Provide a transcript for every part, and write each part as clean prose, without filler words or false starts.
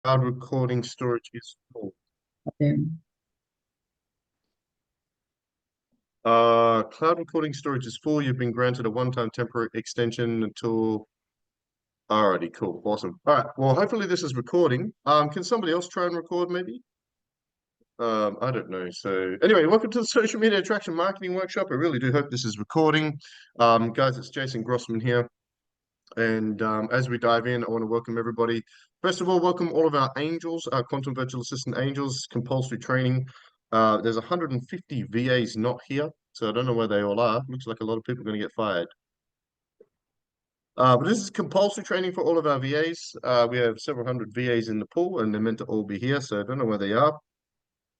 Cloud recording storage is full. Um, Cloud recording storage is full. You've been granted a one-time temporary extension until. Alrighty, cool, awesome. All right. Well, hopefully this is recording. Can somebody else try and record maybe? I don't know. So anyway, welcome to the Social Media Attraction Marketing Workshop. I really do hope this is recording. Guys, it's Jason Grossman here. And as we dive in, I want to welcome everybody. First of all, welcome all of our angels, our quantum virtual assistant angels, compulsory training. There's 150 VAs not here, so I don't know where they all are. Looks like a lot of people are going to get fired. But this is compulsory training for all of our VAs. We have several hundred VAs in the pool, and they're meant to all be here, so I don't know where they are.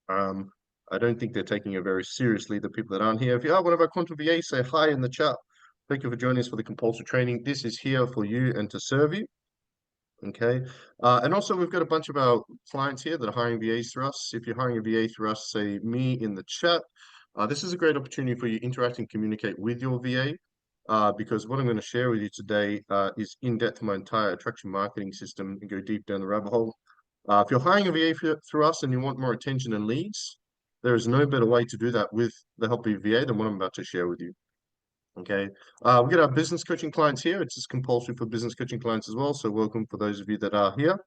Um, I don't think they're taking it very seriously, the people that aren't here. If you are one of our quantum VAs, say hi in the chat. Thank you for joining us for the compulsory training. This is here for you and to serve you. Okay. And also we've got a bunch of our clients here that are hiring VAs through us. If you're hiring a VA through us, say me in the chat. This is a great opportunity for you to interact and communicate with your VA. Because what I'm going to share with you today is in depth my entire attraction marketing system and go deep down the rabbit hole. If you're hiring a VA through us and you want more attention and leads, there is no better way to do that with the help of your VA than what I'm about to share with you. Okay. We get our business coaching clients here. It's just compulsory for business coaching clients as well. So welcome for those of you that are here.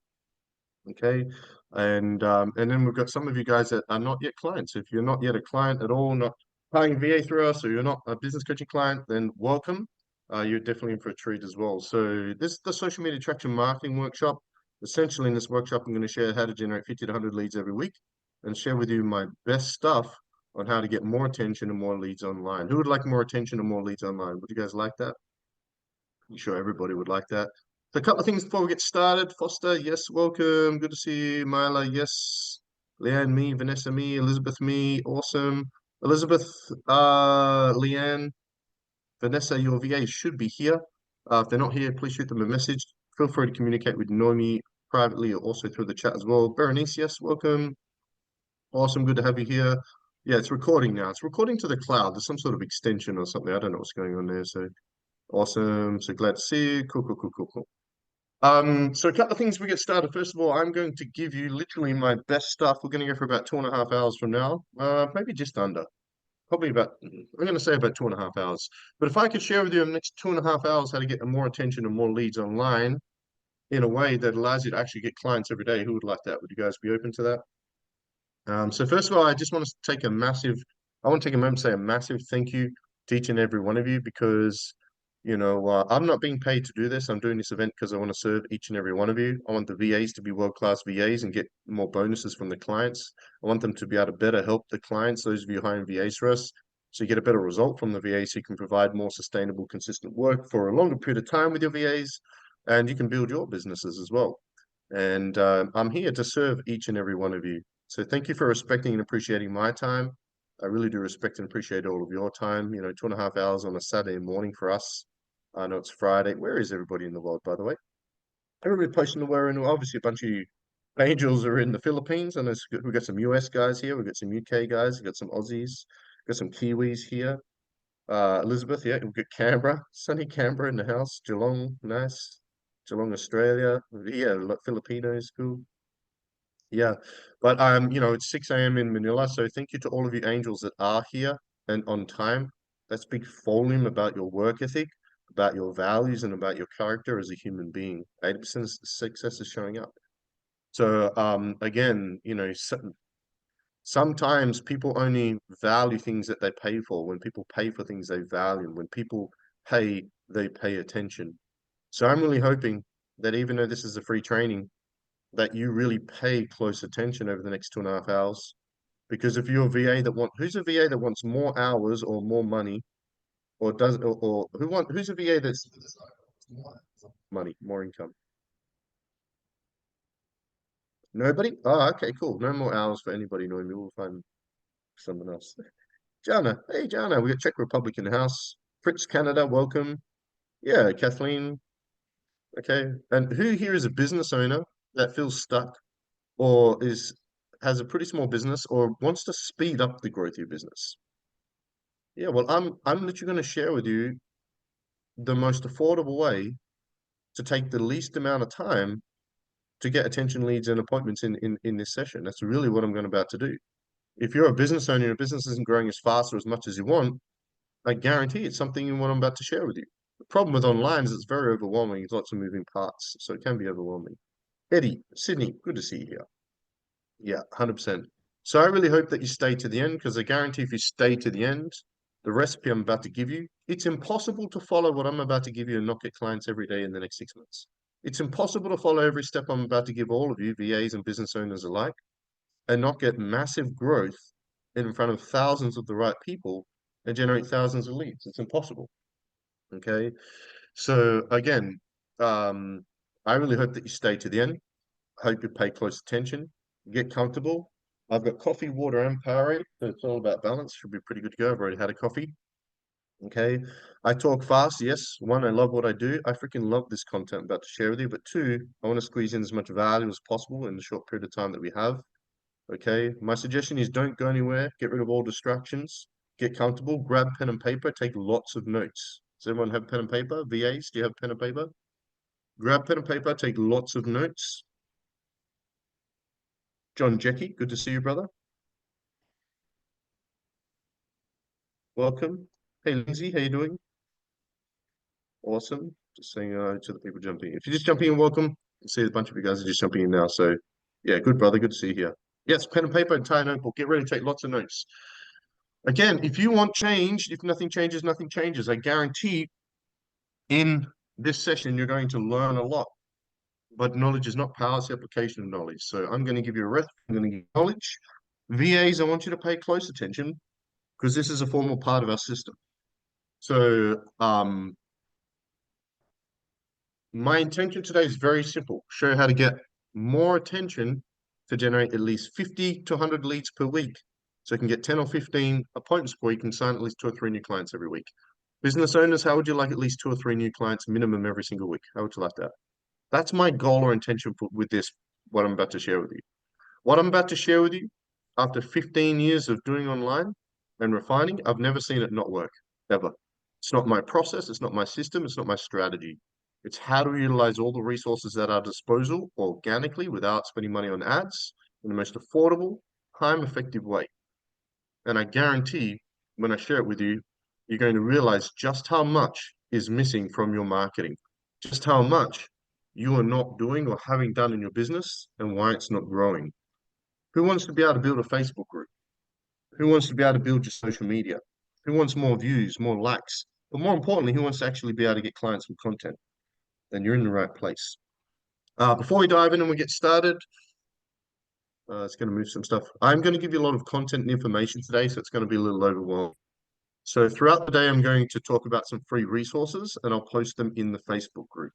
Okay. And then we've got some of you guys that are not yet clients. If you're not yet a client at all, not hiring VA through us, or you're not a business coaching client, then welcome. You're definitely in for a treat as well. So this is the social media attraction marketing workshop. Essentially in this workshop, I'm going to share how to generate 50 to 100 leads every week and share with you my best stuff on how to get more attention and more leads online. Who would like more attention and more leads online? Would you guys like that? I'm sure everybody would like that. So a couple of things before we get started. Foster, yes, welcome. Good to see you. Myla, yes. Leanne, me. Vanessa, me. Elizabeth, me. Awesome. Elizabeth, Leanne, Vanessa, your VA should be here. If they're not here, please shoot them a message. Feel free to communicate with Noemi privately or also through the chat as well. Berenice, yes, welcome. Awesome, good to have you here. Yeah, it's recording now. It's recording to the cloud. There's some sort of extension or something. I don't know what's going on there. So awesome. So glad to see you. Cool, cool, cool, cool, cool. So a couple of things we get started. First of all, I'm going to give you literally my best stuff. We're going to go for about 2.5 hours from now. Maybe just under. Probably about, I'm going to say about 2.5 hours. But if I could share with you in the next 2.5 hours how to get more attention and more leads online in a way that allows you to actually get clients every day, who would like that? Would you guys be open to that? So first of all, I just want to take a massive, I want to take a moment to say a massive thank you to each and every one of you because, I'm not being paid to do this. I'm doing this event because I want to serve each and every one of you. I want the VAs to be world-class VAs and get more bonuses from the clients. I want them to be able to better help the clients, those of you hiring VAs for us, so you get a better result from the VAs so you can provide more sustainable, consistent work for a longer period of time with your VAs, and you can build your businesses as well. And I'm here to serve each and every one of you. So thank you for respecting and appreciating my time. I really do respect and appreciate all of your time. 2.5 hours on a Saturday morning for us. I know it's Friday. Where is everybody in the world, by the way? Everybody posting the where in. Obviously, a bunch of you angels are in the Philippines, and we've got some US guys here. We've got some UK guys. We've got some Aussies. We've got some Kiwis here. Elizabeth, yeah, we've got Canberra, sunny Canberra in the house. Geelong, nice. Geelong, Australia. Yeah, Filipinos, cool. Yeah, but it's 6 a.m. in Manila, so thank you to all of you angels that are here and on time. That speaks volume about your work ethic, about your values, and about your character as a human being. 80% of success is showing up. So again, sometimes people only value things that they pay for. When people pay for things, they value. When people pay, they pay attention. So I'm really hoping that even though this is a free training, that you really pay close attention over the next 2.5 hours. Because if you're a VA who's a VA that wants more hours or more money, or who's a VA that's money, more income? Nobody? Oh, okay, cool. No more hours for anybody, Noemi. We'll find someone else. Jana, hey Jana, we got Czech Republic in the house. Fritz, Canada, welcome. Yeah, Kathleen. Okay. And who here is a business owner that feels stuck or has a pretty small business or wants to speed up the growth of your business? Yeah, well, I'm literally going to share with you the most affordable way to take the least amount of time to get attention leads and appointments in this session. That's really what I'm going about to do. If you're a business owner and your business isn't growing as fast or as much as you want, I guarantee it's something you want I'm about to share with you. The problem with online is it's very overwhelming. There's lots of moving parts, so it can be overwhelming. Eddie, Sydney, good to see you here. Yeah, 100%. So I really hope that you stay to the end because I guarantee if you stay to the end, the recipe I'm about to give you, it's impossible to follow what I'm about to give you and not get clients every day in the next 6 months. It's impossible to follow every step I'm about to give all of you, VAs and business owners alike, and not get massive growth in front of thousands of the right people and generate thousands of leads. It's impossible. Okay. So again, I really hope that you stay to the end. I hope you pay close attention, get comfortable. I've got coffee, water, and Powerade. So it's all about balance. Should be pretty good to go. I've already had a coffee. Okay. I talk fast. Yes. One, I love what I do. I freaking love this content I'm about to share with you. But two, I want to squeeze in as much value as possible in the short period of time that we have. Okay. My suggestion is don't go anywhere. Get rid of all distractions. Get comfortable. Grab pen and paper. Take lots of notes. Does everyone have pen and paper? VAs, do you have pen and paper? Grab pen and paper. Take lots of notes. John Jecky, good to see you, brother. Welcome. Hey, Lindsay, how you doing? Awesome. Just saying to the people jumping in. If you're just jumping in, welcome. I see a bunch of you guys are just jumping in now. So, yeah, good, brother. Good to see you here. Yes, pen and paper, entire notebook. Get ready to take lots of notes. Again, if you want change, if nothing changes, nothing changes. I guarantee in this session, you're going to learn a lot. But knowledge is not power, it's the application of knowledge. So I'm going to give you a recipe. I'm going to give you knowledge. VAs, I want you to pay close attention because this is a formal part of our system. So my intention today is very simple. Show you how to get more attention to generate at least 50 to 100 leads per week. So you can get 10 or 15 appointments per week and sign at least 2 or 3 new clients every week. Business owners, how would you like at least 2 or 3 new clients minimum every single week? How would you like that? That's my goal or intention with this, what I'm about to share with you. What I'm about to share with you, after 15 years of doing online and refining, I've never seen it not work, ever. It's not my process, it's not my system, it's not my strategy. It's how to utilize all the resources at our disposal organically without spending money on ads in the most affordable, time-effective way. And I guarantee when I share it with you, you're going to realize just how much is missing from your marketing, just how much you are not doing or having done in your business and why it's not growing. Who wants to be able to build a Facebook group? Who wants to be able to build your social media? Who wants more views, more likes? But more importantly, who wants to actually be able to get clients from content? Then you're in the right place. Before we dive in and we get started, it's going to move some stuff. I'm going to give you a lot of content and information today, so it's going to be a little overwhelming. So throughout the day, I'm going to talk about some free resources and I'll post them in the Facebook group.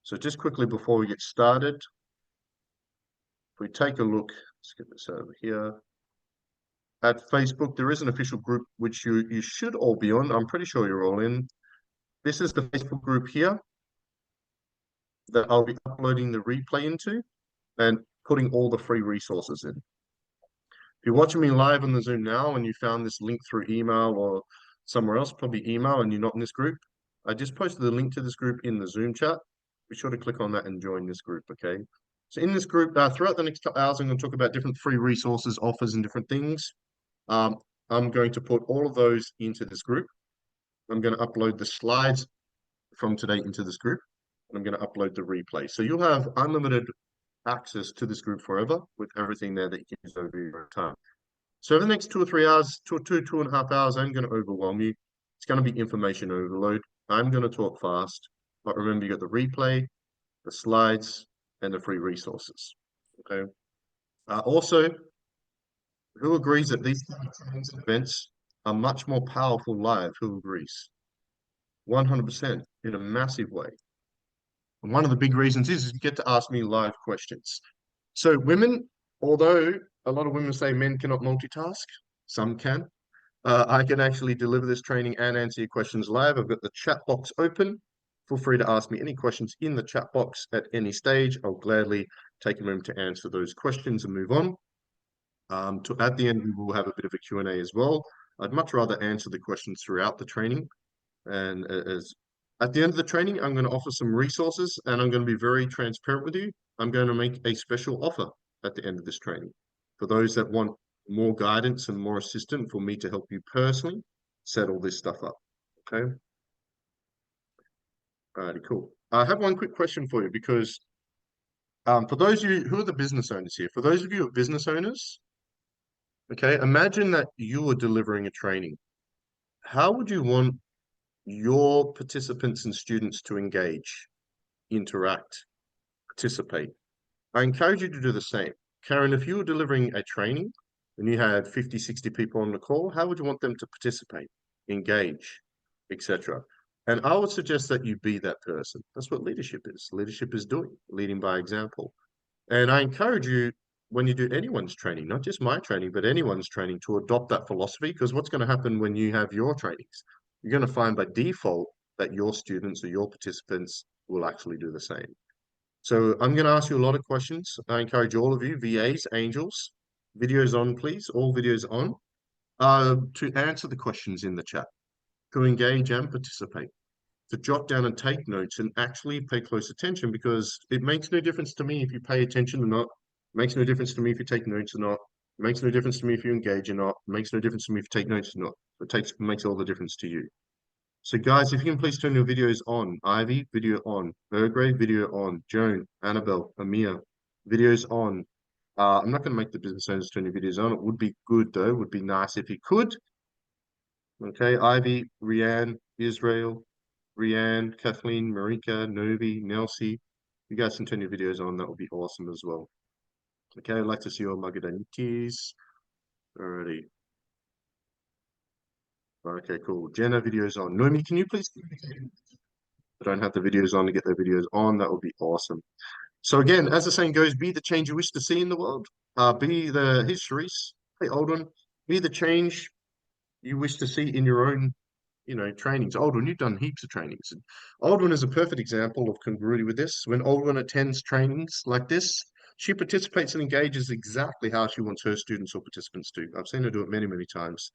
So just quickly before we get started, if we take a look, let's get this over here. At Facebook, there is an official group which you should all be on. I'm pretty sure you're all in. This is the Facebook group here that I'll be uploading the replay into and putting all the free resources in. If you're watching me live on the Zoom now and you found this link through email or somewhere else, probably email, and you're not in this group, I just posted the link to this group in the Zoom chat. Be sure to click on that and join this group, okay? So in this group, throughout the next couple hours, I'm going to talk about different free resources, offers, and different things. I'm going to put all of those into this group. I'm going to upload the slides from today into this group, and I'm going to upload the replay. So you'll have unlimited access to this group forever with everything there that you can use over your time. So over the next 2 or 3 hours, 2.5 hours, I'm going to overwhelm you. It's going to be information overload. I'm going to talk fast, but remember you got the replay, the slides, and the free resources. Okay. Also, who agrees that these events are much more powerful live? Who agrees? 100% in a massive way. And one of the big reasons is you get to ask me live questions. So women, although a lot of women say men cannot multitask, some can. I can actually deliver this training and answer your questions live. I've got the chat box open. Feel free to ask me any questions in the chat box at any stage. I'll gladly take a moment to answer those questions and move on. At the end, we will have a bit of a Q&A as well. I'd much rather answer the questions throughout the training. And as at the end of the training, I'm going to offer some resources and I'm going to be very transparent with you. I'm going to make a special offer at the end of this training for those that want more guidance and more assistance for me to help you personally set all this stuff up. Okay. Alrighty, cool. I have one quick question for you because for those of you who are the business owners here, for those of you who are business owners, okay, imagine that you were delivering a training. How would you want your participants and students to engage, interact, participate? I encourage you to do the same. Karen, if you were delivering a training and you had 50, 60 people on the call, how would you want them to participate, engage, etc.? And I would suggest that you be that person. That's what leadership is. Leadership is doing, leading by example. And I encourage you, when you do anyone's training, not just my training, but anyone's training, to adopt that philosophy. Because what's going to happen when you have your trainings? You're going to find by default that your students or your participants will actually do the same. So I'm going to ask you a lot of questions. I encourage all of you, VAs, angels, videos on, please, all videos on, to answer the questions in the chat, to engage and participate, to jot down and take notes and actually pay close attention, because it makes no difference to me if you pay attention or not. It makes no difference to me if you take notes or not. It makes no difference to me if you engage or not. It makes no difference to me if you take notes or not. Makes all the difference to you. So guys, if you can please turn your videos on. Ivy, video on. Bergrave, video on. Joan, Annabelle, Amir, videos on. I'm not going to make the business owners turn your videos on. It would be good though. It would be nice if you could. Okay, Ivy, Rianne, Israel, Rianne, Kathleen, Marika, Novi, Nelsie. You guys can turn your videos on. That would be awesome as well. Okay, I'd like to see your Magadanitis. Alrighty. Okay, cool. Jenna, videos on. Noemi, can you please I don't have the videos on to get their videos on? That would be awesome. So again, as the saying goes, be the change you wish to see in the world. Be the, here's Sharice. Hey, Aldrin. Be the change you wish to see in your own, trainings. Aldrin, you've done heaps of trainings. And Aldrin is a perfect example of congruity with this. When Aldrin attends trainings like this, she participates and engages exactly how she wants her students or participants to. I've seen her do it many, many times.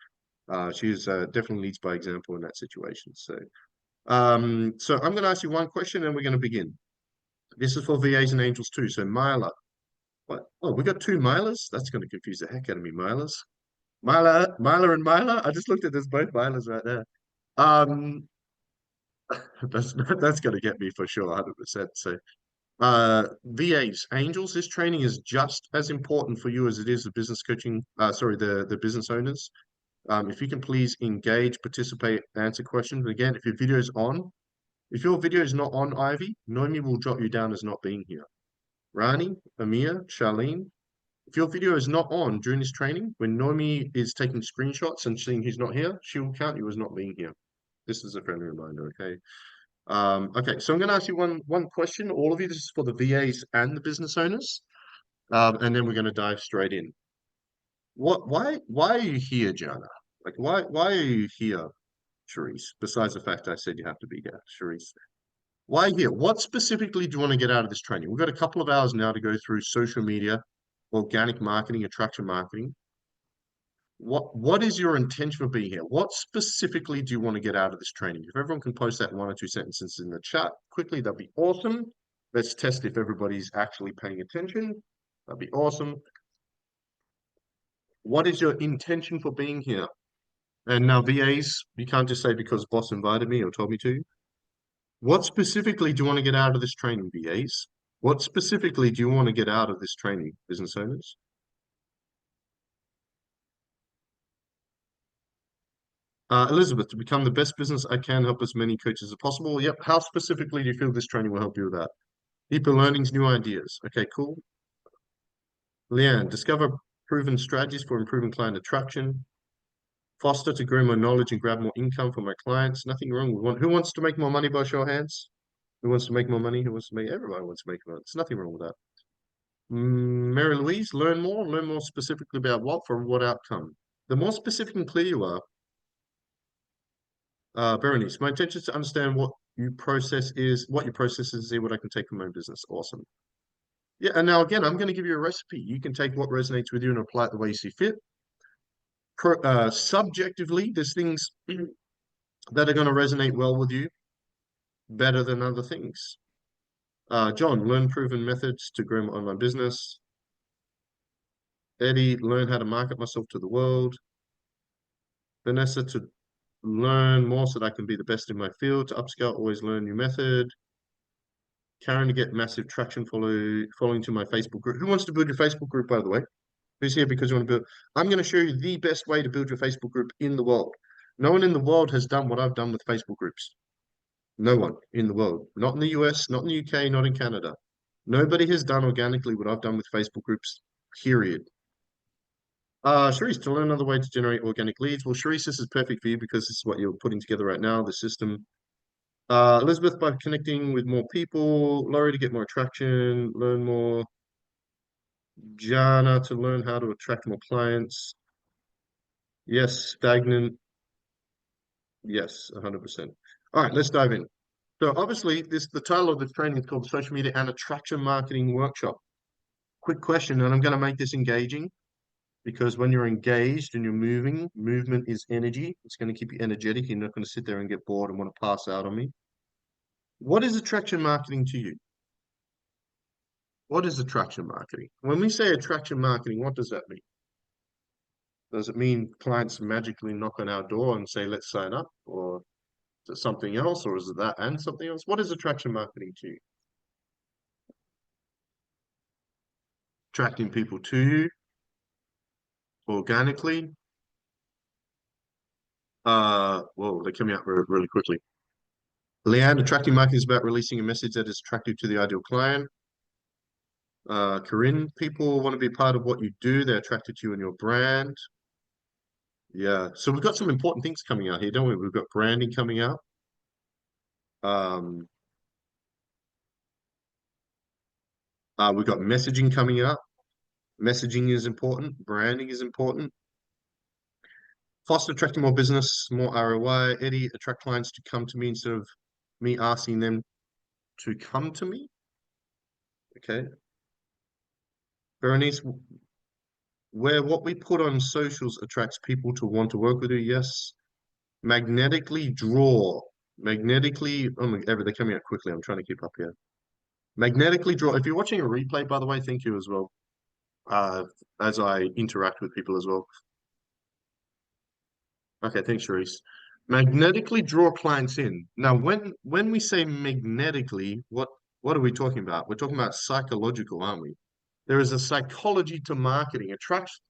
She's definitely leads by example in that situation. So I'm going to ask you one question and we're going to begin. This is for VAs and angels too. So Myla, what? Oh, we got two Mylas? That's going to confuse the heck out of me, Mylas. Myla and Myla? I just looked at this, both Mylas right there. Um, that's going to get me for sure, 100%. So VAs, angels, this training is just as important for you as it is the business coaching, the business owners. If you can please engage, participate, answer questions. Again, if your video is on, if your video is not on, Ivy, Noemi will jot you down as not being here. Rani, Amir, Charlene, if your video is not on during this training, when Noemi is taking screenshots and seeing who's not here, she will count you as not being here. This is a friendly reminder, okay? Okay, so I'm going to ask you one question. All of you, this is for the VAs and the business owners. And then we're going to dive straight in. Why are you here, Jana? Like, why are you here, Charisse? Besides the fact I said you have to be here, Charisse. Why here? What specifically do you want to get out of this training? We've got a couple of hours now to go through social media, organic marketing, attraction marketing. What is your intention for being here? What specifically do you want to get out of this training? If everyone can post that in 1 or 2 sentences in the chat quickly, that'd be awesome. Let's test if everybody's actually paying attention. That'd be awesome. What is your intention for being here? And now VAs, you can't just say because boss invited me or told me to. What specifically do you want to get out of this training, VAs? What specifically do you want to get out of this training, business owners? Elizabeth, to become the best business I can, help as many coaches as possible. Yep. How specifically do you feel this training will help you with that? Deeper learnings, new ideas. Okay, cool. Leanne, discover proven strategies for improving client attraction. Foster to grow more knowledge and grab more income for my clients. Nothing wrong with one. Who wants to make more money by show of hands? Who wants to make more money? Who wants to make? Everyone wants to make more. There's nothing wrong with that. Mary Louise, learn more specifically about what for what outcome. The more specific and clear you are, Berenice, my intention is to understand what your process is, see what I can take from my own business. Awesome. Yeah, and now again, I'm going to give you a recipe. You can take what resonates with you and apply it the way you see fit. Subjectively, there's things that are going to resonate well with you better than other things. John, learn proven methods to grow my online business. Eddie, learn how to market myself to the world. Vanessa, to learn more so that I can be the best in my field. To upscale, always learn new method. Karen, to get massive traction, following to my Facebook group. Who wants to build your Facebook group, by the way? Who's here because you want to build? I'm going to show you the best way to build your Facebook group in the world. No one in the world has done what I've done with Facebook groups. No one in the world. Not in the US, not in the UK, not in Canada. Nobody has done organically what I've done with Facebook groups, period. Sharice, to learn another way to generate organic leads. Well, Sharice, this is perfect for you because this is what you're putting together right now, the system. Elizabeth, by connecting with more people. Laurie, to get more traction, learn more. Jana, to learn how to attract more clients. Yes, stagnant. Yes, 100%. All right, let's dive in. So obviously, the title of this training is called the Social Media and Attraction Marketing Workshop. Quick question, and I'm going to make this engaging because when you're engaged and you're moving, movement is energy. It's going to keep you energetic. You're not going to sit there and get bored and want to pass out on me. What is attraction marketing to you? What is attraction marketing? When we say attraction marketing, what does that mean? Does it mean clients magically knock on our door and say, let's sign up? Or is it something else? Or is it that and something else? What is attraction marketing to you? Attracting people to you organically. Well, they're coming out really quickly. Leanne, attracting marketing is about releasing a message that is attractive to the ideal client. Corinne, people want to be part of what you do. They're attracted to you and your brand. Yeah. So we've got some important things coming out here, don't we? We've got branding coming out. Um, we've got messaging coming out. Messaging is important. Branding is important. Foster attracting more business, more ROI. Eddie, attract clients to come to me instead of me asking them to come to me. Okay. Berenice, where what we put on socials attracts people to want to work with you. Yes. Magnetically draw. Magnetically, oh my, they're coming out quickly. I'm trying to keep up here. Magnetically draw. If you're watching a replay, by the way, thank you as well. Uh, as I interact with people as well. Okay, thanks, Sharice. Magnetically draw clients in. Now, when we say magnetically, what are we talking about? We're talking about psychological, aren't we? There is a psychology to marketing. Attraction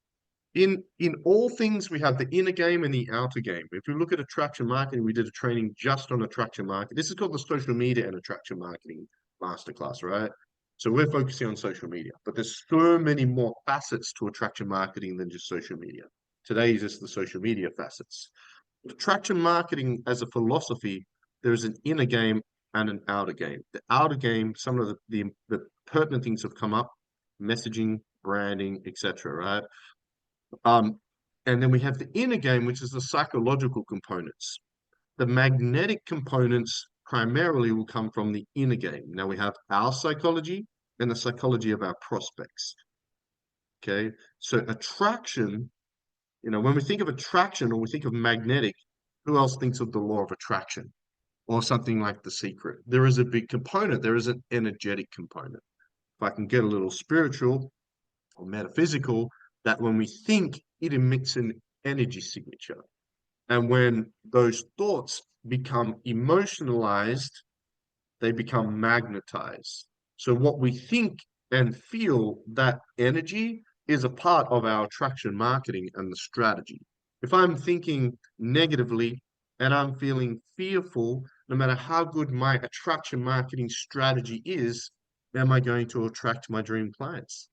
in all things, we have the inner game and the outer game. If you look at attraction marketing, we did a training just on attraction marketing. This is called the social media and attraction marketing masterclass, right? So we're focusing on social media, but there's so many more facets to attraction marketing than just social media. Today is just the social media facets. Attraction marketing as a philosophy, there is an inner game and an outer game. The outer game, some of the pertinent things have come up, messaging, branding, etc., right? Um, and then we have the inner game, which is the psychological components. The magnetic components primarily will come from the inner game. Now we have our psychology and the psychology of our prospects. Okay, so attraction, when we think of attraction or we think of magnetic, who else thinks of the law of attraction or something like The Secret? There is a big component, there is an energetic component. If I can get a little spiritual or metaphysical, that when we think, it emits an energy signature. And when those thoughts become emotionalized, they become magnetized. So what we think and feel, that energy is a part of our attraction marketing and the strategy. If I'm thinking negatively and I'm feeling fearful, no matter how good my attraction marketing strategy is, am I going to attract my dream clients?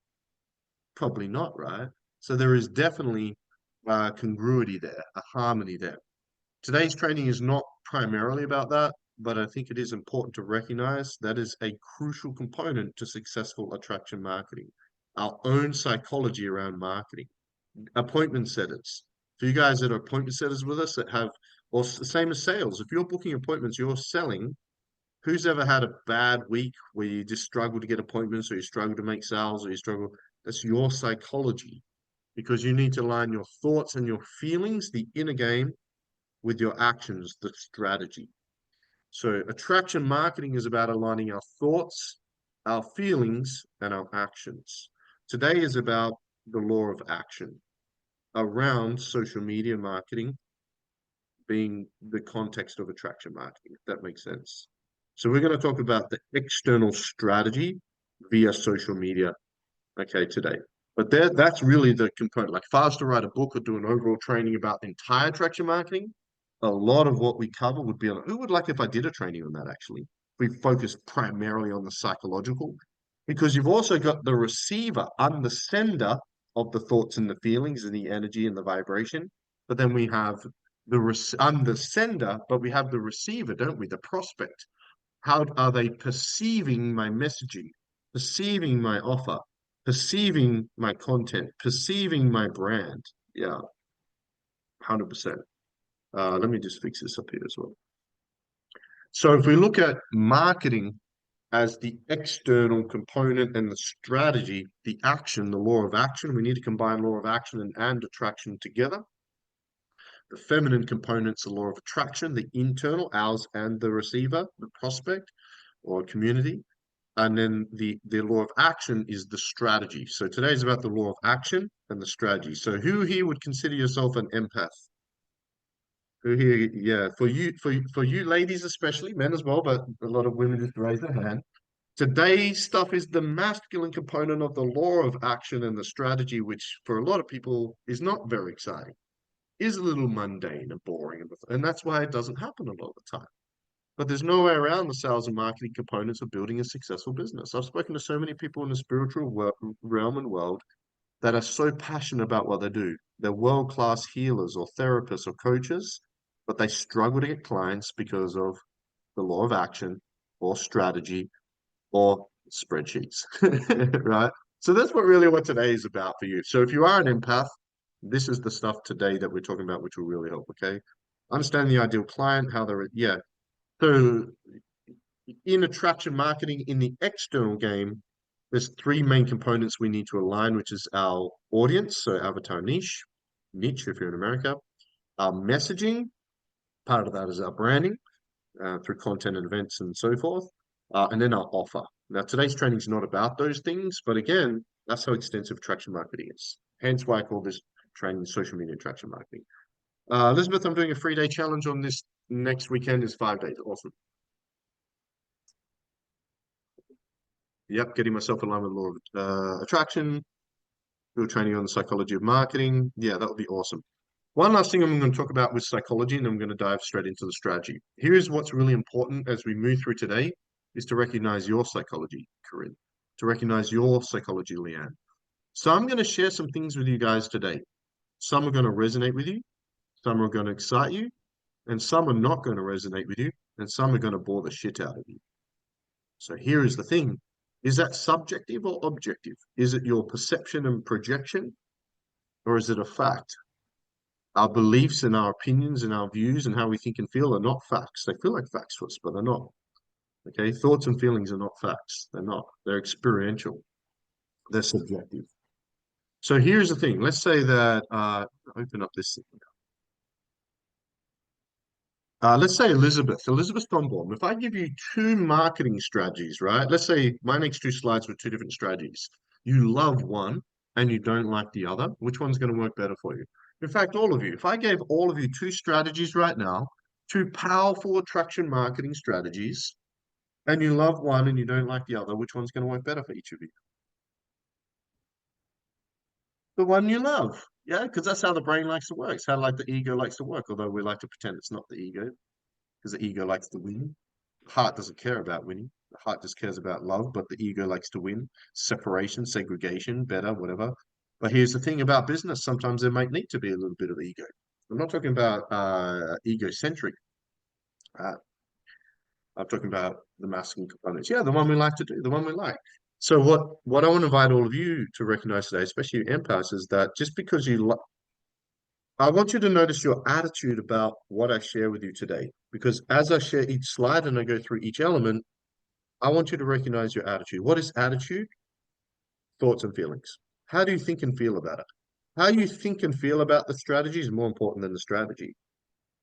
Probably not, right? So there is definitely congruity there, a harmony there. Today's training is not primarily about that, but I think it is important to recognize that is a crucial component to successful attraction marketing. Our own psychology around marketing. Appointment setters. For you guys that are appointment setters with us that have, or the same as sales, if you're booking appointments, you're selling. Who's ever had a bad week where you just struggle to get appointments or you struggle to make sales or you struggle? That's your psychology because you need to align your thoughts and your feelings, the inner game, with your actions, the strategy. So attraction marketing is about aligning our thoughts our feelings, and our actions. Today is about the law of action around social media marketing being the context of attraction marketing, if that makes sense. So we're going to talk about the external strategy via social media, okay, today. But that's really the component. Like if I was to write a book or do an overall training about the entire attraction marketing, a lot of what we cover would be on, who would like if I did a training on that actually? We focus primarily on the psychological, because you've also got the receiver and the sender of the thoughts and the feelings and the energy and the vibration. But then we have I'm the sender, but we have the receiver, don't we? The prospect. How are they perceiving my messaging, perceiving my offer, perceiving my content, perceiving my brand? Yeah, 100%. Let me just fix this up here as well. So if we look at marketing as the external component and the strategy, the action, the law of action, we need to combine law of action and attraction together. The feminine component's the law of attraction, the internal, ours and the receiver, the prospect or community. And then the law of action is the strategy. So today is about the law of action and the strategy. So who here would consider yourself an empath? Who here, yeah, for you ladies especially, men as well, but a lot of women just raise their hand. Today's stuff is the masculine component of the law of action and the strategy, which for a lot of people is not very exciting, is a little mundane and boring, and that's why it doesn't happen a lot of the time. But there's no way around the sales and marketing components of building a successful business. I've spoken to so many people in the spiritual realm and world that are so passionate about what they do. They're world-class healers or therapists or coaches, but they struggle to get clients because of the law of action or strategy or spreadsheets, right? So that's what today is about for you. So if you are an empath, this is the stuff today that we're talking about, which will really help, okay? Understand the ideal client, how they're, yeah. So in attraction marketing, in the external game, there's three main components we need to align, which is our audience, so avatar niche if you're in America, our messaging, part of that is our branding, through content and events and so forth, and then our offer. Now, today's training is not about those things, but again, that's how extensive attraction marketing is. Hence why I call this training social media attraction marketing. Elizabeth, I'm doing a 3-day challenge on this next weekend. Is 5 days. Awesome. Yep, getting myself aligned with the law of attraction, do a training on the psychology of marketing. Yeah, that would be awesome. One last thing I'm going to talk about with psychology, and then I'm going to dive straight into the strategy. Here's what's really important as we move through today is to recognize your psychology, Corinne, to recognize your psychology, Leanne. So I'm going to share some things with you guys today. Some are going to resonate with you, some are going to excite you, and some are not going to resonate with you, and some are going to bore the shit out of you. So here is the thing. Is that subjective or objective? Is it your perception and projection, or is it a fact? Our beliefs and our opinions and our views and how we think and feel are not facts. They feel like facts to us, but they're not. Okay, thoughts and feelings are not facts. They're not. They're experiential. They're subjective. So here's the thing. Let's say that open up this. Let's say Elizabeth Thombaum. If I give you two marketing strategies, right? Let's say my next two slides were two different strategies. You love one and you don't like the other. Which one's going to work better for you? In fact, all of you. If I gave all of you two strategies right now, two powerful attraction marketing strategies, and you love one and you don't like the other, which one's going to work better for each of you? The one you love. Yeah, because that's how the brain likes to work. It's how like the ego likes to work, although we like to pretend it's not the ego, because the ego likes to win. The heart doesn't care about winning. The heart just cares about love, but the ego likes to win. Separation, segregation, better, whatever. But here's the thing about business. Sometimes there might need to be a little bit of ego. I'm not talking about egocentric. Uh, I'm talking about the masculine components. Yeah, the one we like to do, the one we like. So what I want to invite all of you to recognize today, especially you empaths, is that just because I want you to notice your attitude about what I share with you today. Because as I share each slide and I go through each element, I want you to recognize your attitude. What is attitude? Thoughts and feelings. How do you think and feel about it? How you think and feel about the strategy is more important than the strategy.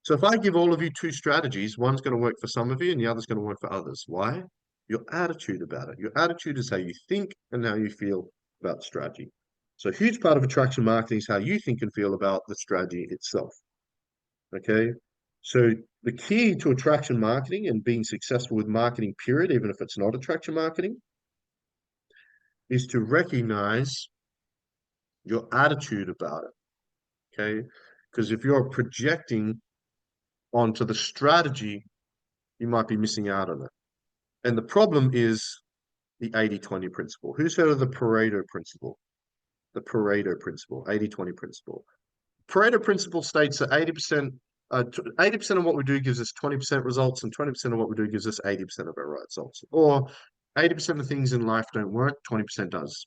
So if I give all of you two strategies, one's going to work for some of you and the other's going to work for others. Why? Your attitude about it. Your attitude is how you think and how you feel about strategy. So a huge part of attraction marketing is how you think and feel about the strategy itself. Okay. So the key to attraction marketing and being successful with marketing, period, even if it's not attraction marketing, is to recognize your attitude about it. Okay. Because if you're projecting onto the strategy, you might be missing out on it. And the problem is the 80-20 principle. Who's heard of the Pareto principle? The Pareto principle, 80-20 principle. Pareto principle states that 80% of what we do gives us 20% results, and 20% of what we do gives us 80% of our results. Or 80% of things in life don't work, 20% does.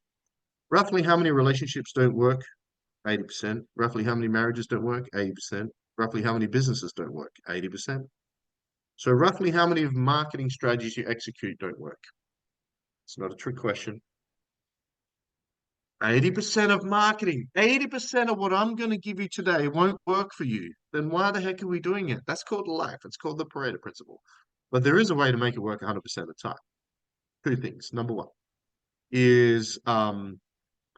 Roughly how many relationships don't work? 80%. Roughly how many marriages don't work? 80%. Roughly how many businesses don't work? 80%. So roughly how many marketing strategies you execute don't work? It's not a trick question. 80% of marketing, 80% of what I'm going to give you today won't work for you. Then why the heck are we doing it? That's called life. It's called the Pareto principle. But there is a way to make it work 100% of the time. Two things. Number one is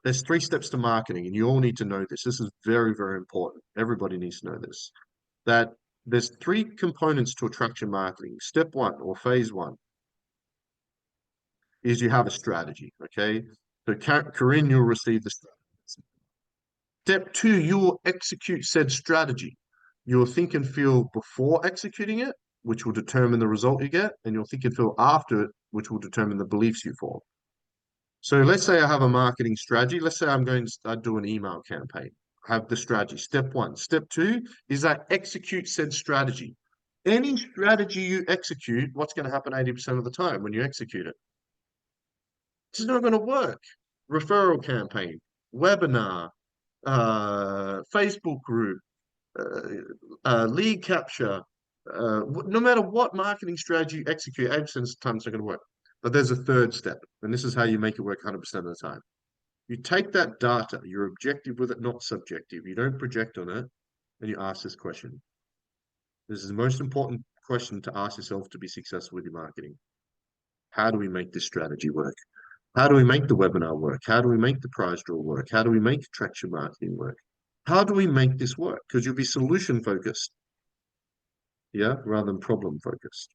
there's 3 steps to marketing, and you all need to know this. This is very, very important. Everybody needs to know this. That there's 3 components to attraction marketing. Step 1 or phase 1 is you have a strategy. Okay. So Corinne, you'll receive the strategy. Step 2, you will execute said strategy. You'll think and feel before executing it, which will determine the result you get, and you'll think and feel after it, which will determine the beliefs you form. So let's say I have a marketing strategy. Let's say I'm going to do an email campaign. I have the strategy. Step 1. Step 2 is I execute said strategy. Any strategy you execute, what's going to happen 80% of the time when you execute it? It's not going to work. Referral campaign, webinar, Facebook group, lead capture, no matter what marketing strategy you execute, 80% of the time it's not going to work. But there's a 3rd step, and this is how you make it work 100% of the time. You take that data, you're objective with it, not subjective. You don't project on it, and you ask this question. This is the most important question to ask yourself to be successful with your marketing. How do we make this strategy work? How do we make the webinar work? How do we make the prize draw work? How do we make attraction marketing work? How do we make this work? Because you'll be solution focused, yeah, rather than problem focused.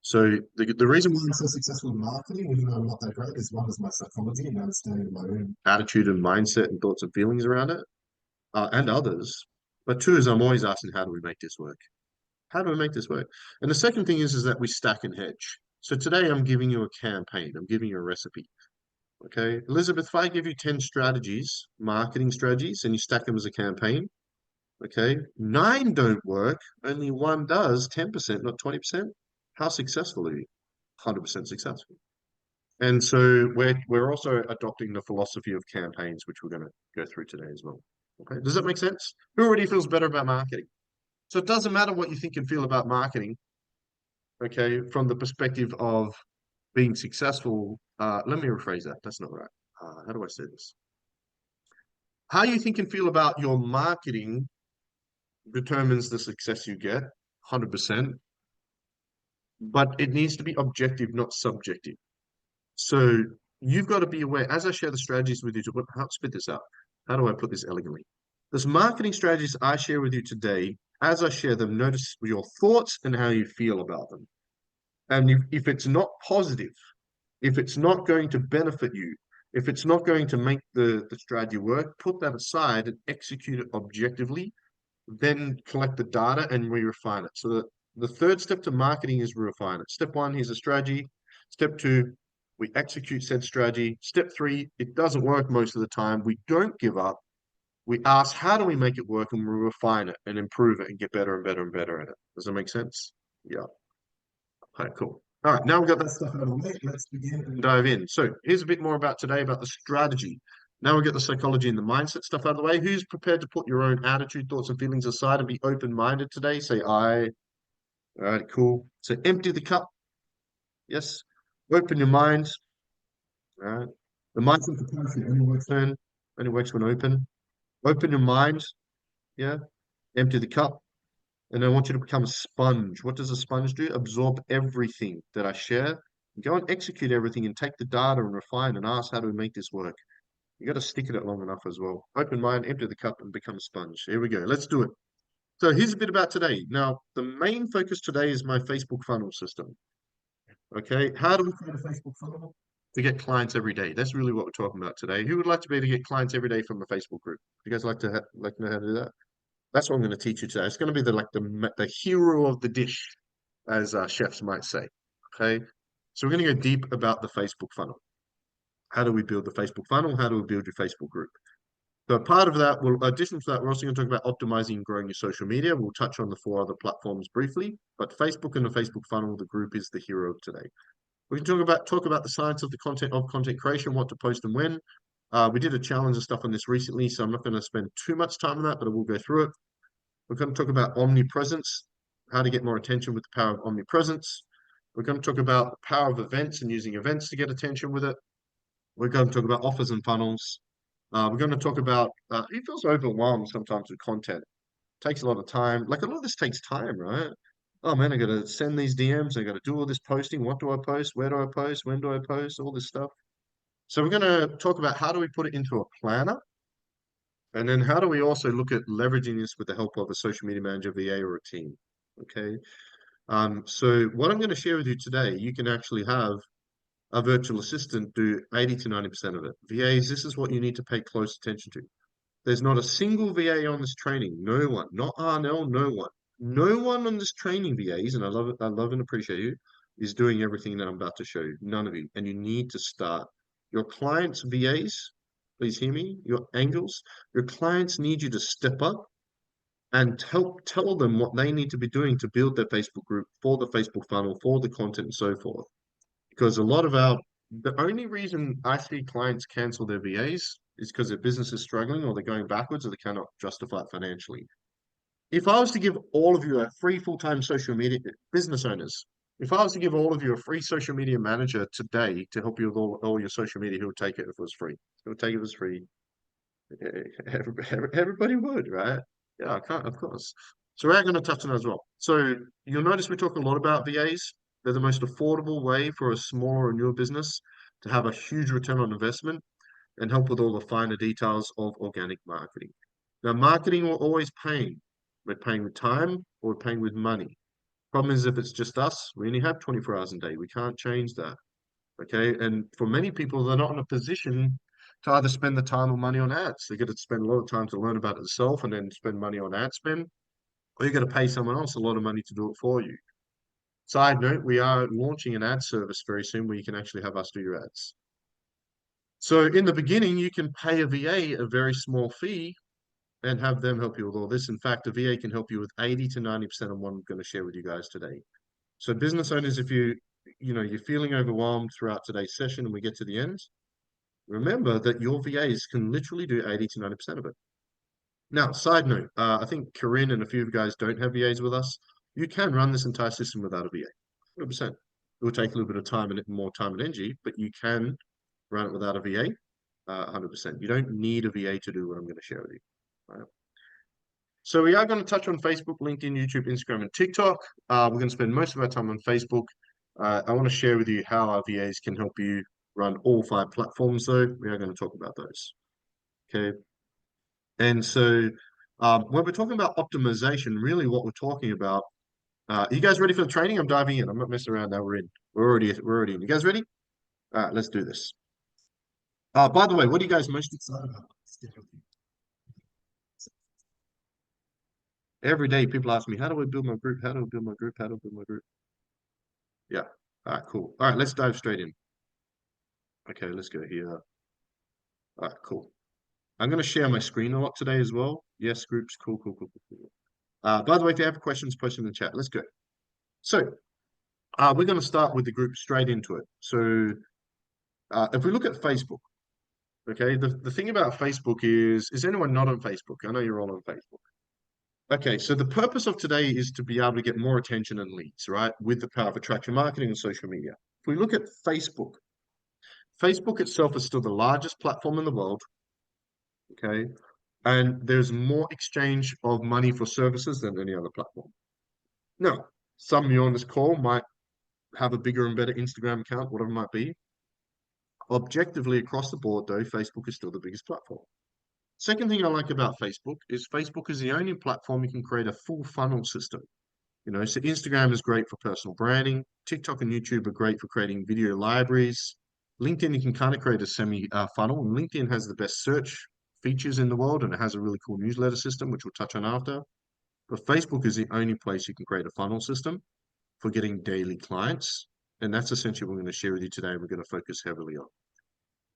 So the reason why I'm so successful in marketing, even though I'm not that great, is one is my psychology and understanding my own attitude and mindset and thoughts and feelings around it, and others. But 2 is I'm always asking, how do we make this work? How do we make this work? And the second thing is that we stack and hedge. So today I'm giving you a campaign. I'm giving you a recipe. Okay, Elizabeth, if I give you 10 strategies, marketing strategies, and you stack them as a campaign, okay, 9 don't work, only 1 does, 10%, not 20%. How successful are you? 100% successful. And so we're also adopting the philosophy of campaigns, which we're going to go through today as well. Okay, does that make sense? Who already feels better about marketing? So it doesn't matter what you think and feel about marketing, okay, from the perspective of being successful. Let me rephrase that. That's not right. How do I say this? How you think and feel about your marketing determines the success you get, 100%. But it needs to be objective, not subjective. So you've got to be aware, as I share the strategies with you, how to spit this out. How do I put this elegantly? This marketing strategies I share with you today, as I share them, notice your thoughts and how you feel about them. And if it's not positive, if it's not going to benefit you, if it's not going to make the strategy work, put that aside and execute it objectively, then collect the data and re-refine it. So the 3rd step to marketing is refine it. Step 1, here's a strategy. Step 2, we execute said strategy. Step 3, it doesn't work most of the time. We don't give up. We ask, how do we make it work? And we refine it and improve it and get better and better and better at it. Does that make sense? Yeah. Okay, cool. All right, now we've got that stuff out of the way. Let's begin and dive in. So here's a bit more about today, about the strategy. Now we get the psychology and the mindset stuff out of the way. Who's prepared to put your own attitude, thoughts, and feelings aside and be open-minded today? Say I. All right, cool. So empty the cup. Yes. Open your mind. All right. The mindset for poetry only works when open. Open your mind. Yeah. Empty the cup. And I want you to become a sponge. What does a sponge do? Absorb everything that I share, go and execute everything and take the data and refine and ask how do we make this work. You got to stick at it long enough as well. Open mind, empty the cup, and become a sponge. Here we go. Let's do it. So here's a bit about today. Now, the main focus today is my Facebook funnel system. Okay, how do we create a Facebook funnel? To get clients every day. That's really what we're talking about today. Who would like to be able to get clients every day from a Facebook group? You guys like to know how to do that? That's what I'm going to teach you today. It's going to be the hero of the dish, as chefs might say. Okay, so we're going to go deep about the Facebook funnel. How do we build the Facebook funnel? How do we build your Facebook group? So part of that, addition to that, we're also going to talk about optimizing and growing your social media. We'll touch on the four other platforms briefly, but Facebook and the Facebook funnel, the group is the hero of today. We can talk about the science of the content creation, what to post and when. We did a challenge and stuff on this recently, so I'm not going to spend too much time on that, but we'll go through it. We're going to talk about omnipresence, how to get more attention with the power of omnipresence. We're going to talk about the power of events and using events to get attention with it. We're going to talk about offers and funnels. We're going to talk about, it feels overwhelmed sometimes with content. It takes a lot of time. Like a lot of this takes time, right? Oh man, I got to send these DMs. I got to do all this posting. What do I post? Where do I post? When do I post? All this stuff. So we're going to talk about how do we put it into a planner, and then how do we also look at leveraging this with the help of a social media manager, VA, or a team. Okay. So what I'm going to share with you today, you can actually have a virtual assistant do 80 to 90% of it. VAs, this is what you need to pay close attention to. There's not a single VA on this training. No one, not RNL, no one. No one on this training, VAs, and I love it, I love and appreciate you, is doing everything that I'm about to show you. None of you. And you need to start. Your clients, VAs, please hear me, your angels, your clients need you to step up and tell them what they need to be doing to build their Facebook group for the Facebook funnel, for the content and so forth. Because the only reason I see clients cancel their VAs is because their business is struggling or they're going backwards or they cannot justify it financially. If I was to give all of you a free full-time social media business owners, if I was to give all of you a free social media manager today to help you with all your social media, who would take it if it was free? Who would take it if it was free? Everybody would, right? Yeah, I can't, of course. So we're going to touch on that as well. So you'll notice we talk a lot about VAs. They're the most affordable way for a small or newer business to have a huge return on investment and help with all the finer details of organic marketing. Now, marketing will always paying. We're paying with time or we're paying with money. Problem is, if it's just us, we only have 24 hours a day. We can't change that. Okay. And for many people, they're not in a position to either spend the time or money on ads. They got to spend a lot of time to learn about it themselves and then spend money on ad spend, or you got to pay someone else a lot of money to do it for you. Side note, we are launching an ad service very soon where you can actually have us do your ads. So in the beginning, you can pay a VA a very small fee and have them help you with all this. In fact, a VA can help you with 80 to 90% of what I'm going to share with you guys today. So business owners, if you're feeling overwhelmed throughout today's session and we get to the end, remember that your VAs can literally do 80 to 90% of it. Now, side note, I think Corinne and a few of you guys don't have VAs with us. You can run this entire system without a VA, 100%. It will take a little bit of time and more time and energy, but you can run it without a VA, 100%. You don't need a VA to do what I'm going to share with you. Right? So we are going to touch on Facebook, LinkedIn, YouTube, Instagram, and TikTok. We're going to spend most of our time on Facebook. I want to share with you how our VAs can help you run all 5 platforms, though. We are going to talk about those. Okay. And so when we're talking about optimization, really what we're talking about, are you guys ready for the training? I'm diving in. I'm not messing around now. We're in. We're already in. You guys ready? All right, let's do this. By the way, what are you guys most excited about? Every day people ask me, how do I build my group? How do I build my group? How do I build my group? Yeah. All right, cool. All right, let's dive straight in. Okay, let's go here. All right, cool. I'm going to share my screen a lot today as well. Yes, groups. Cool, cool, cool, cool, cool. By the way, if you have questions, post them in the chat. Let's go. So we're going to start with the group straight into it. So if we look at Facebook, okay, the thing about Facebook is anyone not on Facebook? I know you're all on Facebook. Okay, so the purpose of today is to be able to get more attention and leads, right? With the power of attraction marketing and social media. If we look at Facebook, Facebook itself is still the largest platform in the world, okay? And there's more exchange of money for services than any other platform. Now, some of you on this call might have a bigger and better Instagram account, whatever it might be. Objectively, across the board, though, Facebook is still the biggest platform. Second thing I like about Facebook is the only platform you can create a full funnel system. So Instagram is great for personal branding. TikTok and YouTube are great for creating video libraries. LinkedIn, you can kind of create a semi funnel. And LinkedIn has the best search features in the world, and it has a really cool newsletter system, which we'll touch on after. But Facebook is the only place you can create a funnel system for getting daily clients. And that's essentially what we're going to share with you today. We're going to focus heavily on.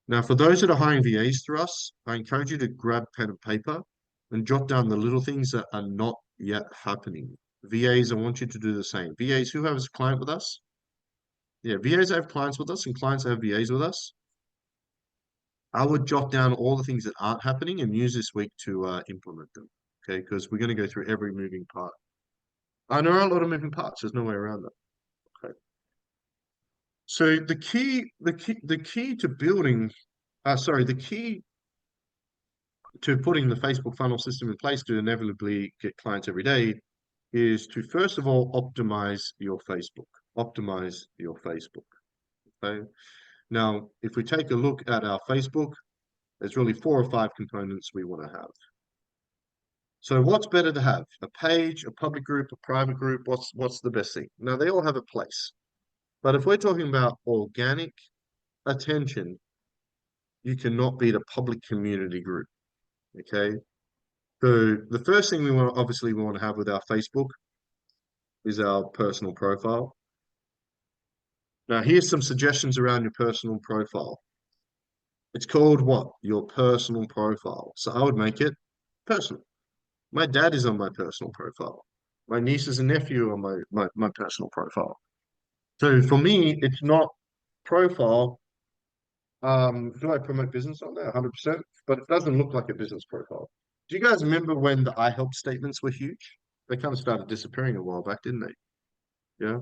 Now, for those that are hiring VAs through us, I encourage you to grab pen and paper and jot down the little things that are not yet happening. VAs, I want you to do the same. VAs, who has a client with us? Yeah, VAs have clients with us and clients have VAs with us. I would jot down all the things that aren't happening and use this week to implement them. Okay, because we're going to go through every moving part. I know a lot of moving parts. There's no way around that. Okay. So the key to building, the key to putting the Facebook funnel system in place to inevitably get clients every day is to first of all optimize your Facebook. Optimize your Facebook. Okay. Now, if we take a look at our Facebook, there's really 4 or 5 components we want to have. So what's better to have? A page, a public group, a private group? What's the best thing? Now they all have a place. But if we're talking about organic attention, you cannot beat a public community group. Okay. So the first thing we want to have with our Facebook is our personal profile. Now here's some suggestions around your personal profile. It's called what? Your personal profile. So I would make it personal. My dad is on my personal profile. My nieces and nephew are on my personal profile. So for me, it's not profile. Do I promote business on there? 100%. But it doesn't look like a business profile. Do you guys remember when the I help statements were huge? They kind of started disappearing a while back, didn't they? Yeah.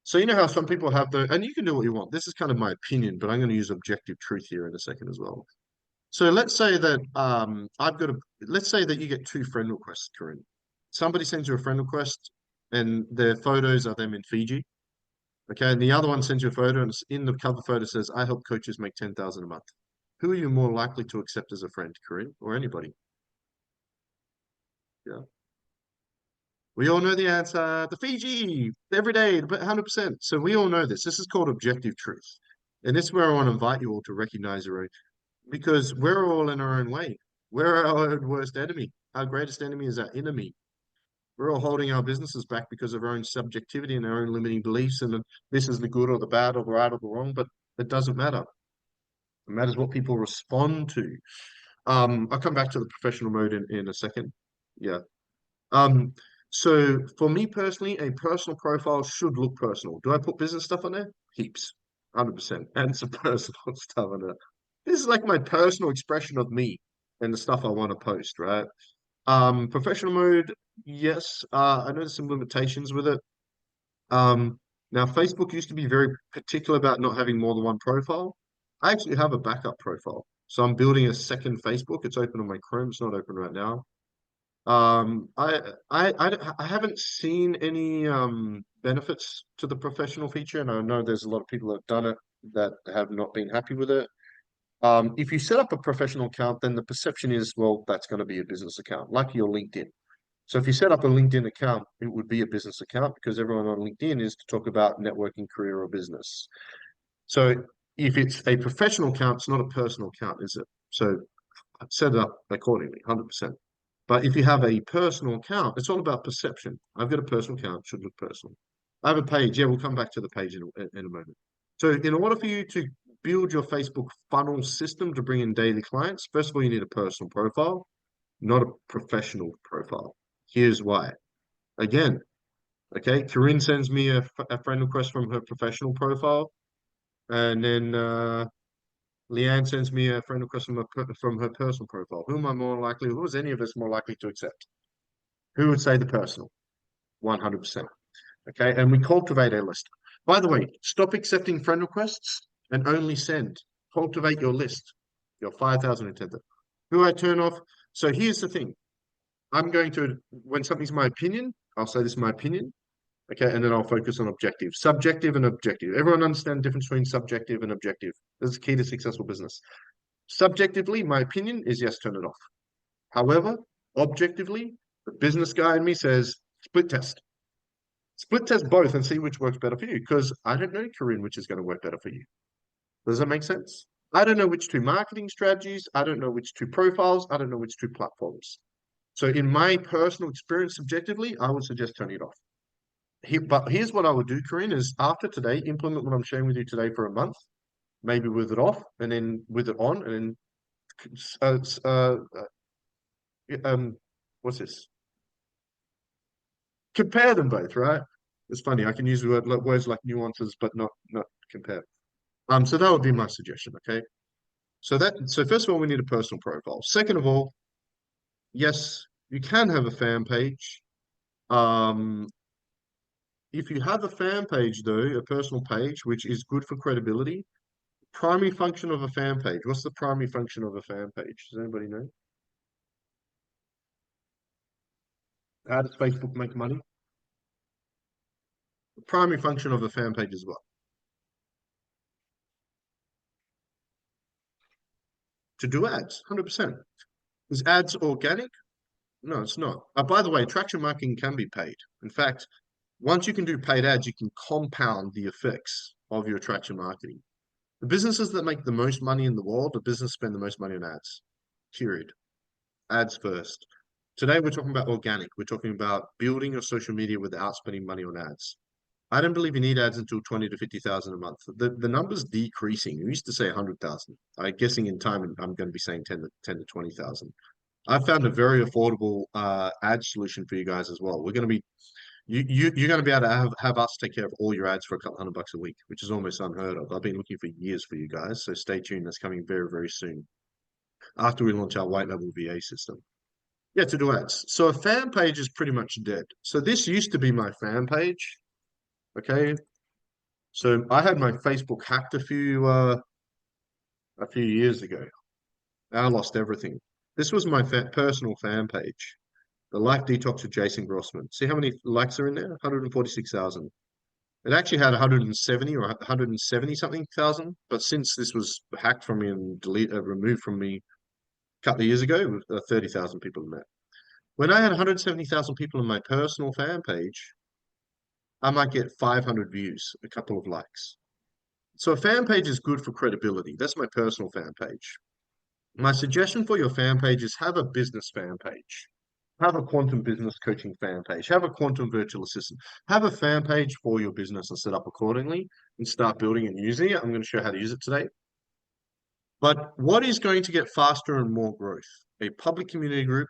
So you know how some people have the, and you can do what you want. This is kind of my opinion, but I'm going to use objective truth here in a second as well. So let's say that let's say that you get 2 friend requests, Corinne. Somebody sends you a friend request and their photos are them in Fiji. Okay, and the other one sends you a photo and in the cover photo says, I help coaches make 10,000 a month. Who are you more likely to accept as a friend, Corinne, or anybody? Yeah. We all know the answer. The Fiji, every day, 100%. So we all know this. This is called objective truth. And this is where I want to invite you all to recognize your own, because we're all in our own way. We're our own worst enemy. Our greatest enemy is our enemy. We're all holding our businesses back because of our own subjectivity and our own limiting beliefs. And this is the good or the bad or the right or the wrong, but it doesn't matter. It matters what people respond to. I'll come back to the professional mode in a second. Yeah. Um, so for me personally, a personal profile should look personal. Do I put business stuff on there? Heaps, 100%, and some personal stuff on there. This is like my personal expression of me and the stuff I want to post, right? Professional mode, yes. I know there's some limitations with it. Um, Now Facebook used to be very particular about not having more than one profile. I actually have a backup profile, so I'm building a second Facebook. It's open on my Chrome. It's not open right now. I haven't seen any benefits to the professional feature, and I know there's a lot of people that have done it that have not been happy with it. If you set up a professional account, then the perception is, well, that's going to be a business account, like your LinkedIn. So if you set up a LinkedIn account, it would be a business account because everyone on LinkedIn is to talk about networking, career, or business. So if it's a professional account, it's not a personal account, is it? So set it up accordingly, 100%. But if you have a personal account, it's all about perception. I've got a personal account, should look personal. I have a page. Yeah, we'll come back to the page in a moment. So in order for you to build your Facebook funnel system to bring in daily clients, first of all, you need a personal profile, not a professional profile. Here's why. Again, okay, Corinne sends me a friend request from her professional profile, and then Leanne sends me a friend request from her personal profile. Who am I more likely, who is any of us more likely to accept? Who would say the personal? 100%. Okay, and we cultivate a list. By the way, stop accepting friend requests and only send. Cultivate your list, your 5,000 intended. Who I turn off. So here's the thing. I'm going to, when something's my opinion, I'll say this is my opinion. Okay, and then I'll focus on objective, subjective and objective. Everyone understand the difference between subjective and objective. This is key to successful business. Subjectively, my opinion is yes, turn it off. However, objectively, the business guy in me says split test. Split test both and see which works better for you. Because I don't know, Corinne, which is going to work better for you. Does that make sense? I don't know which two marketing strategies. I don't know which two profiles. I don't know which two platforms. So in my personal experience, subjectively, I would suggest turning it off. But here's what I would do, Corinne, is after today, implement what I'm sharing with you today for a month, maybe with it off, and then with it on, and then uh, uh, um, what's this? Compare them both, right? It's funny. I can use words like nuances, but not compare. So that would be my suggestion. Okay. So first of all, we need a personal profile. Second of all, yes, you can have a fan page. Um, if you have a fan page, though, a personal page, which is good for credibility, primary function of a fan page. What's the primary function of a fan page? Does anybody know? How does Facebook make money? The primary function of a fan page is what? To do ads, 100%. Is ads organic? No, it's not. By the way, traction marketing can be paid. In fact, once you can do paid ads, you can compound the effects of your traction marketing. The businesses that make the most money in the world, the business spend the most money on ads. Period. Ads first. Today we're talking about organic. We're talking about building your social media without spending money on ads. I don't believe you need ads until 20 to 50,000 a month. The number's decreasing. We used to say 100,000. I'm guessing in time I'm going to be saying 10 to 20,000. I found a very affordable ad solution for you guys as well. We're going to be you're going to be able to have us take care of all your ads for a couple $100 a week, which is almost unheard of. I've been looking for years for you guys, so stay tuned. That's coming very, very soon after we launch our white level VA system. Yeah, to do ads. So a fan page is pretty much dead. So this used to be my fan page. Okay. So I had my Facebook hacked a few years ago. I lost everything. This was my personal fan page. The Life Detox with Jason Grossman. See how many likes are in there? 146,000. It actually had 170 or 170 something thousand, but since this was hacked from me and removed from me a couple of years ago, 30,000 people in there. When I had 170,000 people on my personal fan page, I might get 500 views, a couple of likes. So a fan page is good for credibility. That's my personal fan page. My suggestion for your fan page is have a business fan page. Have a quantum business coaching fan page. Have a quantum virtual assistant. Have a fan page for your business and set up accordingly and start building and using it. I'm going to show you how to use it today. But what is going to get faster and more growth? A public community group,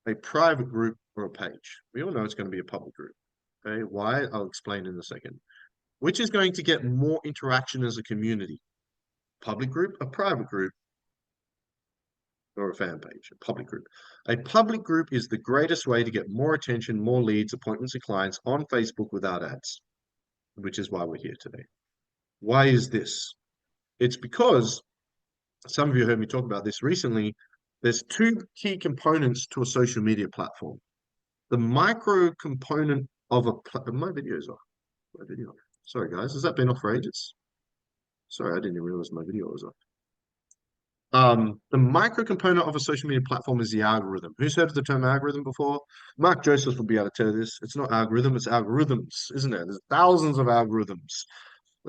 a private group, or a page? We all know it's going to be a public group. Okay, why? I'll explain in a second. Which is going to get more interaction as a community? Public group, a private group, or a fan page, a public group. A public group is the greatest way to get more attention, more leads, appointments, and clients on Facebook without ads, which is why we're here today. Why is this? It's because some of you heard me talk about this recently. There's two key components to a social media platform. The micro component of my video's off. My video. Sorry, guys. Has that been off for ages? Sorry, I didn't even realize my video was off. The micro component of a social media platform is the algorithm. Who's heard of the term algorithm before? Mark Joseph will be able to tell you this. It's not algorithm, it's algorithms, isn't it? There's thousands of algorithms.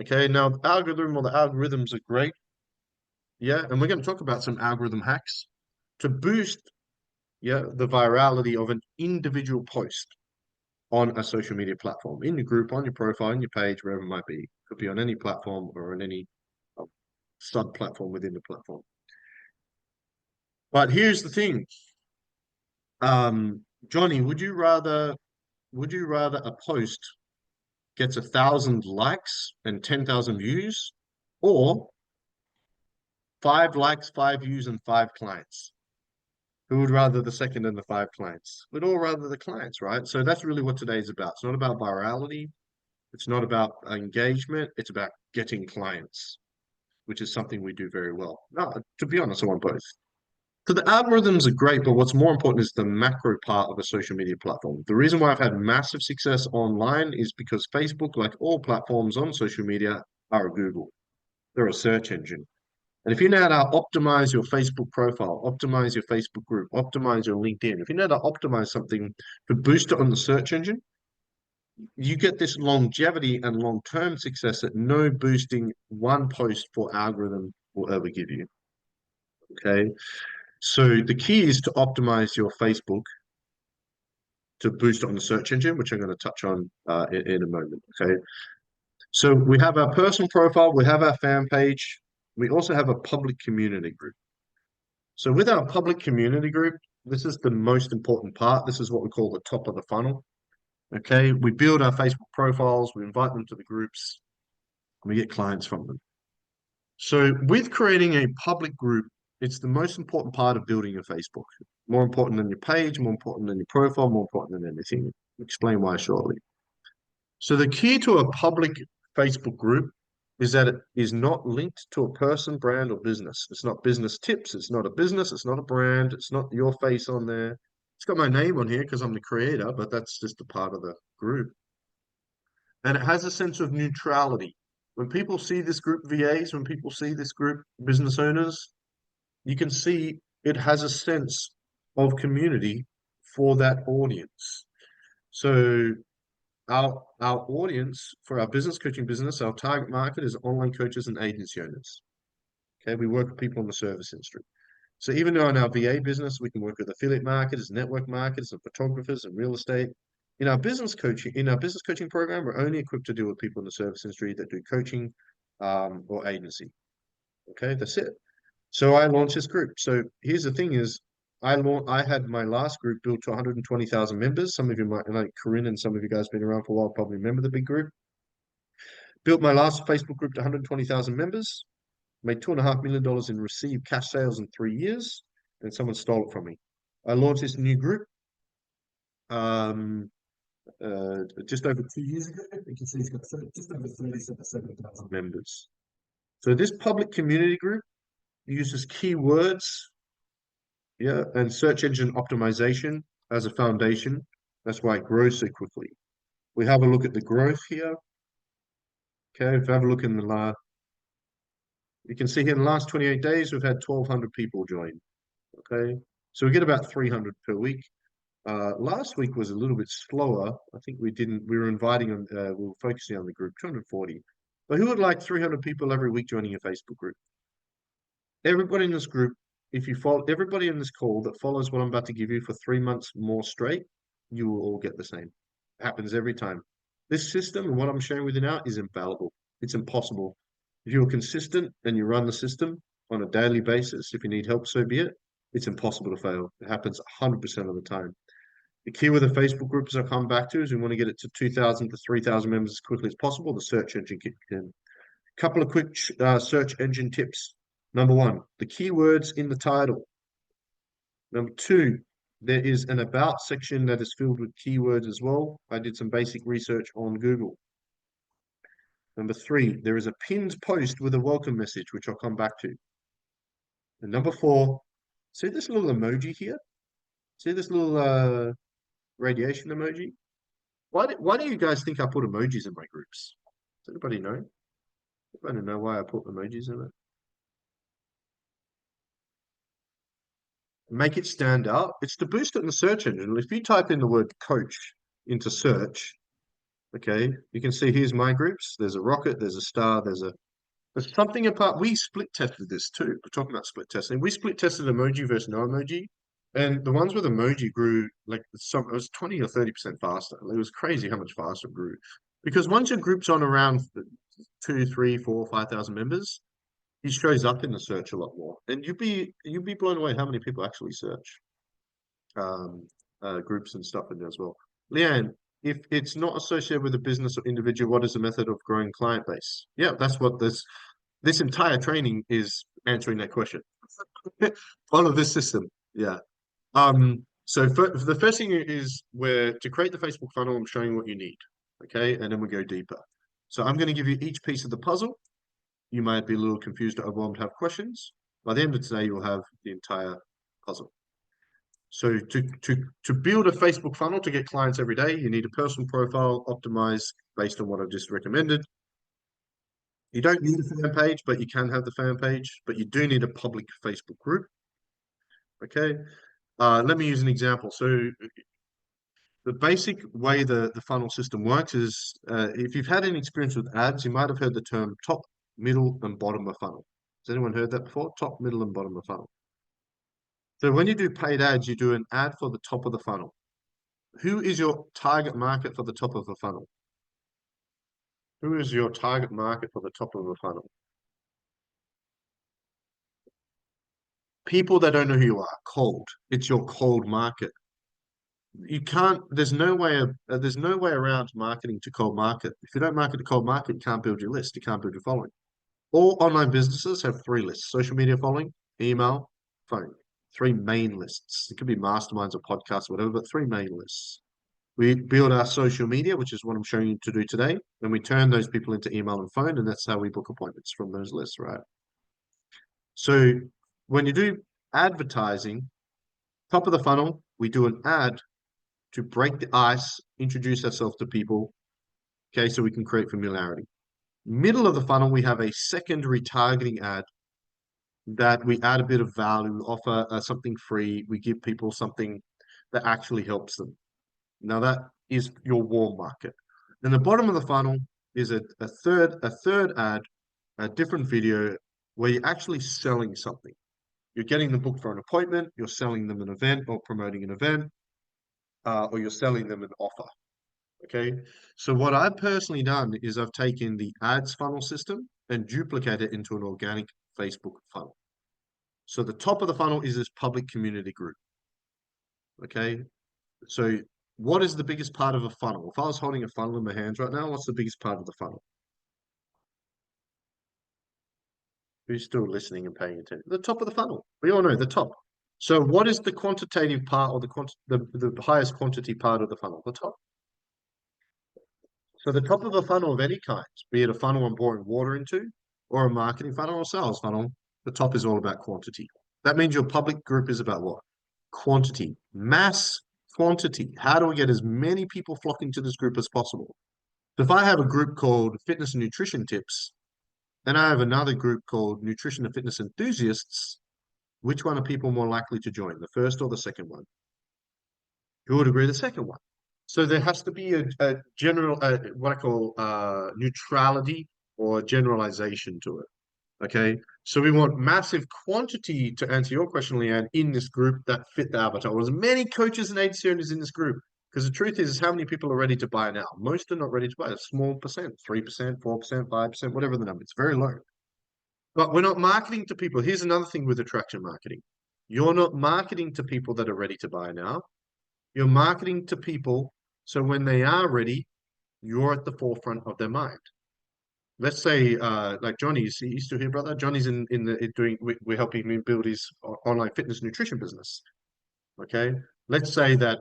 Okay, now the algorithm or the algorithms are great. Yeah, and we're going to talk about some algorithm hacks to boost, yeah, the virality of an individual post on a social media platform, in your group, on your profile, in your page, wherever it might be. Could be on any platform or on any sub-platform within the platform. But here's the thing. Johnny, would you rather a post gets 1,000 likes and 10,000 views, or 5 likes, 5 views, and 5 clients? Who would rather the second and the 5 clients? We'd all rather the clients, right? So that's really what today's about. It's not about virality. It's not about engagement. It's about getting clients, which is something we do very well. No, to be honest, I want both. So the algorithms are great, but what's more important is the macro part of a social media platform. The reason why I've had massive success online is because Facebook, like all platforms on social media, are a Google. They're a search engine. And if you know how to optimize your Facebook profile, optimize your Facebook group, optimize your LinkedIn, if you know how to optimize something to boost it on the search engine, you get this longevity and long-term success that no boosting one post for algorithm will ever give you. Okay. So the key is to optimize your Facebook to boost it on the search engine, which I'm going to touch on in a moment. Okay. So we have our personal profile, we have our fan page, we also have a public community group. So with our public community group, this is the most important part. This is what we call the top of the funnel. Okay, we build our Facebook profiles, we invite them to the groups, and we get clients from them. So with creating a public group, it's the most important part of building your Facebook. More important than your page, more important than your profile, more important than anything. I'll explain why shortly. So the key to a public Facebook group is that it is not linked to a person, brand, or business. It's not business tips. It's not a business. It's not a brand. It's not your face on there. It's got my name on here because I'm the creator, but that's just a part of the group. And it has a sense of neutrality. When people see this group VAs, when people see this group business owners, you can see it has a sense of community for that audience. So our audience for our business coaching business, our target market is online coaches and agency owners. Okay, we work with people in the service industry. So even though in our VA business, we can work with affiliate marketers, network marketers, and photographers and real estate. In our business coaching program, we're only equipped to deal with people in the service industry that do coaching or agency. Okay, that's it. So I launched this group. So here's the thing is I had my last group built to 120,000 members. Some of you might, like Corinne and some of you guys been around for a while, probably remember the big group. Built my last Facebook group to 120,000 members, made $2.5 million in received cash sales in 3 years, and someone stole it from me. I launched this new group um, just over 2 years ago. You can see it's got just over 37,000 members. So this public community group uses keywords, yeah, and search engine optimization as a foundation. That's why it grows so quickly. We have a look at the growth here. Okay, if we have a look in the last, you can see here in the last 28 days, we've had 1,200 people join. Okay, so we get about 300 per week. Last week was a little bit slower. I think we were inviting them, we were focusing on the group, 240. But who would like 300 people every week joining a Facebook group? Everybody in this group, if you follow everybody in this call that follows what I'm about to give you for 3 months more straight, you will all get the same. It happens every time. This system and what I'm sharing with you now is infallible. It's impossible. If you're consistent and you run the system on a daily basis, if you need help, so be it. It's impossible to fail. It happens 100% of the time. The key with the Facebook group, as I come back to, is we want to get it to 2,000 to 3,000 members as quickly as possible. The search engine kicks in. Couple of quick search engine tips. Number one, the keywords in the title. Number two, there is an about section that is filled with keywords as well. I did some basic research on Google. Number three, there is a pinned post with a welcome message, which I'll come back to. And number four, see this little emoji here? See this little radiation emoji? Why do you guys think I put emojis in my groups? Does anybody know? Anybody know why I put emojis in it? Make it stand out. It's to boost it in the search engine. If you type in the word coach into search, okay, you can see here's my groups. There's a rocket, there's a star, there's something apart. We split tested this too. We're talking about split testing. We split tested emoji versus no emoji. And the ones with emoji grew like it was 20 or 30% faster. It was crazy how much faster it grew. Because once your group's on around 2, 3, 4, 5,000 members, he shows up in the search a lot more. And you'd be blown away how many people actually search groups and stuff in there as well. Leanne, if it's not associated with a business or individual, what is the method of growing client base? Yeah, that's what this entire training is answering that question. Follow this system. Yeah. So the first thing is where to create the Facebook funnel, I'm showing what you need. Okay, and then we go deeper. So I'm going to give you each piece of the puzzle. You might be a little confused or overwhelmed, have questions. By the end of today, you'll have the entire puzzle. So to build a Facebook funnel to get clients every day, you need a personal profile optimized based on what I've just recommended. You don't need a fan page, but you can have the fan page, but you do need a public Facebook group. Okay. Let me use an example. So the basic way the funnel system works is if you've had any experience with ads, you might have heard the term top, middle, and bottom of funnel. Has anyone heard that before? Top, middle, and bottom of funnel. So when you do paid ads, you do an ad for the top of the funnel. Who is your target market for the top of the funnel? Who is your target market for the top of the funnel? People that don't know who you are, cold. It's your cold market. You can't, there's no way around marketing to cold market. If you don't market to cold market, you can't build your list, you can't build your following. All online businesses have three lists: social media following, email, phone. Three main lists. It could be masterminds or podcasts or whatever, but three main lists. We build our social media, which is what I'm showing you to do today. Then we turn those people into email and phone, and that's how we book appointments from those lists, right? So when you do advertising, top of the funnel, we do an ad to break the ice, introduce ourselves to people, okay, so we can create familiarity. Middle of the funnel, we have a secondary targeting ad that we add a bit of value, offer something free, we give people something that actually helps them. Now that is your warm market. And the bottom of the funnel is a third ad, a different video where you're actually selling something. You're getting them booked for an appointment, you're selling them an event or promoting an event, or you're selling them an offer. Okay. So what I've personally done is I've taken the ads funnel system and duplicated it into an organic Facebook funnel. So the top of the funnel is this public community group. Okay. So what is the biggest part of a funnel? If I was holding a funnel in my hands right now, what's the biggest part of the funnel? Who's still listening and paying attention? The top of the funnel. We all know the top. So what is the quantitative part or the highest quantity part of the funnel? The top. So the top of a funnel of any kind, be it a funnel I'm pouring water into, or a marketing funnel or sales funnel, the top is all about quantity. That means your public group is about what? Quantity, mass quantity. How do we get as many people flocking to this group as possible? So if I have a group called Fitness and Nutrition Tips, and I have another group called Nutrition and Fitness Enthusiasts, which one are people more likely to join, the first or the second one? Who would agree the second one? So there has to be a general, what I call neutrality or generalization to it. Okay, so we want massive quantity to answer your question, Leanne, in this group that fit the avatar. Or as many coaches and agency owners in this group, because the truth is how many people are ready to buy now? Most are not ready to buy. A small percent, 3%, 4%, 5%, whatever the number. It's very low. But we're not marketing to people. Here's another thing with attraction marketing. You're not marketing to people that are ready to buy now. You're marketing to people so when they are ready, you're at the forefront of their mind. Let's say, like Johnny's, he's still here, brother. Johnny's in the doing. We're helping him build his online fitness nutrition business. Okay, let's say that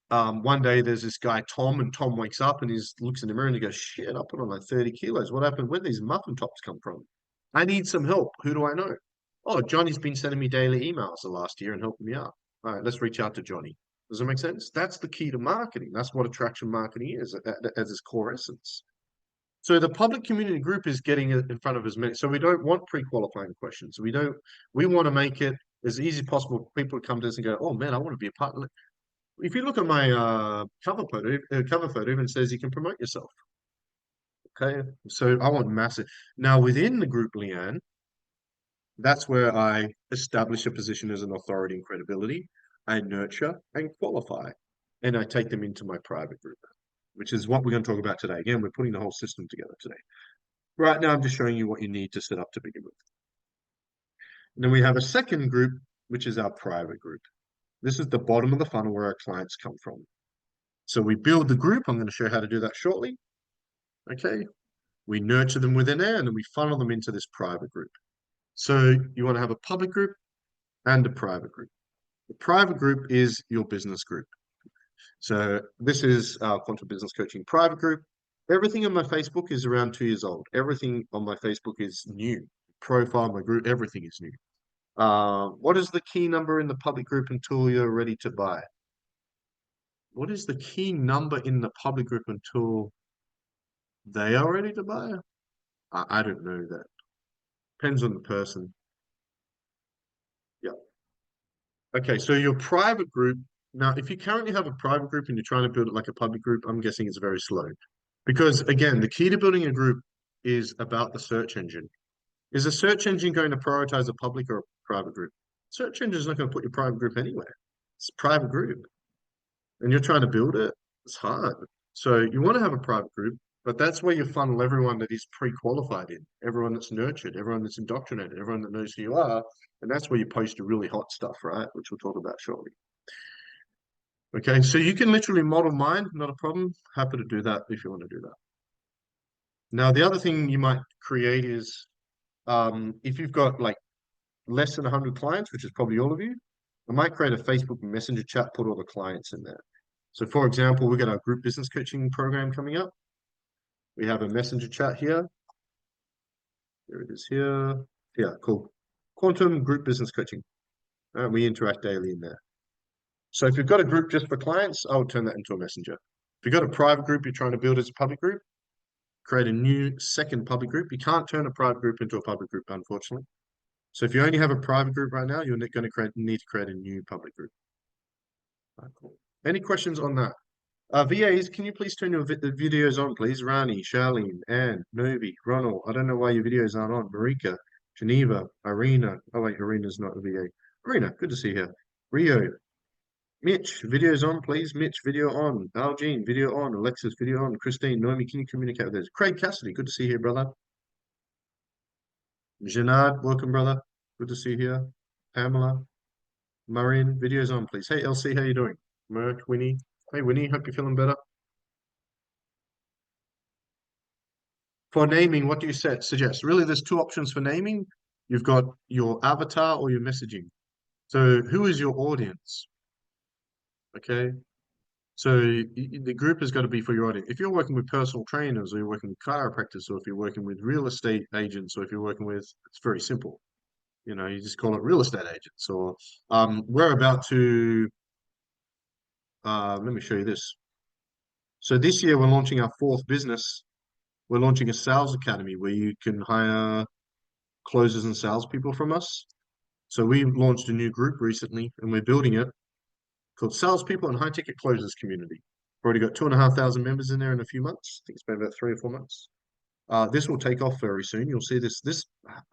one day there's this guy Tom, and Tom wakes up and he looks in the mirror and he goes, "Shit, I put on like 30 kilos. What happened? Where did these muffin tops come from? I need some help. Who do I know? Oh, Johnny's been sending me daily emails the last year and helping me out. All right, let's reach out to Johnny." Does that make sense? That's the key to marketing. That's what attraction marketing is as its core essence. So the public community group is getting it in front of as many. So we don't want pre-qualifying questions. We want to make it as easy as possible for people to come to us and go, "Oh man, I want to be a part of it." If you look at my cover photo even says you can promote yourself. Okay. So I want massive. Now within the group, Leanne, that's where I establish a position as an authority and credibility. I nurture and qualify, and I take them into my private group, which is what we're going to talk about today. Again, we're putting the whole system together today. Right now, I'm just showing you what you need to set up to begin with. And then we have a second group, which is our private group. This is the bottom of the funnel where our clients come from. So we build the group. I'm going to show you how to do that shortly. Okay. We nurture them within there, and then we funnel them into this private group. So you want to have a public group and a private group. The private group is your business group. So this is our Quantum Business Coaching private group. Everything on my Facebook is around 2 years old. Everything on my Facebook is new. Profile, my group, everything is new. What is the key number in the public group until you're ready to buy? What is the key number in the public group until they are ready to buy? I don't know that. Depends on the person. Yeah. Okay, so your private group, now if you currently have a private group and you're trying to build it like a public group, I'm guessing it's very slow. Because again, the key to building a group is about the search engine. Is a search engine going to prioritize a public or a private group? Search engine is not going to put your private group anywhere. It's a private group. And you're trying to build it, it's hard. So you want to have a private group, but that's where you funnel everyone that is pre-qualified in, everyone that's nurtured, everyone that's indoctrinated, everyone that knows who you are. And that's where you post your really hot stuff, right? Which we'll talk about shortly. Okay, so you can literally model mine, not a problem. Happy to do that if you want to do that. Now, the other thing you might create is if you've got like less than 100 clients, which is probably all of you, I might create a Facebook Messenger chat, put all the clients in there. So for example, we've got our group business coaching program coming up. We have a messenger chat here. There it is here. Yeah, cool. Quantum group business coaching. We interact daily in there. So if you've got a group just for clients, I would turn that into a messenger. If you've got a private group you're trying to build as a public group, create a new second public group. You can't turn a private group into a public group, unfortunately. So if you only have a private group right now, you're going to need to create a new public group. Cool. Any questions on that? VAs, can you please turn your videos on, please? Rani, Charlene, Anne, Novi, Ronald. I don't know why your videos aren't on. Marika, Geneva, Irina. Oh, wait, Irina's not a VA. Irina, good to see you here. Rio, Mitch, videos on, please. Mitch, video on. Algene, video on. Alexis, video on. Christine, Noemi, can you communicate with us? Craig Cassidy, good to see you here, brother. Janard, welcome, brother. Good to see you here. Pamela, Marion, videos on, please. Hey, LC, how you doing? Merck, Winnie. Hey, Winnie, hope you're feeling better. For naming, what do you suggest? Really, there's two options for naming. You've got your avatar or your messaging. So who is your audience? Okay. So the group has got to be for your audience. If you're working with personal trainers or you're working with chiropractors or if you're working with real estate agents or if you're working with, it's very simple. You know, you just call it real estate agents or we're about to, let me show you this. So this year we're launching our fourth business. We're launching a sales academy where you can hire closers and salespeople from us. So we launched a new group recently and we're building it called Salespeople and High Ticket Closers Community. We've already got 2,500 members in there in a few months. I think it's been about 3 or 4 months. This will take off very soon. You'll see this.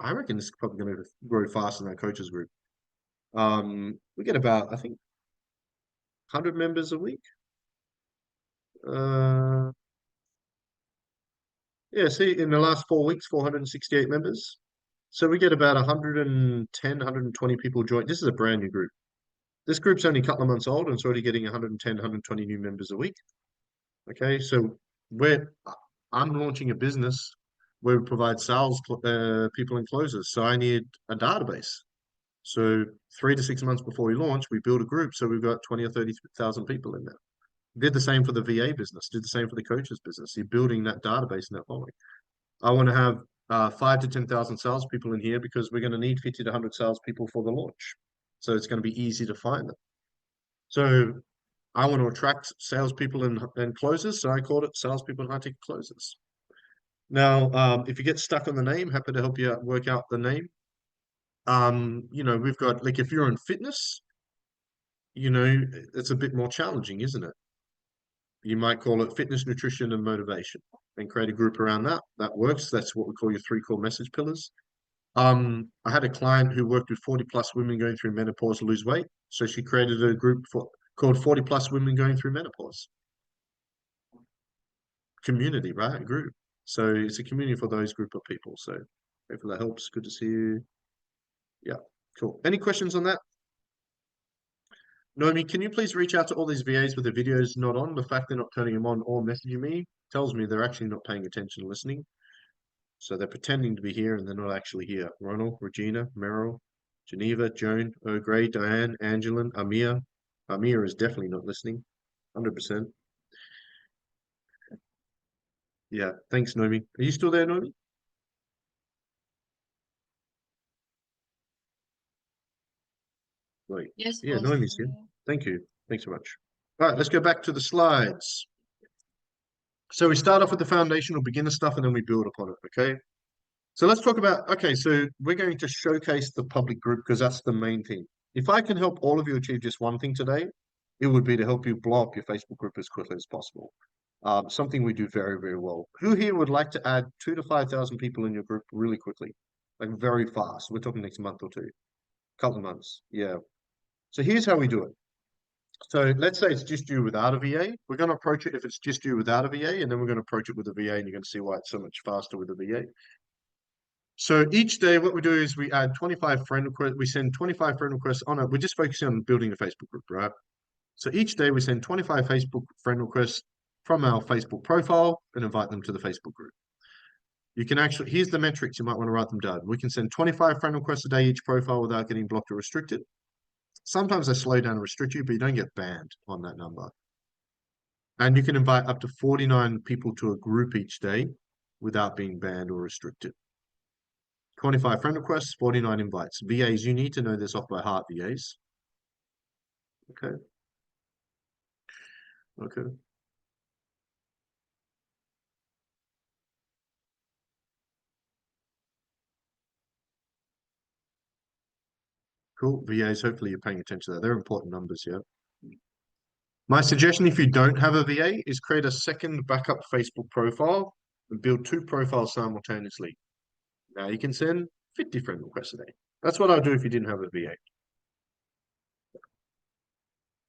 I reckon this is probably going to grow faster than our coaches group. We get about, I think, 100 members a week. Yeah, see, in the last 4 weeks, 468 members. So we get about 110, 120 people join. This is a brand new group. This group's only a couple of months old and it's already getting 110, 120 new members a week. Okay, so I'm launching a business where we provide sales people and closers. So I need a database. So 3 to 6 months before we launch, we build a group. So we've got 20 or 30,000 people in there. Did the same for the VA business, did the same for the coaches business. You're building that database and that following. I want to have 5 to 10,000 salespeople in here because we're going to need 50 to 100 salespeople for the launch. So it's going to be easy to find them. So I want to attract salespeople and closers. So I called it salespeople and high ticket closers. Now, if you get stuck on the name, happy to help you work out the name. You know, we've got like if you're in fitness, you know, it's a bit more challenging, isn't it? You might call it fitness, nutrition, and motivation, and create a group around that. That works. That's what we call your 3 core message pillars. I had a client who worked with 40 plus women going through menopause to lose weight. So she created a group called 40 plus women going through menopause. Community, right? A group. So it's a community for those group of people. So hopefully that helps. Good to see you. Yeah, cool. Any questions on that? Noemi, can you please reach out to all these VAs with the videos not on? The fact they're not turning them on or messaging me tells me they're actually not paying attention and listening. So they're pretending to be here and they're not actually here. Ronald, Regina, Meryl, Geneva, Joan, O'Gray, Diane, Angeline, Amir. Amir is definitely not listening. 100%. Yeah, thanks, Noemi. Are you still there, Noemi? Great. Yes, Yeah, boss. Noemi's here. Thank you. Thanks so much. All right, let's go back to the slides. So we start off with the foundational beginner stuff and then we build upon it, okay? So let's talk about, okay, so we're going to showcase the public group because that's the main thing. If I can help all of you achieve just one thing today, it would be to help you blow up your Facebook group as quickly as possible. Something we do very, very well. Who here would like to add 2 to 5,000 people in your group really quickly? Like very fast. We're talking next month or two, couple of months. Yeah. So here's how we do it. So let's say it's just you without a VA. We're going to approach it if it's just you without a VA, and then we're going to approach it with a VA, and you're going to see why it's so much faster with a VA. So each day, what we do is we add 25 friend requests. We send 25 friend requests on it. We're just focusing on building a Facebook group, right? So each day we send 25 Facebook friend requests from our Facebook profile and invite them to the Facebook group. You can actually, here's the metrics, you might want to write them down. We can send 25 friend requests a day each profile without getting blocked or restricted. Sometimes they slow down and restrict you, but you don't get banned on that number. And you can invite up to 49 people to a group each day without being banned or restricted. 25 friend requests, 49 invites. VAs, you need to know this off by heart, VAs. Okay. Okay. Cool. VAs, hopefully you're paying attention to that. They're important numbers, yeah. My suggestion, if you don't have a VA, is create a second backup Facebook profile and build 2 profiles simultaneously. Now you can send 50 friend requests a day. That's what I'd do if you didn't have a VA.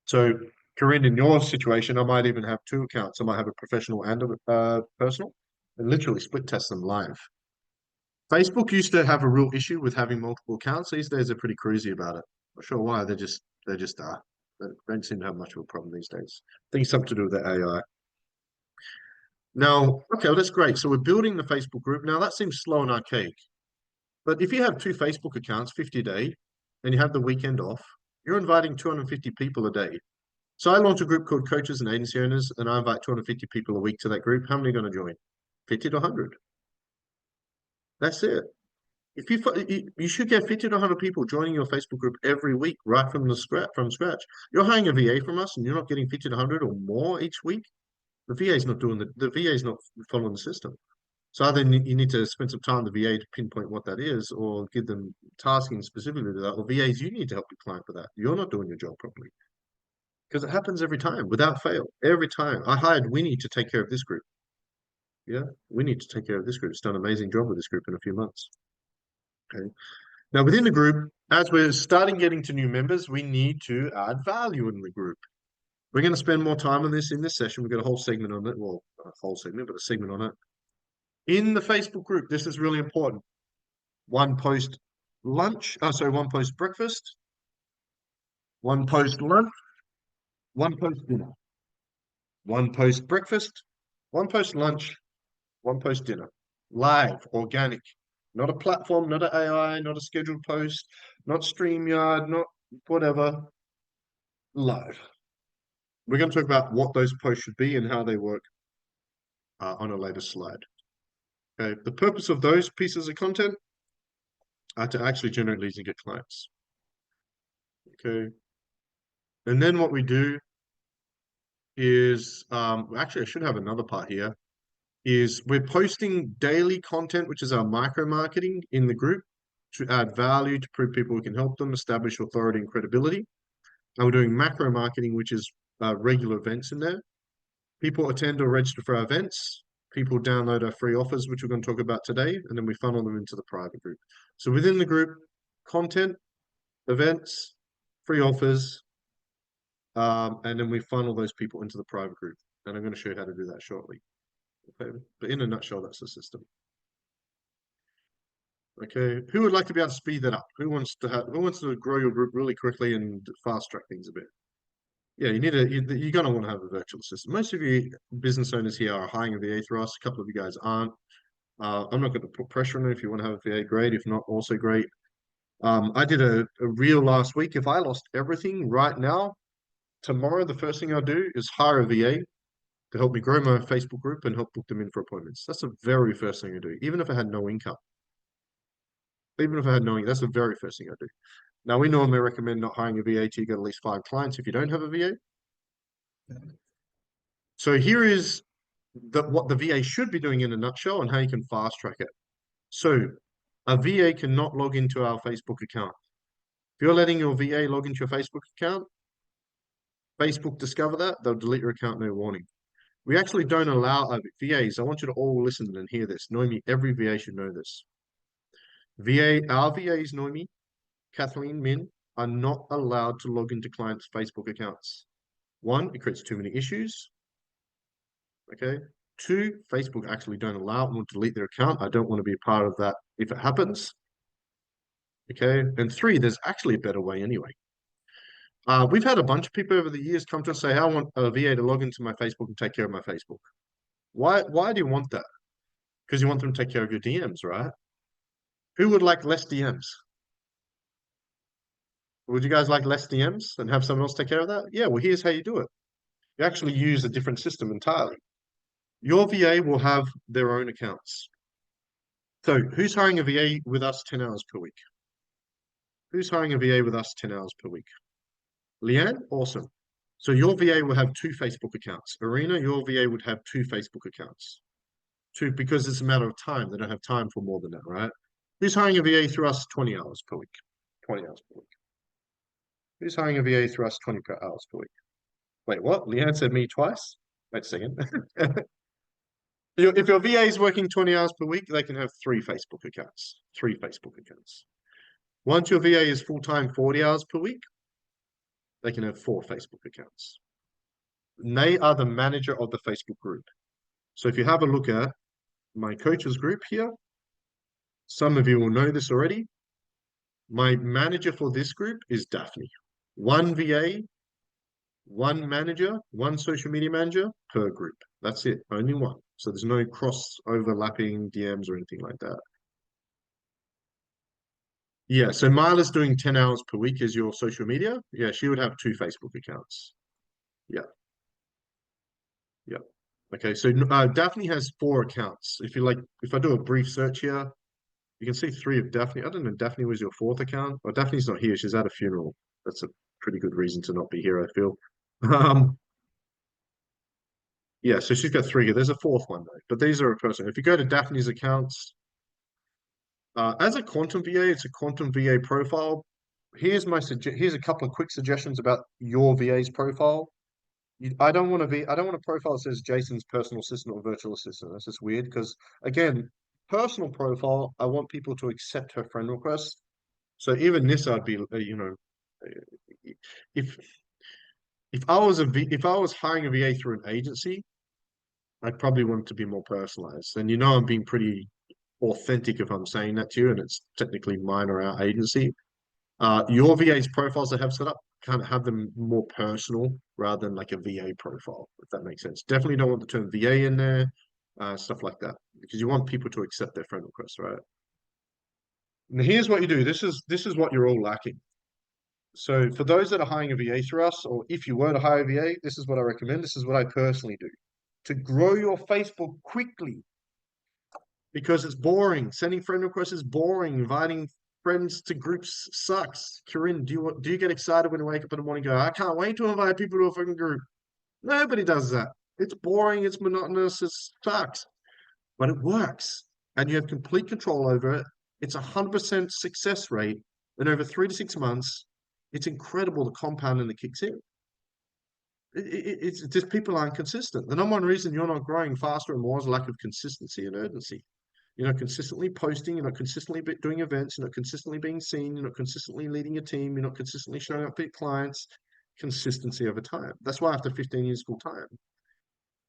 So, Corinne, in your situation, I might even have 2 accounts. I might have a professional and a personal, and literally split test them live. Facebook used to have a real issue with having multiple accounts. These days, they're pretty crazy about it. Not sure why. They just are. They don't seem to have much of a problem these days. I think it's something to do with the AI. Now, okay, well, that's great. So we're building the Facebook group. Now that seems slow and archaic. But if you have 2 Facebook accounts, 50 a day, and you have the weekend off, you're inviting 250 people a day. So I launched a group called Coaches and Agency Owners, and I invite 250 people a week to that group. How many are going to join? 50 to 100. That's it. If you should get 50 to 100 people joining your Facebook group every week, right from scratch. You're hiring a VA from us, and you're not getting 50 to 100 or more each week. The VA is not doing the VA is not following the system. So either you need to spend some time with the VA to pinpoint what that is, or give them tasking specifically to that, or VAs, you need to help your client with that. You're not doing your job properly. Because it happens every time, without fail. Every time. I hired Winnie to take care of this group. Yeah, Winnie to take care of this group. It's done an amazing job with this group in a few months. Okay. Now within the group, as we're starting getting to new members, we need to add value in the group. We're going to spend more time on this in this session. We've got a whole segment on it. Well, not a whole segment, but a segment on it. In the Facebook group, this is really important. One post lunch, one post breakfast, one post lunch, one post dinner, one post breakfast, one post lunch, one post dinner. Live, organic, not a platform, not an AI, not a scheduled post, not StreamYard, not whatever. Live. We're going to talk about what those posts should be and how they work on a later slide. Okay, the purpose of those pieces of content are to actually generate leads and get clients. Okay, and then what we do is, actually I should have another part here, is we're posting daily content, which is our micro marketing in the group to add value, to prove people we can help them establish authority and credibility. And we're doing macro marketing, which is regular events in there. People attend or register for our events. People download our free offers, which we're going to talk about today, and then we funnel them into the private group. So within the group, content, events, free offers, and then we funnel those people into the private group. And I'm going to show you how to do that shortly. Okay, but in a nutshell, that's the system. Okay, who would like to be able to speed that up? Who wants to grow your group really quickly and fast track things a bit? Yeah, you're going to want to have a virtual assistant. Most of you business owners here are hiring a VA through us. A couple of you guys aren't. I'm not going to put pressure on it. If you want to have a VA, great. If not, also great. I did a reel last week. If I lost everything right now, tomorrow, the first thing I'll do is hire a VA to help me grow my Facebook group and help book them in for appointments. That's the very first thing I do, even if I had no income. Even if I had no income, that's the very first thing I do. Now, we normally recommend not hiring a VA till you get at least 5 clients if you don't have a VA. So here is what the VA should be doing in a nutshell and how you can fast track it. So a VA cannot log into our Facebook account. If you're letting your VA log into your Facebook account, Facebook discover that, they'll delete your account, no warning. We actually don't allow VAs. I want you to all listen and hear this. Noemi, every VA should know this. Our VAs, Noemi, Kathleen, Min, are not allowed to log into clients' Facebook accounts. One, it creates too many issues. Okay. Two, Facebook actually don't allow them to delete their account. I don't want to be a part of that if it happens. Okay. And three, there's actually a better way anyway. We've had a bunch of people over the years come to us say, I want a VA to log into my Facebook and take care of my Facebook. Why do you want that? Because you want them to take care of your DMs, right? Who would like less DMs? Would you guys like less DMs and have someone else take care of that? Yeah, well, here's how you do it. You actually use a different system entirely. Your VA will have their own accounts. So who's hiring a VA with us 10 hours per week? Who's hiring a VA with us 10 hours per week? Leanne? Awesome. So your VA will have 2 Facebook accounts. Arena, your VA would have 2 Facebook accounts. Two, because it's a matter of time. They don't have time for more than that, right? Who's hiring a VA through us 20 hours per week? 20 hours per week. Who's hiring a VA through us 20 hours per week? Wait, what? Leanne said me twice? Wait a second. If your VA is working 20 hours per week, they can have 3 Facebook accounts. 3 Facebook accounts. Once your VA is full-time 40 hours per week, they can have 4 Facebook accounts. And they are the manager of the Facebook group. So if you have a look at my coaches group here, some of you will know this already. My manager for this group is Daphne. 1 VA, 1 manager, 1 social media manager per group. That's it, only one. So there's no cross overlapping DMs or anything like that. Yeah, so Mila's doing 10 hours per week as your social media. Yeah, she would have 2 Facebook accounts. Yeah, yeah. Okay, so Daphne has 4 accounts. If I do a brief search here, you can see 3 of Daphne. I don't know, Daphne was your 4th account. Well, Daphne's not here. She's at a funeral. That's a pretty good reason to not be here, I feel. Um, yeah, so she's got 3 here. There's a 4th one though, but these are a person. If you go to Daphne's accounts, as a quantum VA, it's a quantum VA profile. Here's a couple of quick suggestions about your VA's profile. I don't want a profile that says Jason's personal assistant or virtual assistant. That's just weird because again, personal profile, I want people to accept her friend request. So even this, I'd be, if if I was hiring a VA through an agency, I'd probably want it to be more personalized. And I'm being pretty authentic if I'm saying that to you, and it's technically mine or our agency. Your VA's profiles that have set up kind of have them more personal rather than like a VA profile, if that makes sense. Definitely don't want the term VA in there, stuff like that, because you want people to accept their friend requests, right? And here's what you do. This is what you're all lacking. So for those that are hiring a VA through us, or if you were to hire a VA, this is what I recommend. This is what I personally do. To grow your Facebook quickly, because it's boring. Sending friend requests is boring. Inviting friends to groups sucks. Corinne, do you get excited when you wake up in the morning and go, I can't wait to invite people to a fucking group? Nobody does that. It's boring, it's monotonous, it sucks. But it works. And you have complete control over it. It's 100% success rate. And over 3 to 6 months, it's incredible the compounding that kicks in. It's just people aren't consistent. The number one reason you're not growing faster and more is lack of consistency and urgency. You're not consistently posting, you're not consistently doing events, you're not consistently being seen, you're not consistently leading a team, you're not consistently showing up for your clients. Consistency over time. That's why after 15 years full time.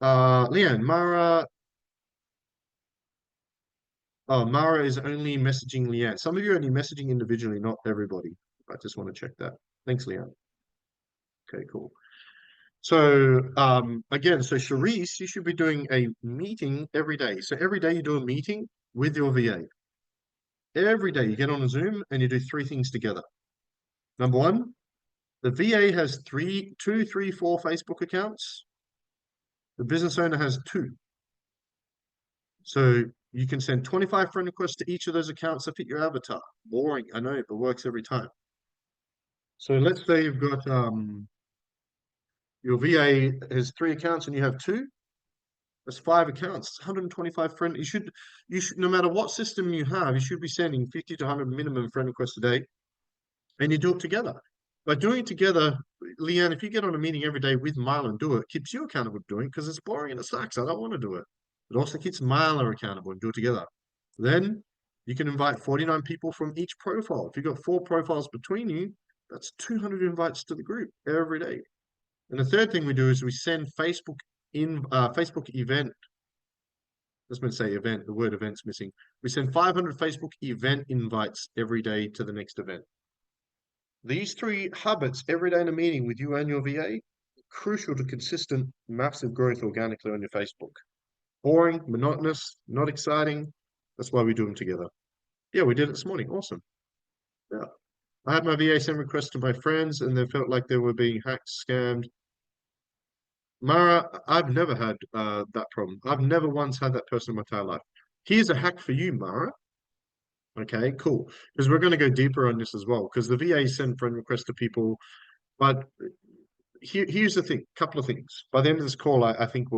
Leanne, Mara is only messaging Leanne. Some of you are only messaging individually, not everybody. I just want to check that. Thanks, Leanne. Okay, cool. So again, so Charisse, you should be doing a meeting every day. So every day you do a meeting with your VA. Every day you get on a Zoom and you do 3 things together. Number one, the VA has 2, 3, 4 Facebook accounts. The business owner has 2. So you can send 25 friend requests to each of those accounts that fit your avatar. Boring, I know, but works every time. So let's say you've got your VA has 3 accounts and you have two. That's 5 accounts. It's 125 friend. You should no matter what system you have, you should be sending 50 to 100 minimum friend requests a day, and you do it together. By doing it together, Leanne, if you get on a meeting every day with Milo and do it, keeps you accountable to doing it because it's boring and it sucks. I don't want to do it. It also keeps Milo accountable and do it together. Then you can invite 49 people from each profile. If you've got 4 profiles between you, that's 200 invites to the group every day. And the third thing we do is we send Facebook event. Let's meant to say event. The word event's missing. We send 500 Facebook event invites every day to the next event. These 3 habits every day in a meeting with you and your VA, crucial to consistent, massive growth organically on your Facebook. Boring, monotonous, not exciting. That's why we do them together. Yeah, we did it this morning. Awesome. Yeah. I had my VA send requests to my friends and they felt like they were being hacked, scammed. Mara, I've never had that problem. I've never once had that person in my entire life. Here's a hack for you, Mara. Okay, cool. Because we're going to go deeper on this as well. Because the VA send friend requests to people, but here's the thing. Couple of things. By the end of this call, I think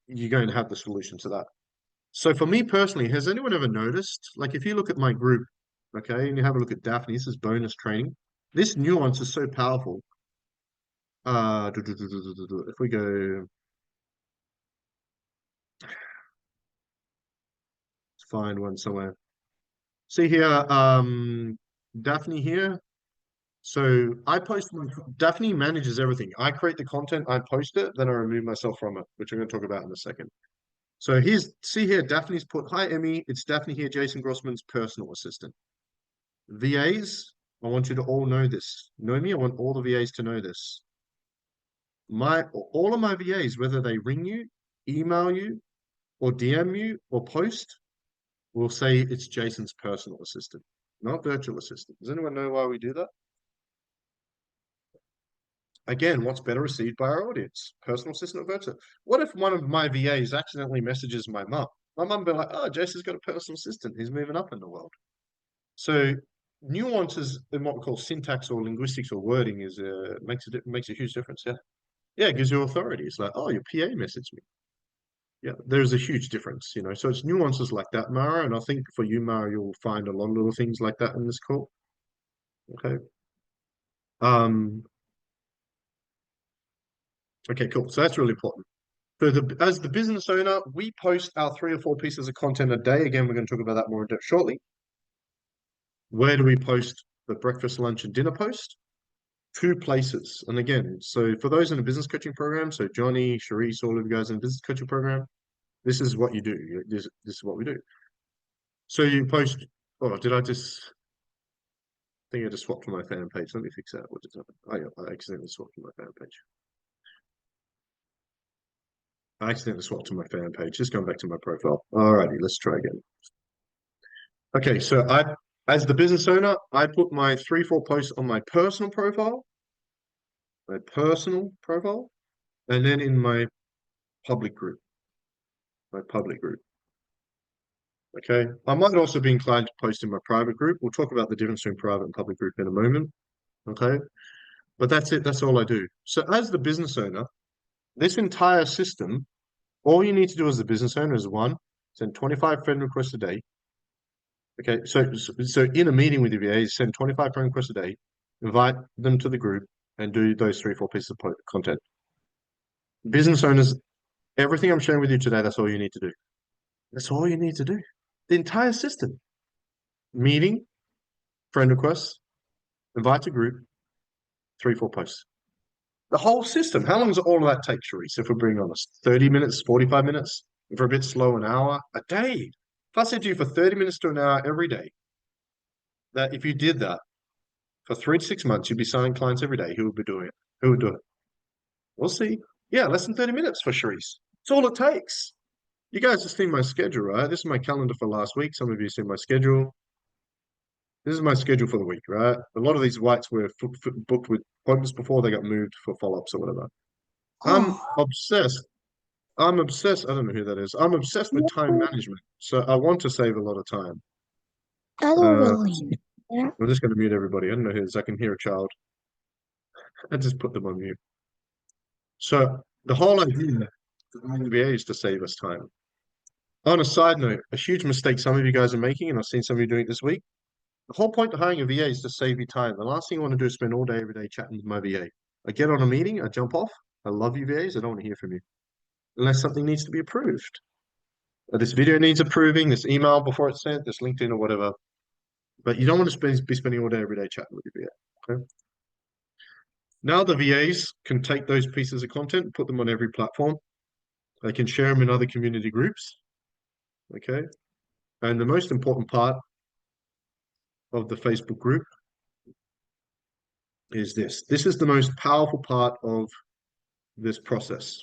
you're going to have the solution to that. So for me personally, has anyone ever noticed? Like, if you look at my group, okay, and you have a look at Daphne, this is bonus training. This nuance is so powerful. If we go find one somewhere. See here, Daphne here. So I post Daphne manages everything. I create the content, I post it, then I remove myself from it, which I'm going to talk about in a second. So see here, Daphne's put, hi Emmy, it's Daphne here, Jason Grossman's personal assistant. VAs, I want you to all know this. Know me, I want all the VAs to know this. All of my VAs, whether they ring you, email you, or DM you, or post, will say it's Jason's personal assistant, not virtual assistant. Does anyone know why we do that? Again, what's better received by our audience? Personal assistant or virtual? What if one of my VAs accidentally messages my mum? My mum be like, oh, Jason's got a personal assistant. He's moving up in the world. So nuances in what we call syntax or linguistics or wording is makes a huge difference. Yeah. Yeah, it gives you authority. It's like, oh, your PA messaged me. Yeah, there's a huge difference, you know. So it's nuances like that, Mara. And I think for you, Mara, you'll find a lot of little things like that in this call. Okay. Um, okay, cool. So that's really important. So as the business owner, we post our 3 or 4 pieces of content a day. Again, we're going to talk about that more in depth shortly. Where do we post the breakfast, lunch, and dinner post? 2 places. And again, so for those in a business coaching program, so Johnny, Sharice, all of you guys in a business coaching program, this is what you do. This is what we do. So you post, oh, did I just think I just swapped to my fan page? Let me fix that. What just happened? Oh, yeah, I accidentally swapped to my fan page. I accidentally swapped to my fan page. Just going back to my profile. Alrighty, let's try again. Okay, so as the business owner, I put my 3, 4 posts on my personal profile, and then in my public group, Okay, I might also be inclined to post in my private group. We'll talk about the difference between private and public group in a moment. Okay, but that's it. That's all I do. So as the business owner, this entire system, all you need to do as a business owner is one, send 25 friend requests a day. Okay, so in a meeting with your VA, send 25 friend requests a day, invite them to the group, and do those 3, 4 pieces of content. Business owners, everything I'm sharing with you today, that's all you need to do. That's all you need to do. The entire system. Meeting, friend requests, invite a group, 3, 4 posts. The whole system. How long does all of that take, Sharice, if we're being honest? 30 minutes, 45 minutes? If we're a bit slow, an hour? A day? If I said to you for 30 minutes to an hour every day, that if you did that for 3 to 6 months, you'd be signing clients every day. Who would be doing it? Who would do it? We'll see. Yeah, less than 30 minutes for Sharice. It's all it takes. You guys have seen my schedule, right? This is my calendar for last week. Some of you have seen my schedule. This is my schedule for the week, right? A lot of these whites were booked with appointments before they got moved for follow-ups or whatever. I'm obsessed. I'm obsessed. I don't know who that is. I'm obsessed with time management. So I want to save a lot of time. I don't Uh, really. I'm just going to mute everybody. I don't know who it is. I can hear a child. I just put them on mute. So the whole idea of the VA is to save us time. On a side note, a huge mistake some of you guys are making, and I've seen some of you doing it this week. The whole point of hiring a VA is to save you time. The last thing I want to do is spend all day, every day chatting with my VA. I get on a meeting, I jump off. I love you VAs. I don't want to hear from you unless something needs to be approved. This video needs approving, this email before it's sent, this LinkedIn or whatever. But you don't want to be spending all day, every day chatting with your VA. Okay. Now the VAs can take those pieces of content, put them on every platform. They can share them in other community groups. Okay. And the most important part of the Facebook group is this. This is the most powerful part of this process.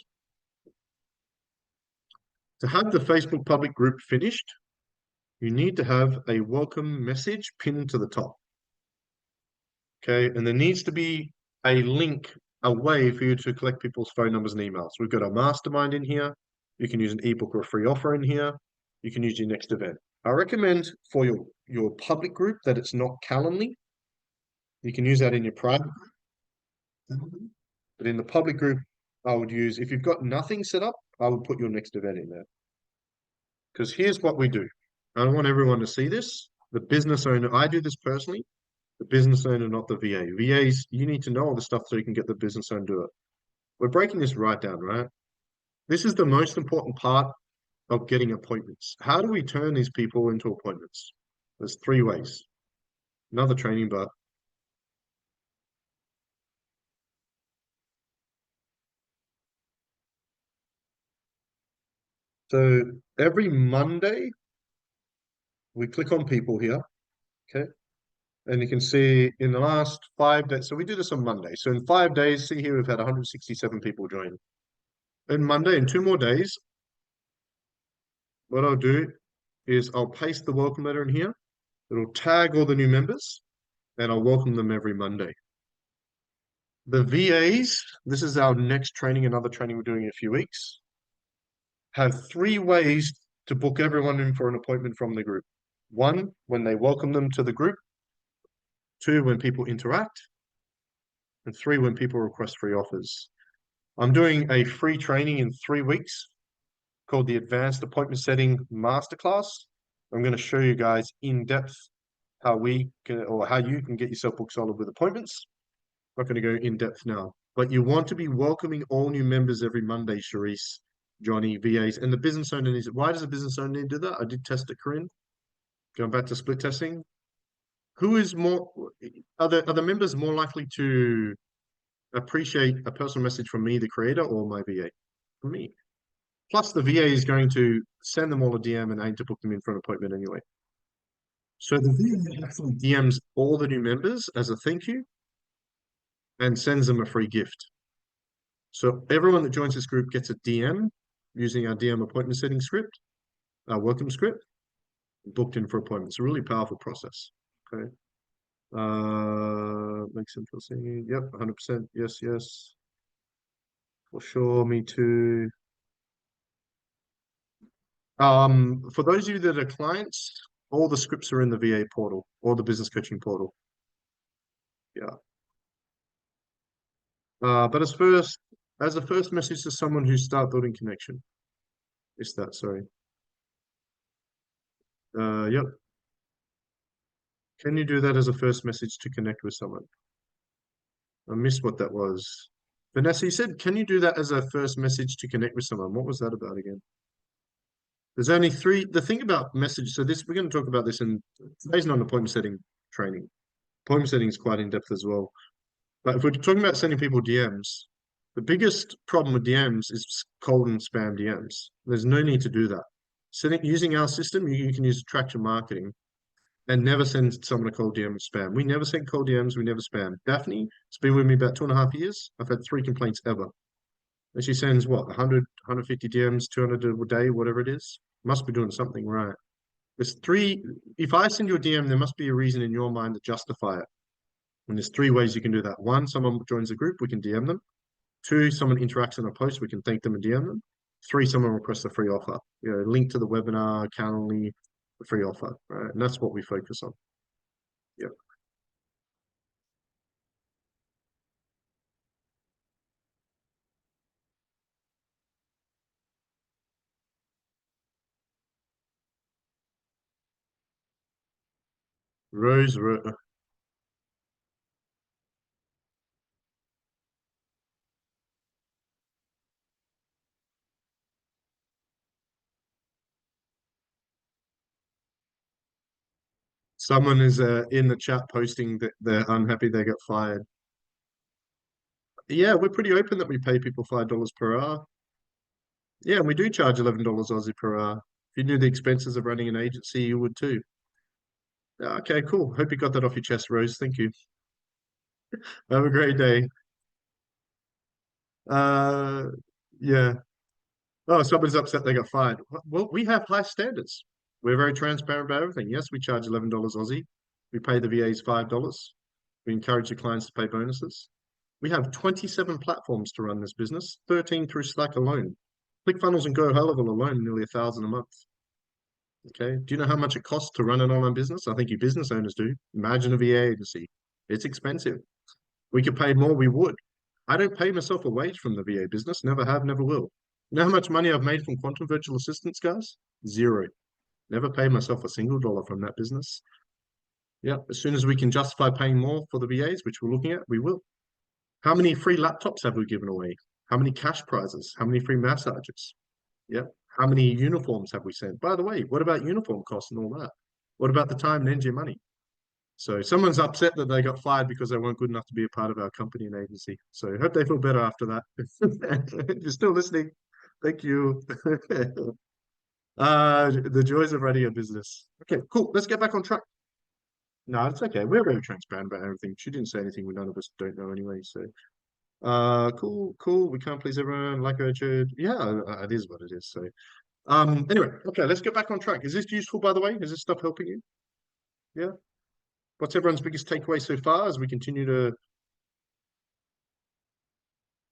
To have the Facebook public group finished, you need to have a welcome message pinned to the top. Okay, and there needs to be a link, a way for you to collect people's phone numbers and emails. We've got a mastermind in here. You can use an ebook or a free offer in here. You can use your next event. I recommend for your public group that it's not Calendly. You can use that in your private group. But in the public group, I would use, if you've got nothing set up, I would put your next event in there. Because here's what we do. I don't want everyone to see this. The business owner, I do this personally. The business owner, not the VA. VAs, you need to know all the stuff so you can get the business owner to do it. We're breaking this right down, right? This is the most important part of getting appointments. How do we turn these people into appointments? There's three ways. Another training, but so every Monday, we click on people here, okay? And you can see in the last 5 days, so we do this on Monday. So in 5 days, see here, we've had 167 people join. And Monday, in 2 more days, what I'll do is I'll paste the welcome letter in here. It'll tag all the new members, and I'll welcome them every Monday. The VAs, this is our next training, another training we're doing in a few weeks, have 3 ways to book everyone in for an appointment from the group. 1, when they welcome them to the group. 2, when people interact. And 3, when people request free offers. I'm doing a free training in 3 weeks called the Advanced Appointment Setting MasterClass. I'm going to show you guys in depth how we can, or how you can get yourself book solid with appointments. I'm not going to go in depth now, but you want to be welcoming all new members every Monday, Charisse, Johnny, VAs, and the business owner needs it. Why does a business owner need to do that? I did test it, Corinne. Going back to split testing. Who is more, are the members more likely to appreciate a personal message from me, the creator, or my VA? For me. Plus, the VA is going to send them all a DM and aim to book them in for an appointment anyway. So the VA actually DMs all the new members as a thank you and sends them a free gift. So everyone that joins this group gets a DM using our DM appointment setting script, our welcome script, booked in for appointments. It's a really powerful process. Okay. Makes them feel seen. Yep, 100%. Yes, yes. For sure, me too. For those of you that are clients, all the scripts are in the VA portal or the business coaching portal. Yeah. But as a first message to someone who start building connection. Is that, sorry. Yep. Can you do that as a first message to connect with someone? I missed what that was. Vanessa, you said, can you do that as a first message to connect with someone? What was that about again? There's only 3. The thing about message, so this, we're going to talk about this in today's non-appointment setting training. Appointment setting is quite in depth as well. But if we're talking about sending people DMs, the biggest problem with DMs is cold and spam DMs. There's no need to do that. Using our system, you can use attraction marketing and never send someone a cold DM spam. We never send cold DMs, we never spam. Daphne, it's been with me about 2.5 years. I've had 3 complaints ever. And she sends what, 100, 150 DMs, 200 a day, whatever it is. Must be doing something right. There's 3, if I send you a DM, there must be a reason in your mind to justify it. And there's 3 ways you can do that. 1, someone joins the group, we can DM them. 2, someone interacts in a post, we can thank them and DM them. 3, someone requests a free offer. You know, link to the webinar, Calendly, a free offer, right? And that's what we focus on. Yep. Rose, someone is in the chat posting that they're unhappy they got fired. Yeah, we're pretty open that we pay people $5 per hour. Yeah, and we do charge $11 Aussie per hour. If you knew the expenses of running an agency, you would too. Yeah, okay, cool. Hope you got that off your chest, Rose. Thank you. Have a great day. Uh, yeah. Oh, somebody's upset they got fired. Well, we have high standards. We're very transparent about everything. Yes, we charge $11 Aussie. We pay the VAs $5. We encourage the clients to pay bonuses. We have 27 platforms to run this business, 13 through Slack alone. ClickFunnels and GoHelloval alone, nearly 1,000 a month. Okay. Do you know how much it costs to run an online business? I think you business owners do. Imagine a VA agency. It's expensive. We could pay more, we would. I don't pay myself a wage from the VA business. Never have, never will. You know how much money I've made from quantum virtual assistants, guys? Zero. Never paid myself a single dollar from that business. Yeah, as soon as we can justify paying more for the VAs, which we're looking at, we will. How many free laptops have we given away? How many cash prizes? How many free massages? Yeah. How many uniforms have we sent? By the way, what about uniform costs and all that? What about the time and energy money? So someone's upset that they got fired because they weren't good enough to be a part of our company and agency. So I hope they feel better after that. If you're still listening, thank you. The joys of running a business. Okay, cool. Let's get back on track. No, it's okay. We're very transparent about everything. She didn't say anything we none of us don't know anyway. So cool, cool. We can't please everyone, like Richard. Yeah, it is what it is. So anyway, okay, let's get back on track. Is this useful, by the way? Is this stuff helping you? Yeah. What's everyone's biggest takeaway so far as we continue to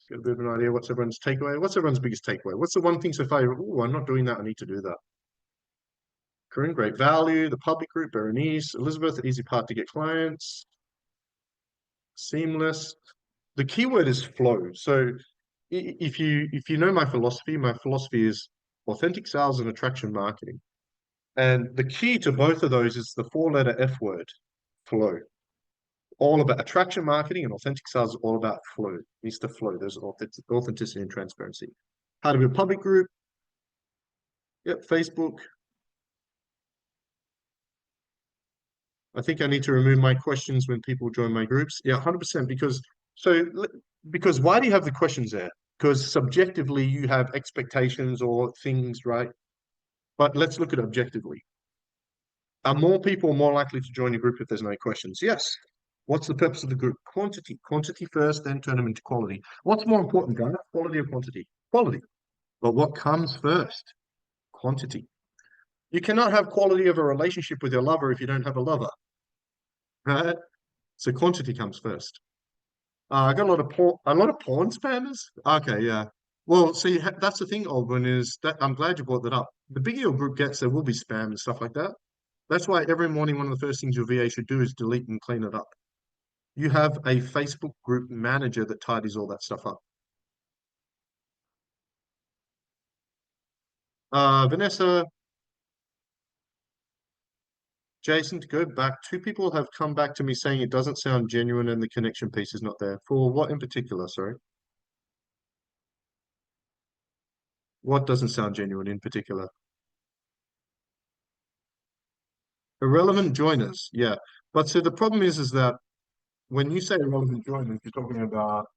get a bit of an idea? What's everyone's takeaway? What's everyone's biggest takeaway? What's the one thing so far? Oh, I'm not doing that. I need to do that. Corinne, great value. The public group, Berenice, Elizabeth, easy part to get clients. Seamless. The keyword is flow. So if you know my philosophy is authentic sales and attraction marketing. And the key to both of those is the four-letter F word, flow. All about attraction marketing and authentic sales is all about flow. It needs to flow. There's authenticity and transparency. How to be a public group. Yep, Facebook. I think I need to remove my questions when people join my groups. Yeah, 100%. Because why do you have the questions there? Because subjectively you have expectations or things, right? But let's look at it objectively. Are more people more likely to join your group if there's no questions? Yes. What's the purpose of the group? Quantity. Quantity first, then turn them into quality. What's more important, guys? Quality or quantity? Quality. But what comes first? Quantity. You cannot have quality of a relationship with your lover if you don't have a lover, right? So quantity comes first. I got a lot of porn spammers. Okay, yeah. Well, see, that's the thing, Aldwin, is that I'm glad you brought that up. The bigger your group gets, there will be spam and stuff like that. That's why every morning, one of the first things your VA should do is delete and clean it up. You have a Facebook group manager that tidies all that stuff up. Vanessa, Jason, to go back, two people have come back to me saying it doesn't sound genuine and the connection piece is not there. For what in particular? Sorry. What doesn't sound genuine in particular? Irrelevant joiners, yeah. But so the problem is that when you say irrelevant joiners, you're talking about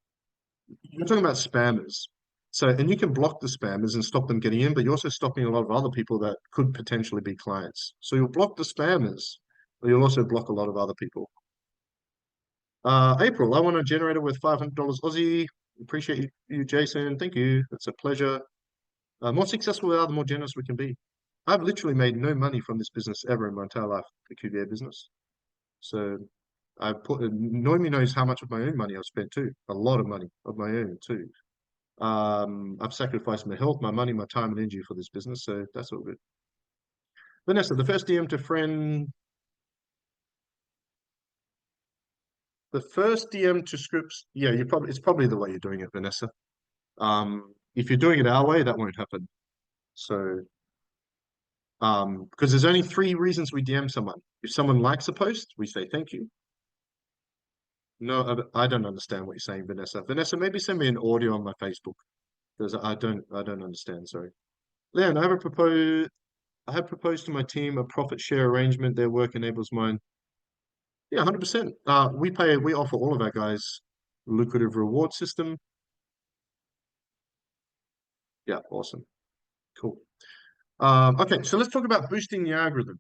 spammers. So, and you can block the spammers and stop them getting in, but you're also stopping a lot of other people that could potentially be clients. So you'll block the spammers, but you'll also block a lot of other people. April, I want a generator worth $500 Aussie. Appreciate you, Jason. Thank you. It's a pleasure. More successful we are, the more generous we can be. I've literally made no money from this business ever in my entire life, the QVA business. So Noemi knows how much of my own money I've spent too. A lot of money of my own too. I've sacrificed my health, my money, my time and energy for this business, so that's all good. Vanessa, the first DM to scripts, yeah, it's probably the way you're doing it, Vanessa. If you're doing it our way, that won't happen. So Because there's only three reasons we DM someone. If someone likes a post, we say thank you. No, I don't understand what you're saying, Vanessa. Vanessa, maybe send me an audio on my Facebook because I don't understand. Sorry, Leon. I have proposed to my team a profit share arrangement. Their work enables mine. Yeah, 100%. We offer all of our guys lucrative reward system. Yeah, awesome, cool. Okay, so let's talk about boosting the algorithm.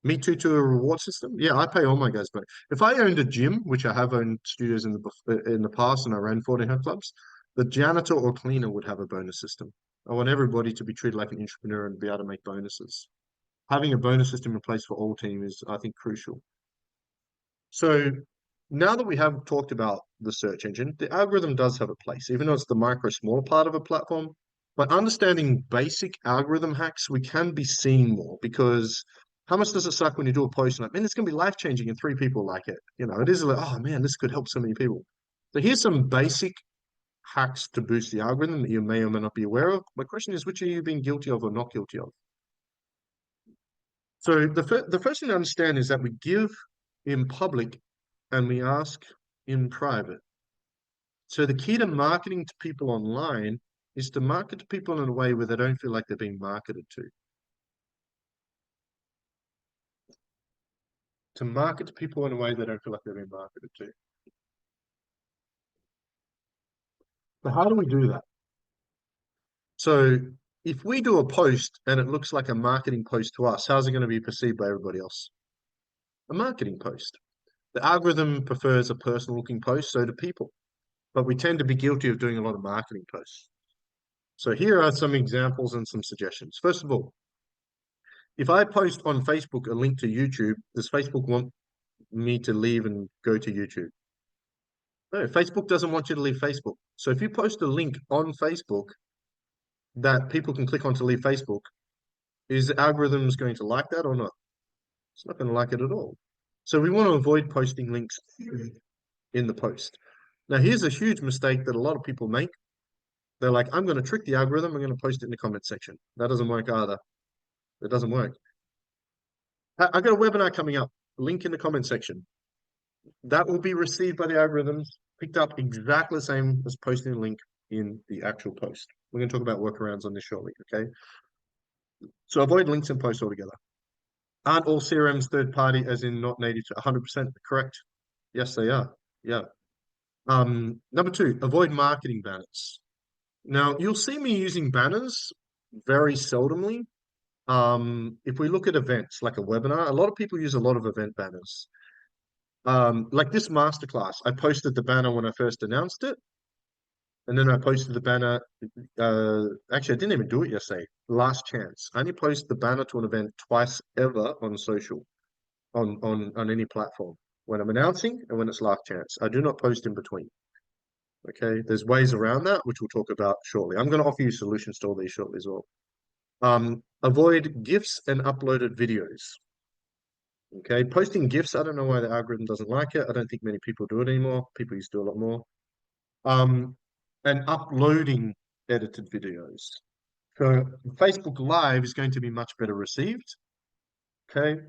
Me too to a reward system. Yeah, I pay all my guys back. If I owned a gym, which I have owned studios in the past, and I ran 14 health clubs, the janitor or cleaner would have a bonus system. I want everybody to be treated like an entrepreneur and be able to make bonuses. Having a bonus system in place for all team is, I think, crucial. So now that we have talked about the search engine, the algorithm does have a place, even though it's the micro small part of a platform. By understanding basic algorithm hacks, we can be seeing more because how much does it suck when you do a post and like, man, it's gonna be life changing and three people like it. It is like, oh man, this could help so many people. So here's some basic hacks to boost the algorithm that you may or may not be aware of. My question is, which are you being guilty of or not guilty of? So the first thing to understand is that we give in public and we ask in private. So the key to marketing to people online is to market to people in a way where they don't feel like they're being marketed to. To market to people in a way they don't feel like they're being marketed to. So how do we do that? So if we do a post and it looks like a marketing post to us, how's it going to be perceived by everybody else? A marketing post. The algorithm prefers a personal looking post, so do people. But we tend to be guilty of doing a lot of marketing posts. So here are some examples and some suggestions. First of all, if I post on Facebook a link to YouTube, does Facebook want me to leave and go to YouTube? No, Facebook doesn't want you to leave Facebook. So if you post a link on Facebook that people can click on to leave Facebook, is the algorithms going to like that or not? It's not going to like it at all. So we want to avoid posting links in the post. Now, here's a huge mistake that a lot of people make. They're like, I'm going to trick the algorithm. I'm going to post it in the comment section. That doesn't work either. It doesn't work. I've got a webinar coming up. Link in the comment section. That will be received by the algorithms, picked up exactly the same as posting a link in the actual post. We're going to talk about workarounds on this shortly, okay? So avoid links in posts altogether. Aren't all CRMs third party, as in not native to 100% correct? Yes, they are. Yeah. Number two, avoid marketing banners. Now, you'll see me using banners very seldomly. If we look at events like a webinar, a lot of people use a lot of event banners. Like this masterclass, I posted the banner when I first announced it, and then I posted the banner. Actually, I didn't even do it yesterday. Last chance. I only post the banner to an event twice ever on social, on any platform. When I'm announcing and when it's last chance. I do not post in between. Okay, there's ways around that, which we'll talk about shortly. I'm going to offer you solutions to all these shortly as well. Avoid GIFs and uploaded videos. Okay, posting GIFs, I don't know why the algorithm doesn't like it. I don't think many people do it anymore. People used to do a lot more. And uploading edited videos. So Facebook Live is going to be much better received. Okay.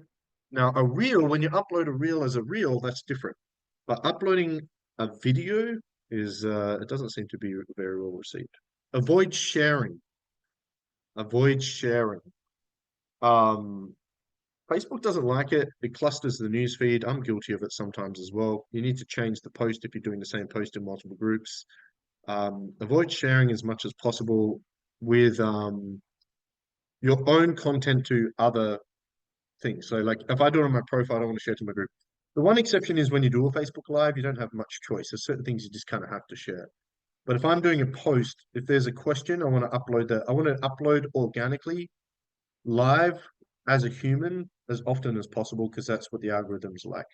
Now a reel, when you upload a reel as a reel, that's different. But uploading a video is it doesn't seem to be very well received. Avoid sharing. Avoid sharing. Um, Facebook doesn't like it. It clusters the news feed. I'm guilty of it sometimes as well. You need to change the post if you're doing the same post in multiple groups. Avoid sharing as much as possible with your own content to other things. So like if I do it on my profile, I don't want to share to my group. The one exception is when you do a Facebook Live, you don't have much choice. There's certain things you just kind of have to share. But if I'm doing a post, if there's a question, I want to upload that. I want to upload organically live as a human as often as possible because that's what the algorithms like.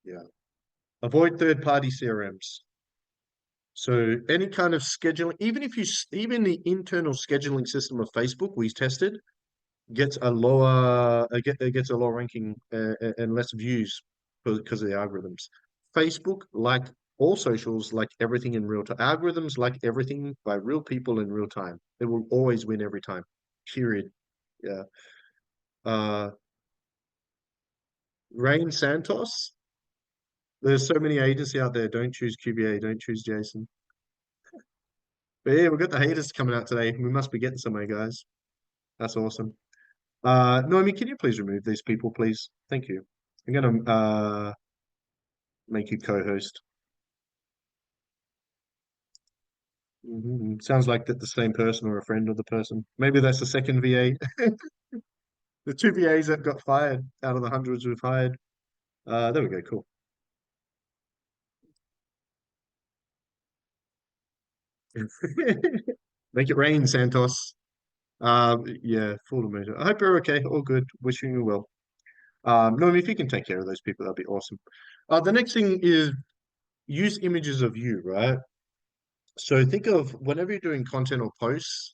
Yeah. Avoid third-party CRMs. So any kind of scheduling, even the internal scheduling system of Facebook we tested gets a lower it gets a lower ranking and less views because of the algorithms. Facebook like all socials like everything in real time. Algorithms like everything by real people in real time. It will always win every time. Period. Yeah. Uh, Rain Santos. There's so many agents out there. Don't choose QBA. Don't choose Jason. But yeah, we've got the haters coming out today. We must be getting somewhere, guys. That's awesome. Noemi, can you please remove these people, please? Thank you. I'm gonna make you co-host. Sounds like that the same person or a friend of the person. Maybe that's the second VA. The two VAs that got fired out of the hundreds we've hired. There we go. Cool. Make it rain, Santos. Yeah, full of mood. I hope you're okay. All good. Wishing you well. No, if you can take care of those people, that'd be awesome. The next thing is use images of you, right? So think of whenever you're doing content or posts,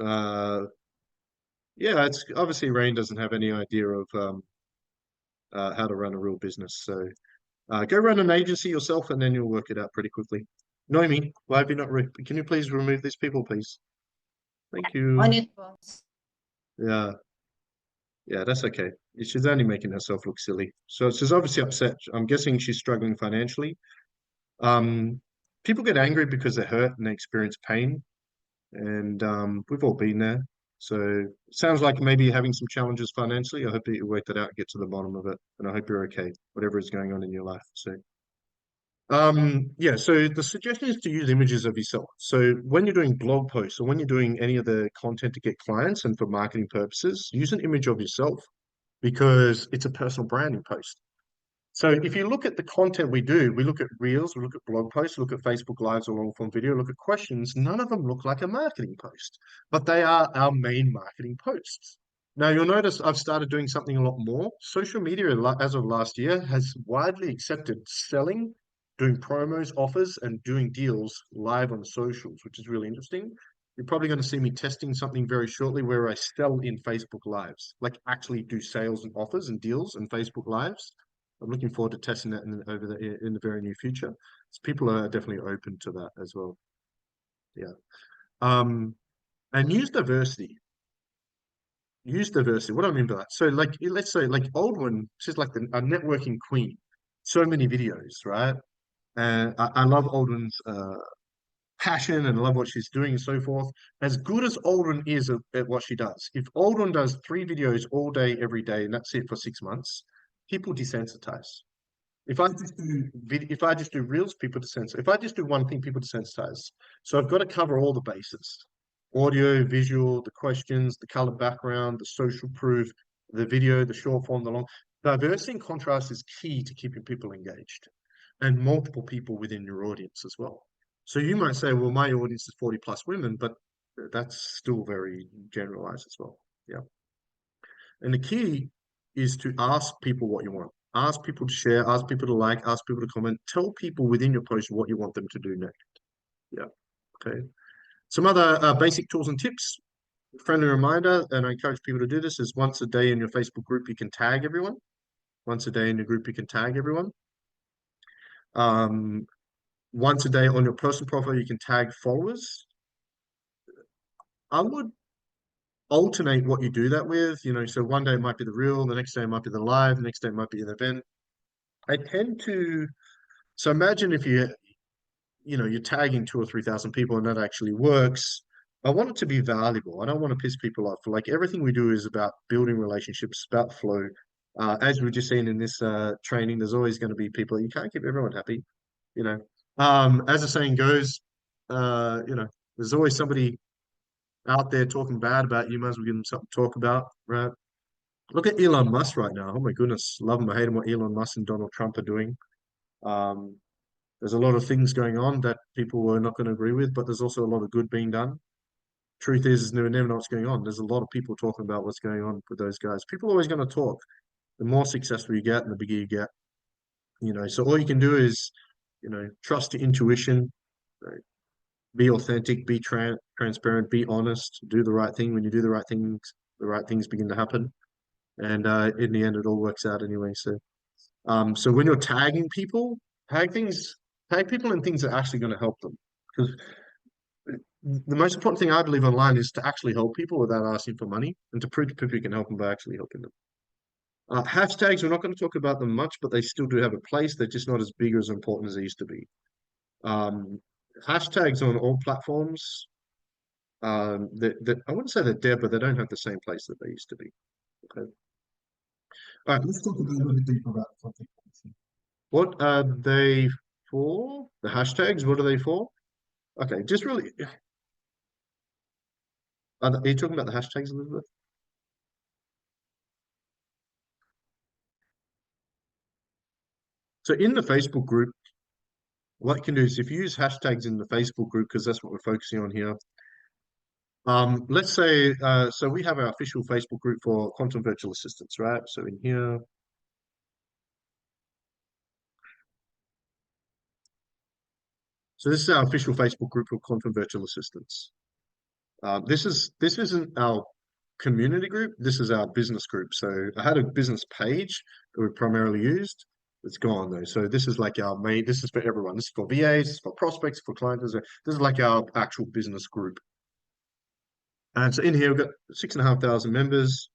uh, yeah, it's obviously Rain doesn't have any idea of how to run a real business. So go run an agency yourself, and then you'll work it out pretty quickly. Noemi, why have you not? Can you please remove these people, please? Thank On you. it, boss. Yeah, yeah, that's okay. She's only making herself look silly. So she's obviously upset. I'm guessing she's struggling financially. Um, People get angry because they're hurt and they experience pain, and we've all been there. So it sounds like maybe you're having some challenges financially. I hope that you work that out and get to the bottom of it, and I hope you're okay, whatever is going on in your life. So, yeah. So the suggestion is to use images of yourself. So when you're doing blog posts or when you're doing any of the content to get clients and for marketing purposes, use an image of yourself because it's a personal branding post. So if you look at the content we do, we look at reels, we look at blog posts, look at Facebook Lives or long form video, look at questions. None of them look like a marketing post, but they are our main marketing posts. Now you'll notice I've started doing something a lot more. Social media, as of last year, has widely accepted selling, doing promos, offers, and doing deals live on socials, which is really interesting. You're probably going to see me testing something very shortly where I sell in Facebook Lives, like actually do sales and offers and deals in Facebook Lives. I'm looking forward to testing that in the very near future. So people are definitely open to that as well. Yeah. Um, and use diversity. Use diversity. What do I mean by that? So like let's say like Aldwin, she's like a networking queen. So many videos, right? And I love Aldwin's passion and I love what she's doing and so forth. As good as Aldrin is at what she does, if Aldrin does 3 videos all day, every day, and that's it for 6 months, people desensitize. If I just do reels, people desensitize. If I just do one thing, people desensitize. So I've got to cover all the bases: audio, visual, the questions, the color background, the social proof, the video, the short form, the long. Diversity and contrast is key to keeping people engaged and multiple people within your audience as well. So you might say, well, my audience is 40 plus women, but that's still very generalized as well. Yeah. And the key is to ask people what you want. Ask people to share, ask people to like, ask people to comment. Tell people within your post what you want them to do next. Yeah. Okay. Some other basic tools and tips. Friendly reminder, and I encourage people to do this, is once a day in your Facebook group, you can tag everyone. Once a day in your group, you can tag everyone. Um, Once a day on your personal profile, you can tag followers. I would alternate what you do that with, so one day it might be the reel, the next day it might be the live, the next day it might be an event. I tend to, so imagine if you're tagging 2 or 3 thousand people and that actually works. I want it to be valuable. I don't want to piss people off. Like everything we do is about building relationships, about flow. As we've just seen in this training, there's always going to be people. You can't keep everyone happy, you know. As the saying goes, there's always somebody out there talking bad about you. Might as well give them something to talk about, right? Look at Elon Musk right now. Oh my goodness, love him or hate him what Elon Musk and Donald Trump are doing. Um, there's a lot of things going on that people were not going to agree with, but there's also a lot of good being done. Truth is never know what's going on. There's a lot of people talking about what's going on with those guys. People are always going to talk. The more successful you get and the bigger you get, So all you can do is, trust your intuition, right? Be authentic, be transparent, be honest, do the right thing. When you do the right things begin to happen. And in the end, it all works out anyway. So So when you're tagging people, tag things, tag people in things that are actually going to help them. Because the most important thing I believe online is to actually help people without asking for money and to prove to people you can help them by actually helping them. Hashtags, we're not going to talk about them much, but they still do have a place. They're just not as big or as important as they used to be. Um, Hashtags on all platforms, I wouldn't say they're dead, but they don't have the same place that they used to be. Okay. All right, let's talk a little bit deeper about content creation. What are they for? The hashtags, what are they for? Okay, just really, are you talking about the hashtags, Elizabeth? So in the Facebook group, what you can do is if you use hashtags in the Facebook group, because that's what we're focusing on here. Let's say, so we have our official Facebook group for quantum virtual assistants, right? So in here, so this is our official Facebook group for quantum virtual assistants. This isn't our community group. This is our business group. So I had a business page that we primarily used. It's gone though. So this is like our main. This is for everyone. This is for VAs, this is for prospects, for clients. This is like our actual business group. And so in here we've got 6,500 members.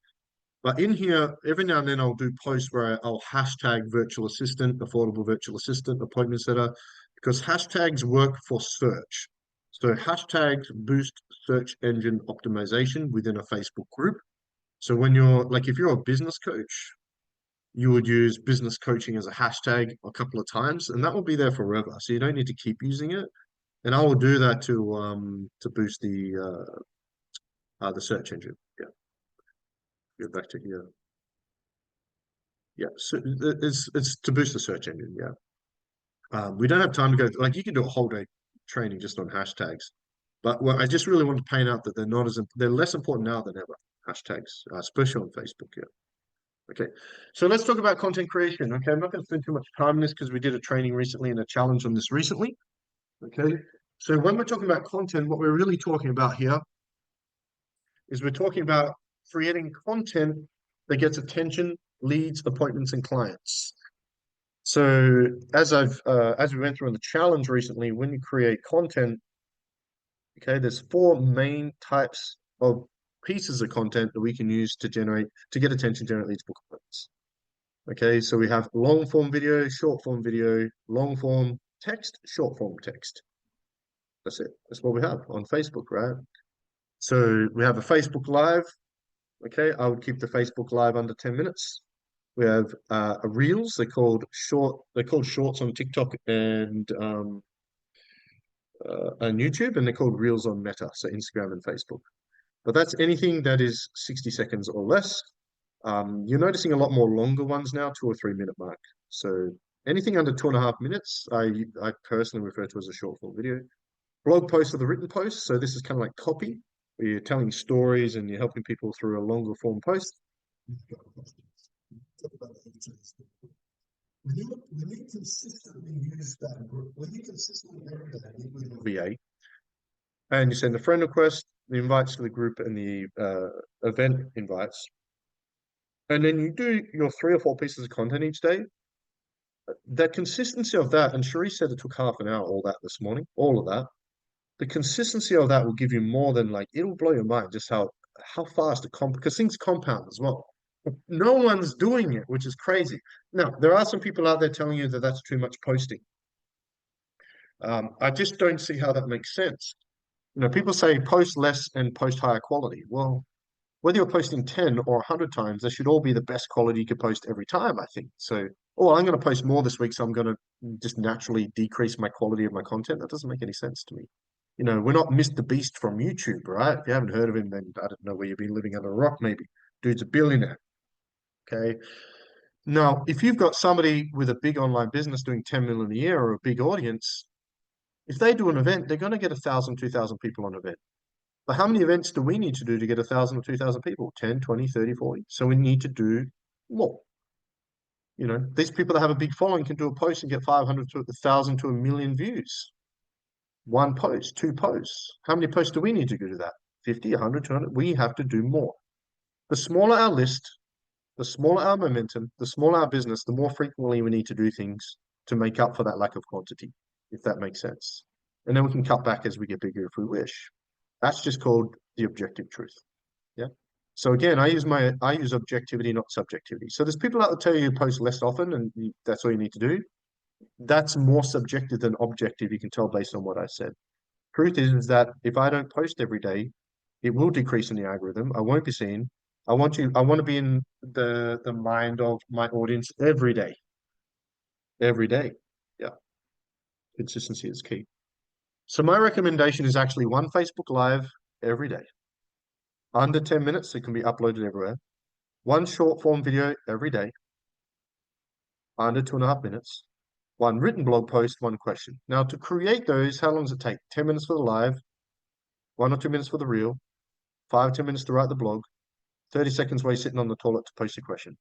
But in here, every now and then I'll do posts where I'll hashtag virtual assistant, affordable virtual assistant, appointment setter, because hashtags work for search. So hashtags boost search engine optimization within a Facebook group. So when you're like, if you're a business coach, you would use business coaching as a hashtag a couple of times, and that will be there forever. So you don't need to keep using it. And I will do that to boost the search engine. Yeah, go back to here. Yeah, so it's to boost the search engine. Yeah, we don't have time to go like you can do a whole day training just on hashtags, but I just really want to paint out that they're less important now than ever. Hashtags, especially on Facebook. Yeah. Okay, so let's talk about content creation. Okay, I'm not going to spend too much time on this because we did a training recently and a challenge on this recently. Okay, so when we're talking about content, what we're really talking about here is we're talking about creating content that gets attention, leads, appointments, and clients. So as we went through in the challenge recently, when you create content, okay, there's four main types of pieces of content that we can use to get attention, generate leads, book appointments. Okay, so we have long form video, short form video, long form text, short form text. That's it. That's what we have on Facebook, right? So we have a Facebook Live. Okay, I would keep the Facebook Live under 10 minutes. We have a Reels. They're called Shorts on TikTok and YouTube, and they're called Reels on Meta, so Instagram and Facebook. But that's anything that is 60 seconds or less. You're noticing a lot more longer ones now, 2 or 3 minute mark. So anything under 2.5 minutes, I personally refer to as a short form video. Blog posts are the written posts, so this is kind of like copy, where you're telling stories and you're helping people through a longer form post. When you consistently use that group, when you consistently every day meet with your VA, and you send a friend request, the invites to the group, and the event invites, and then you do your 3 or 4 pieces of content each day. That consistency of that, and Cherie said it took half an hour, all that this morning, all of that. The consistency of that will give you more than like it'll blow your mind just how fast it because things compound as well. No one's doing it, which is crazy. Now, there are some people out there telling you that that's too much posting. I just don't see how that makes sense. You know, people say post less and post higher quality. Well, whether you're posting 10 or 100 times, they should all be the best quality you could post every time, I think. So, oh, I'm going to post more this week, so I'm going to just naturally decrease my quality of my content. That doesn't make any sense to me. You know, we're not Mr. Beast from YouTube, right? If you haven't heard of him, then I don't know where you've been living under a rock, maybe. Dude's a billionaire. Okay. Now, if you've got somebody with a big online business doing 10 million a year or a big audience, if they do an event, they're going to get 1,000, 2,000 people on an event. But how many events do we need to do to get 1,000 or 2,000 people? 10, 20, 30, 40. So we need to do more. You know, these people that have a big following can do a post and get 500 to 1,000 to 1,000,000 views. One post, 2 posts. How many posts do we need to do that? 50, 100, 200? We have to do more. The smaller our list, The smaller our momentum, the smaller our business, the more frequently we need to do things to make up for that lack of quantity, if that makes sense. And then we can cut back as we get bigger if we wish. That's just called the objective truth. Yeah. So again, I use objectivity, not subjectivity. So there's people out there tell you post less often, and that's all you need to do. That's more subjective than objective. You can tell based on what I said. Truth is that if I don't post every day, it will decrease in the algorithm. I won't be seen. I want to be in the mind of my audience every day. Every day. Yeah. Consistency is key. So my recommendation is actually one Facebook Live every day. Under 10 minutes, it can be uploaded everywhere. One short form video every day, under 2.5 minutes. One written blog post, one question. Now, to create those, how long does it take? 10 minutes for the live, 1 or 2 minutes for the reel, 5 or 10 minutes to write the blog, 30 seconds while you're sitting on the toilet to post your question.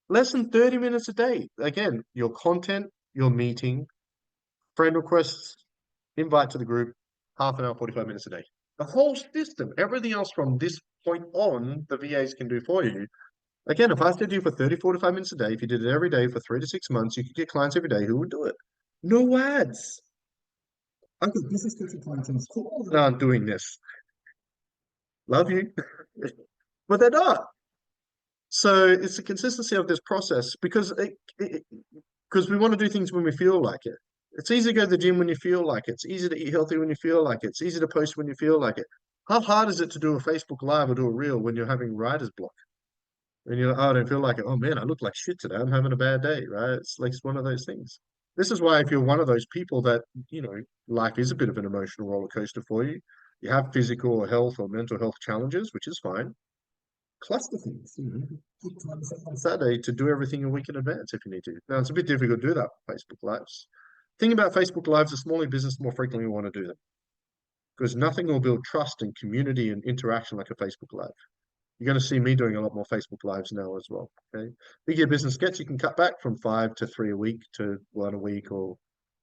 Less than 30 minutes a day. Again, your content, your meeting, friend requests, invite to the group, half an hour, 45 minutes a day. The whole system, everything else from this point on, the VAs can do for you. Again, if I asked you to do for 30, 45 minutes a day, if you did it every day for 3 to 6 months, you could get clients every day who would do it. No ads. I've got business coaching clients in school that aren't doing this. Love you. But they're not. So it's the consistency of this process because we want to do things when we feel like it. It's easy to go to the gym when you feel like it. It's easy to eat healthy when you feel like it. It's easy to post when you feel like it. How hard is it to do a Facebook Live or do a reel when you're having writer's block? And you're like, oh, I don't feel like it. Oh man, I look like shit today. I'm having a bad day, right? It's like it's one of those things. This is why if you're one of those people that, life is a bit of an emotional roller coaster for you, you have physical or health or mental health challenges, which is fine. Cluster things, keep time on Saturday to do everything a week in advance if you need to. Now it's a bit difficult to do that with Facebook Lives. Thing about Facebook Lives, the smaller business, the more frequently we want to do them. Because nothing will build trust and community and interaction like a Facebook Live. You're going to see me doing a lot more Facebook Lives now as well. Okay. Big your business gets, you can cut back from 5 to 3 a week to 1 a week or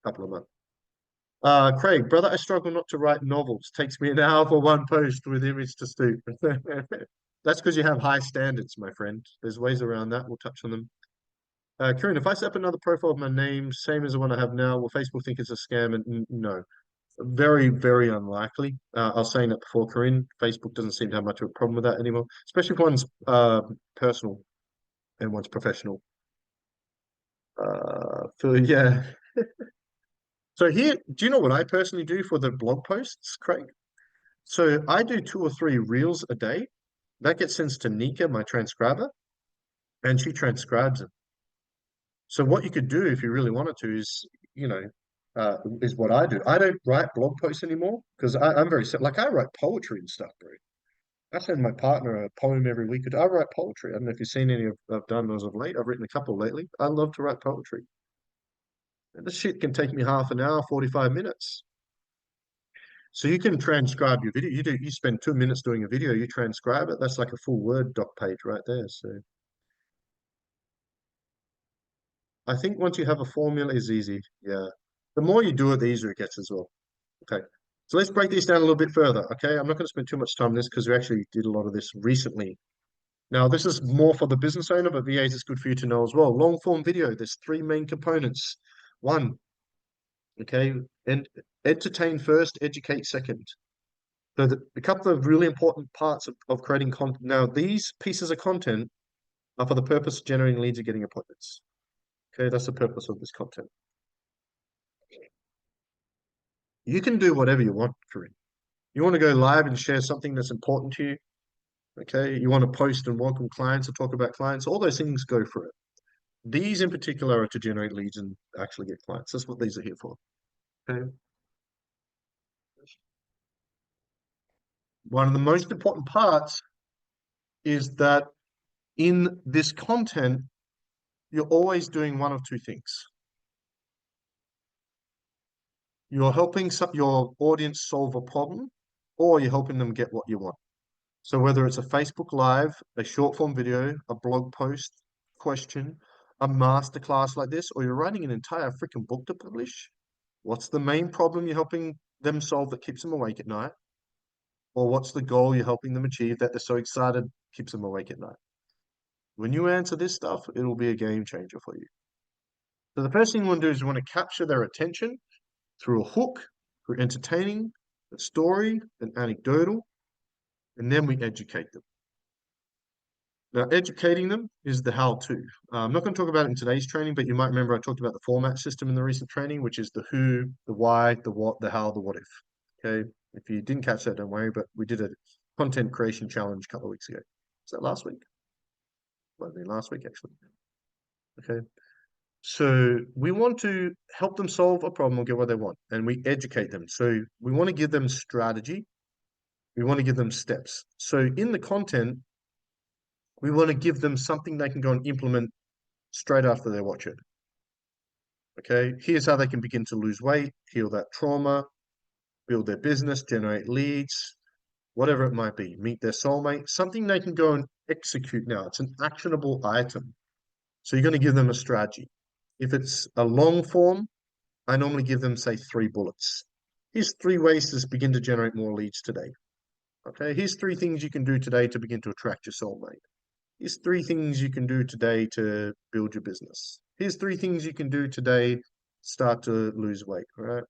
a couple of months. Craig, brother, I struggle not to write novels. Takes me an hour for one post with image to stoop. That's because you have high standards, my friend. There's ways around that. We'll touch on them. Kieran, if I set up another profile of my name, same as the one I have now, will Facebook think it's a scam? And no, very, very unlikely. I was saying that before, Corinne. Facebook doesn't seem to have much of a problem with that anymore, especially if one's personal and one's professional. So yeah. So here, do you know what I personally do for the blog posts, Craig? So I do 2 or 3 reels a day. That gets sent to Nika, my transcriber, and she transcribes it. So what you could do if you really wanted to is what I do. I don't write blog posts anymore because I'm very like I write poetry and stuff, bro. I send my partner a poem every week. I write poetry. I don't know if you've seen any of I've done those of late. I've written a couple lately. I love to write poetry. And this shit can take me half an hour, 45 minutes. So you can transcribe your video. You spend 2 minutes doing a video, you transcribe it. That's like a full Word doc page right there. So I think once you have a formula, it's easy. Yeah. The more you do it, the easier it gets as well. Okay. So let's break these down a little bit further. Okay. I'm not going to spend too much time on this because we actually did a lot of this recently. Now, this is more for the business owner, but VAs is good for you to know as well. Long form video, there's 3 main components. One, okay, and entertain first, educate second. So a couple of really important parts of creating content. Now, these pieces of content are for the purpose of generating leads and getting appointments. Okay, that's the purpose of this content. You can do whatever you want, Corinne. You want to go live and share something that's important to you. Okay, you want to post and welcome clients or talk about clients. All those things, go for it. These in particular are to generate leads and actually get clients. That's what these are here for. Okay. One of the most important parts is that in this content, you're always doing one of 2 things. You're helping your audience solve a problem, or you're helping them get what you want. So whether it's a Facebook Live, a short form video, a blog post, question, a masterclass like this, or you're writing an entire freaking book to publish, what's the main problem you're helping them solve that keeps them awake at night? Or what's the goal you're helping them achieve that they're so excited keeps them awake at night? When you answer this stuff, it'll be a game changer for you. So the first thing you want to do is you want to capture their attention through a hook, through entertaining, a story, an anecdotal, and then we educate them. Now, educating them is the how-to. I'm not going to talk about it in today's training, but you might remember I talked about the format system in the recent training, which is the who, the why, the what, the how, the what if. Okay, if you didn't catch that, don't worry, but we did a content creation challenge a couple of weeks ago. Was that last week? Might have been last week, actually. Okay, so we want to help them solve a problem or get what they want, and we educate them. So we want to give them strategy. We want to give them steps. So in the content, we want to give them something they can go and implement straight after they watch it. Okay, here's how they can begin to lose weight, heal that trauma, build their business, generate leads, whatever it might be, meet their soulmate, something they can go and execute now. It's an actionable item. So you're going to give them a strategy. If it's a long form, I normally give them, say, 3 bullets. Here's 3 ways to begin to generate more leads today. Okay, here's 3 things you can do today to begin to attract your soulmate. Here's 3 things you can do today to build your business. Here's 3 things you can do today to start to lose weight, right?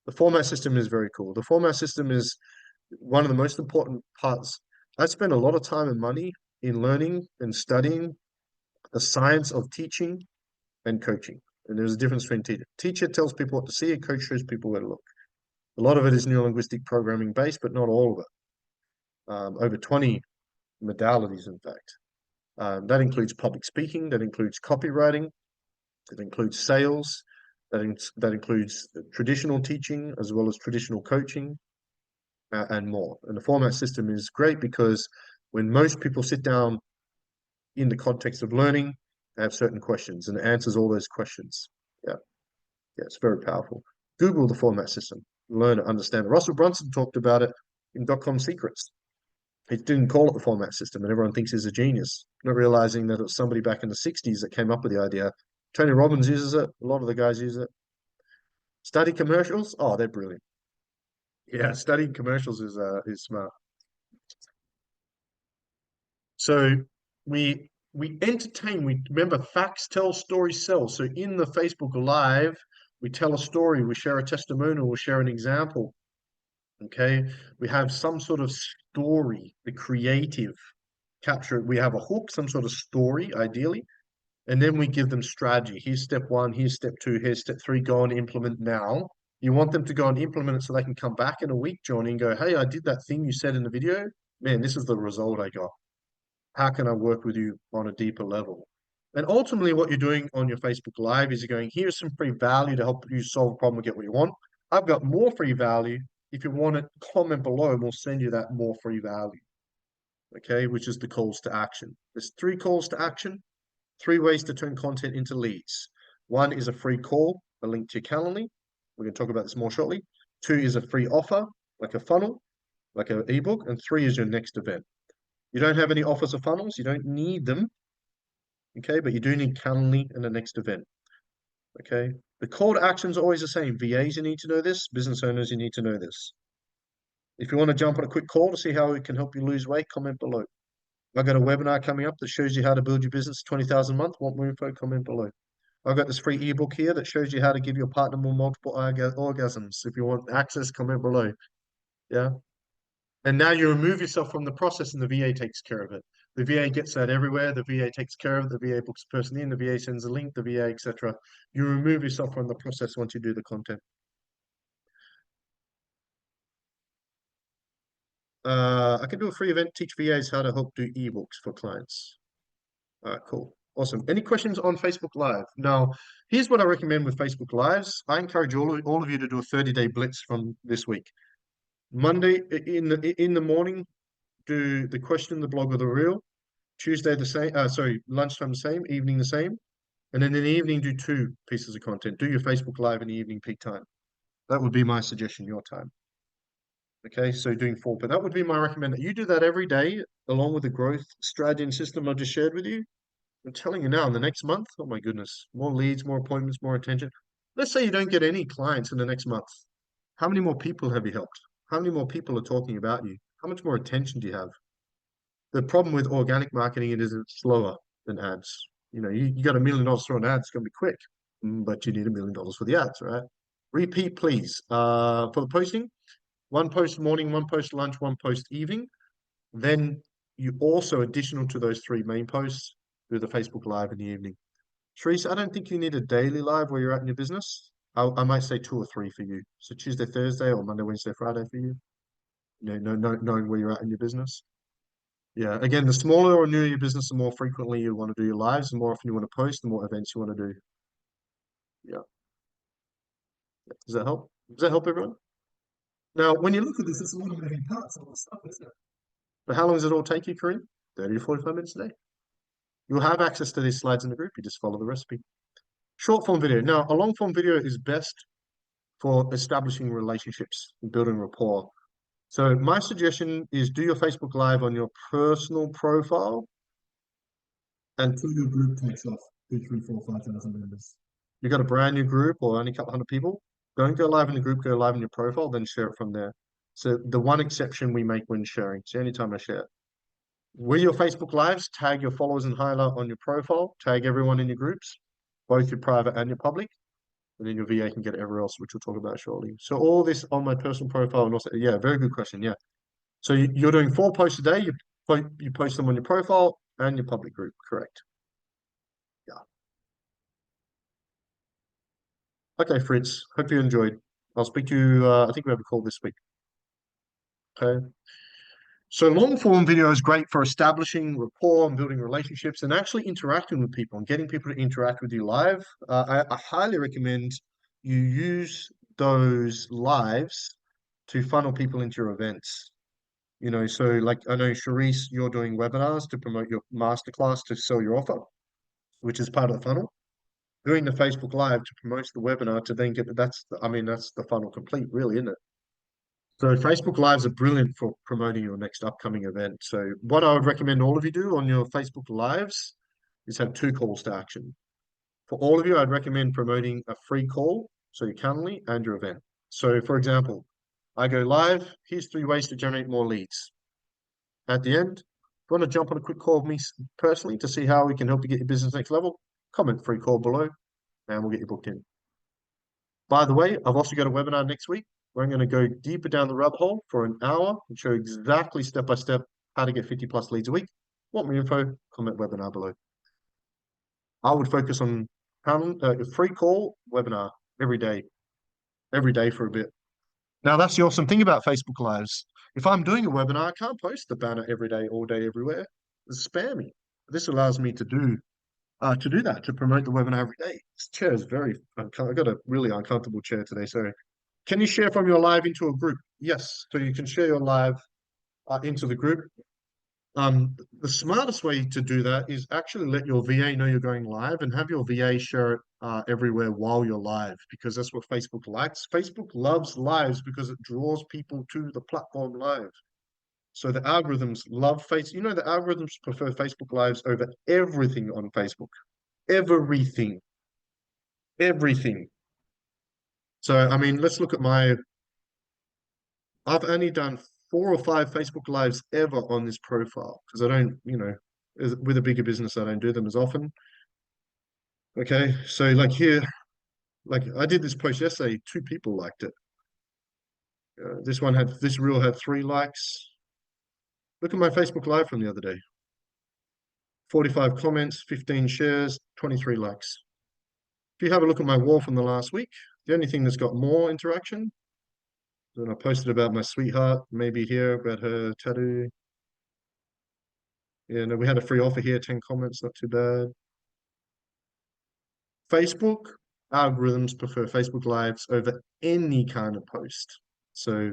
The format system is very cool. The format system is one of the most important parts. I spend a lot of time and money in learning and studying the science of teaching and coaching. And there's a difference between teacher. Teacher tells people what to see, a coach shows people where to look. A lot of it is neurolinguistic programming based, but not all of it. Over 20 modalities, in fact. That includes public speaking, that includes copywriting, that includes sales, that includes traditional teaching as well as traditional coaching, and more. And the format system is great because when most people sit down in the context of learning, they have certain questions and it answers all those questions. Yeah, yeah, it's very powerful. Google the format system, learn it, understand it. Russell Brunson talked about it in .com Secrets. He didn't call it the format system, and everyone thinks he's a genius, not realizing that it was somebody back in the 60s that came up with the idea. Tony Robbins uses it. A lot of the guys use it. Study commercials. Oh, they're brilliant. Yeah, studying commercials is smart. So we entertain. We remember facts tell, stories sell. So in the Facebook Live, we tell a story, we share a testimonial, we share an example. Okay, we have some sort of story, the creative capture. We have a hook, some sort of story, ideally, and then we give them strategy. Here's step 1, here's step 2, here's step 3. Go and implement now. You want them to go and implement it so they can come back in a week, Johnny, and go, hey, I did that thing you said in the video. Man, this is the result I got. How can I work with you on a deeper level? And ultimately, what you're doing on your Facebook Live is you're going, here's some free value to help you solve a problem and get what you want. I've got more free value. If you want it, comment below and we'll send you that more free value. Okay, which is the calls to action. There's 3 calls to action, 3 ways to turn content into leads. 1 is a free call, a link to your Calendly. We're going to talk about this more shortly. 2 is a free offer, like a funnel, like an ebook. And 3 is your next event. You don't have any offers or funnels. You don't need them. Okay, but you do need Calendly and the next event. Okay, the call to action is always the same. VAs, you need to know this. Business owners, you need to know this. If you want to jump on a quick call to see how we can help you lose weight, comment below. I've got a webinar coming up that shows you how to build your business 20,000 a month. Want more info? Comment below. I've got this free ebook here that shows you how to give your partner more multiple orgasms. If you want access, comment below. Yeah. And now you remove yourself from the process and the VA takes care of it. The VA gets that everywhere. The VA takes care of it. The VA books a person in. The VA sends a link. The VA, etc. You remove yourself from the process once you do the content. I can do a free event, teach VAs how to help do ebooks for clients. All right, cool. Awesome. Any questions on Facebook Live? Now, here's what I recommend with Facebook Lives. I encourage all of you to do a 30-day blitz from this week. Monday in the morning, do the question, the blog, or the reel. Tuesday the same. Sorry, lunchtime the same. Evening the same. And then in the evening, do 2 pieces of content. Do your Facebook Live in the evening peak time. That would be my suggestion. Your time. Okay, so doing 4, but that would be my recommendation. You do that every day, along with the growth strategy and system I just shared with you. I'm telling you now, in the next month, oh my goodness, more leads, more appointments, more attention. Let's say you don't get any clients in the next month. How many more people have you helped? How many more people are talking about you? How much more attention do you have? The problem with organic marketing it is it's slower than ads. You got $1 million thrown ads, it's gonna be quick, but you need $1 million for the ads, right? Repeat, please. For the posting, one post morning, one post lunch, one post evening. Then you also, additional to those three main posts, do the Facebook Live in the evening. Teresa, I don't think you need a daily live where you're at in your business. I might say two or three for you. So Tuesday, Thursday, or Monday, Wednesday, Friday for you. Knowing where you're at in your business. Yeah, again, the smaller or newer your business, the more frequently you want to do your lives, the more often you want to post, the more events you want to do. Yeah. Does that help? Does that help everyone? Now, when you look at this, it's a lot of moving parts, a lot of stuff, isn't it? But how long does it all take you, Kareem? 30 to 45 minutes a day. You'll have access to these slides in the group. You just follow the recipe. Short form video. Now, a long form video is best for establishing relationships and building rapport. So my suggestion is do your Facebook Live on your personal profile until your group takes off 2, 3, 4, 5,000 members. You got a brand new group or only a couple hundred people, don't go live in the group, go live in your profile, then share it from there. So the one exception we make when sharing, it's the only time I share. With your Facebook Lives, tag your followers and highlight on your profile, tag everyone in your groups, both your private and your public, and then your VA can get everywhere else, which we'll talk about shortly. So all this on my personal profile and also, yeah, very good question. Yeah. So you're doing 4 posts a day. You post them on your profile and your public group, correct? Yeah. Okay, Fritz. Hope you enjoyed. I'll speak to you. I think we have a call this week. Okay. So long form video is great for establishing rapport and building relationships and actually interacting with people and getting people to interact with you live. I highly recommend you use those lives to funnel people into your events. So like I know Charisse, you're doing webinars to promote your masterclass to sell your offer, which is part of the funnel. Doing the Facebook Live to promote the webinar to then that's the funnel complete, really, isn't it? So Facebook Lives are brilliant for promoting your next upcoming event. So what I would recommend all of you do on your Facebook Lives is have 2 calls to action. For all of you, I'd recommend promoting a free call, so your Calendly and your event. So for example, I go live, here's 3 ways to generate more leads. At the end, if you want to jump on a quick call with me personally to see how we can help you get your business next level, comment free call below and we'll get you booked in. By the way, I've also got a webinar next week where I'm going to go deeper down the rabbit hole for an hour and show exactly step by step how to get 50 plus leads a week. Want more info? Comment webinar below. I would focus on a free call webinar every day for a bit. Now, that's the awesome thing about Facebook Lives. If I'm doing a webinar, I can't post the banner every day, all day, everywhere. It's spammy. This allows me to do that, to promote the webinar every day. This chair is I've got a really uncomfortable chair today. So can you share from your live into a group? Yes. So you can share your live into the group. The smartest way to do that is actually let your VA know you're going live and have your VA share it everywhere while you're live, because that's what Facebook likes. Facebook loves lives because it draws people to the platform live. So the algorithms love the algorithms prefer Facebook Lives over everything on Facebook. Everything. Everything. So, I mean, let's look at I've only done 4 or 5 Facebook Lives ever on this profile because I don't, with a bigger business, I don't do them as often. Okay, so like here, like I did this post yesterday, 2 people liked it. This reel had 3 likes. Look at my Facebook Live from the other day. 45 comments, 15 shares, 23 likes. If you have a look at my wall from the last week, the only thing that's got more interaction, then I posted about my sweetheart, maybe here about her tattoo. Yeah, no, we had a free offer here, 10 comments, not too bad. Facebook algorithms prefer Facebook Lives over any kind of post. So,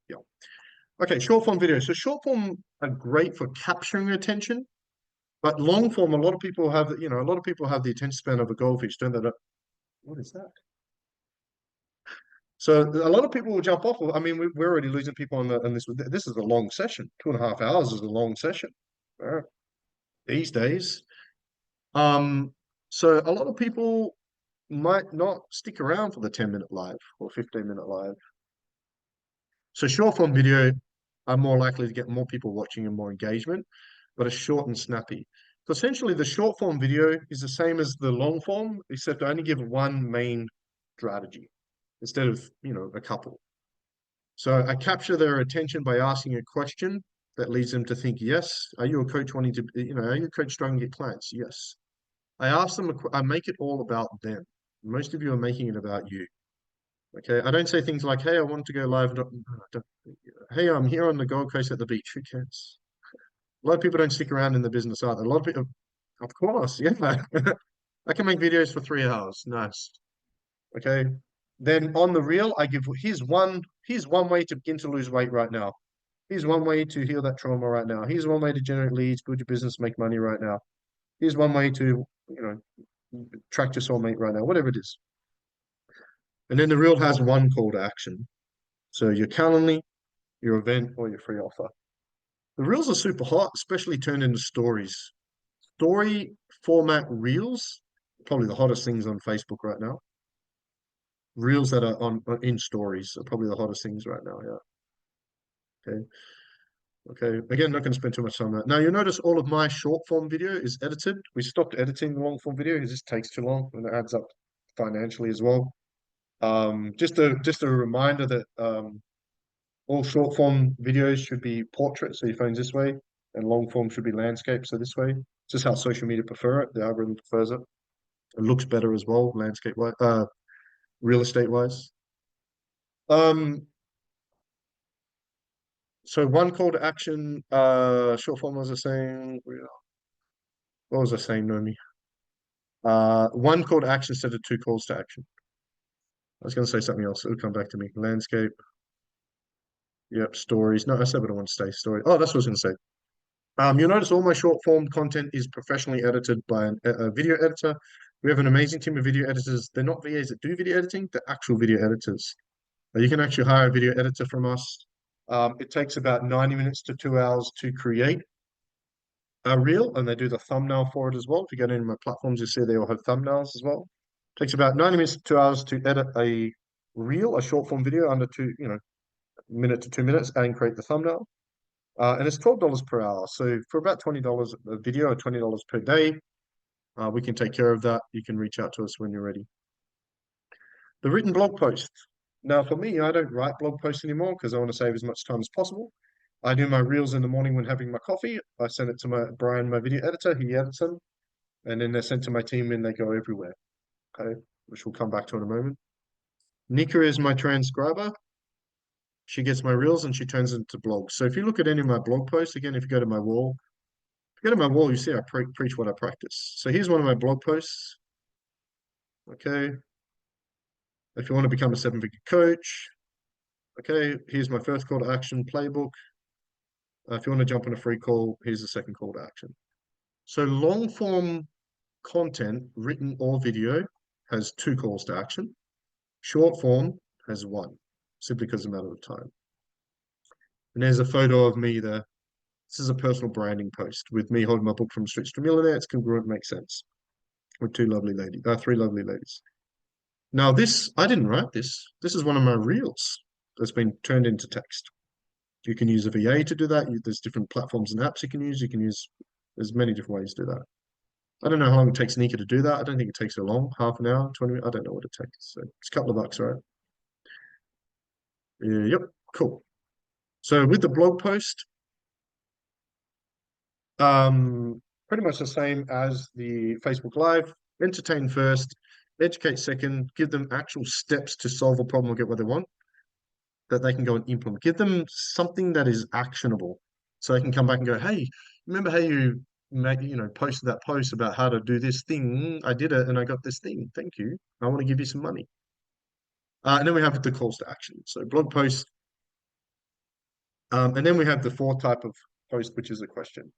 yeah. Okay, short form video. So short form are great for capturing attention, but long form, a lot of people have the attention span of a goldfish, don't they? What is that? So a lot of people will jump off. I mean, we're already losing people on this. This is a long session. 2.5 hours is a long session these days. So a lot of people might not stick around for the 10-minute live or 15-minute live. So short form video are more likely to get more people watching and more engagement. but it's short and snappy. So essentially, the short form video is the same as the long form, except I only give one main strategy instead of, a couple. So I capture their attention by asking a question that leads them to think, yes, are you a coach wanting to, are you a coach trying to get clients? Yes. I ask them, I make it all about them. Most of you are making it about you. Okay. I don't say things like, hey, I want to go live. Hey, I'm here on the Gold Coast at the beach. Who cares? A lot of people don't stick around in the business either. A lot of people, of course, yeah. I can make videos for 3 hours. Nice. Okay. Then on the reel, I give here's one way to begin to lose weight right now. Here's one way to heal that trauma right now. Here's one way to generate leads, build your business, make money right now. Here's one way to, attract your soulmate right now, whatever it is. And then the reel has one call to action. So your Calendly, your event, or your free offer. The reels are super hot, especially turned into stories. Story format reels, probably the hottest things on Facebook right now. Reels that are in stories are probably the hottest things right now. Yeah. Okay. Okay. Again, not going to spend too much time on that. Now you'll notice all of my short form video is edited. We stopped editing the long form video because this takes too long and it adds up financially as well. Just a reminder that all short form videos should be portrait, so your phone's this way, and long form should be landscape, so this way. It's just how social media prefer it. The algorithm prefers it. It looks better as well, landscape wise, real estate wise. Um, so one call to action, short form, was I saying? What was I saying, Nomi? One call to action instead of two calls to action. I was going to say something else. It'll come back to me. Landscape. Yep. Stories. No, I said what I want to say. Story. Oh, that's what I was going to say. You'll notice all my short form content is professionally edited by a video editor. We have an amazing team of video editors. They're not VAs that do video editing, they're actual video editors. You can actually hire a video editor from us. It takes about 90 minutes to 2 hours to create a reel, and they do the thumbnail for it as well. If you go into my platforms, you see they all have thumbnails as well. It takes about 90 minutes to 2 hours to edit a reel, a short form video under minute to 2 minutes, and create the thumbnail. And it's $12 per hour. So for about $20 a video or $20 per day, we can take care of that. You can reach out to us when you're ready. The written blog post. Now, for me, I don't write blog posts anymore because I want to save as much time as possible. I do my reels in the morning when having my coffee. I send it to Brian, my video editor. He edits them. And then they're sent to my team and they go everywhere. Okay, which we'll come back to in a moment. Nika is my transcriber. She gets my reels and she turns it into blogs. So if you look at any of my blog posts, again, if you go to my wall, you see I preach what I practice. So here's one of my blog posts. Okay. If you want to become a seven-figure coach, okay, here's my first call to action playbook. If you want to jump on a free call, here's the second call to action. So long form content, written or video, has two calls to action. Short form has one, simply because of a matter of time. And there's a photo of me there. This is a personal branding post with me holding my book From Streets to Millionaire. It's congruent, makes sense. With three lovely ladies. Now this, I didn't write this. This is one of my reels that's been turned into text. You can use a VA to do that. There's different platforms and apps you can use. There's many different ways to do that. I don't know how long it takes Nika to do that. I don't think it takes her long, half an hour, 20 minutes. I don't know what it takes. So it's a couple of bucks, right? Yep, cool. So with the blog post, pretty much the same as the Facebook Live. Entertain first, educate second, give them actual steps to solve a problem or get what they want that they can go and implement. Give them something that is actionable so they can come back and go, hey, remember how you posted that post about how to do this thing? I did it and I got this thing. Thank you. I want to give you some money. And then we have the calls to action. So blog post. And then we have the fourth type of post, which is a question.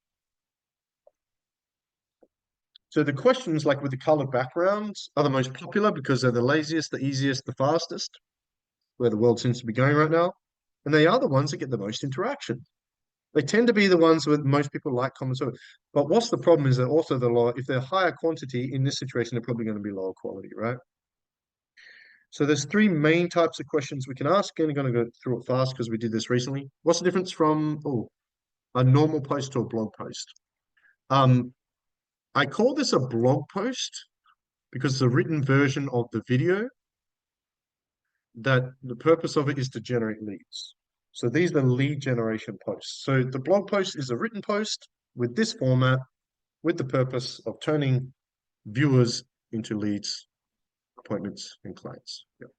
So the questions, like with the colored backgrounds, are the most popular because they're the laziest, the easiest, the fastest, where the world seems to be going right now. And they are the ones that get the most interaction. They tend to be the ones that most people like, comments. But what's the problem is that also if they're higher quantity in this situation, they're probably going to be lower quality, right? So there's three main types of questions we can ask. And I'm going to go through it fast because we did this recently. What's the difference from a normal post to a blog post? Um, I call this a blog post because it's a written version of the video that the purpose of it is to generate leads. So these are lead generation posts. So the blog post is a written post with this format, with the purpose of turning viewers into leads, appointments, and clients. Yep.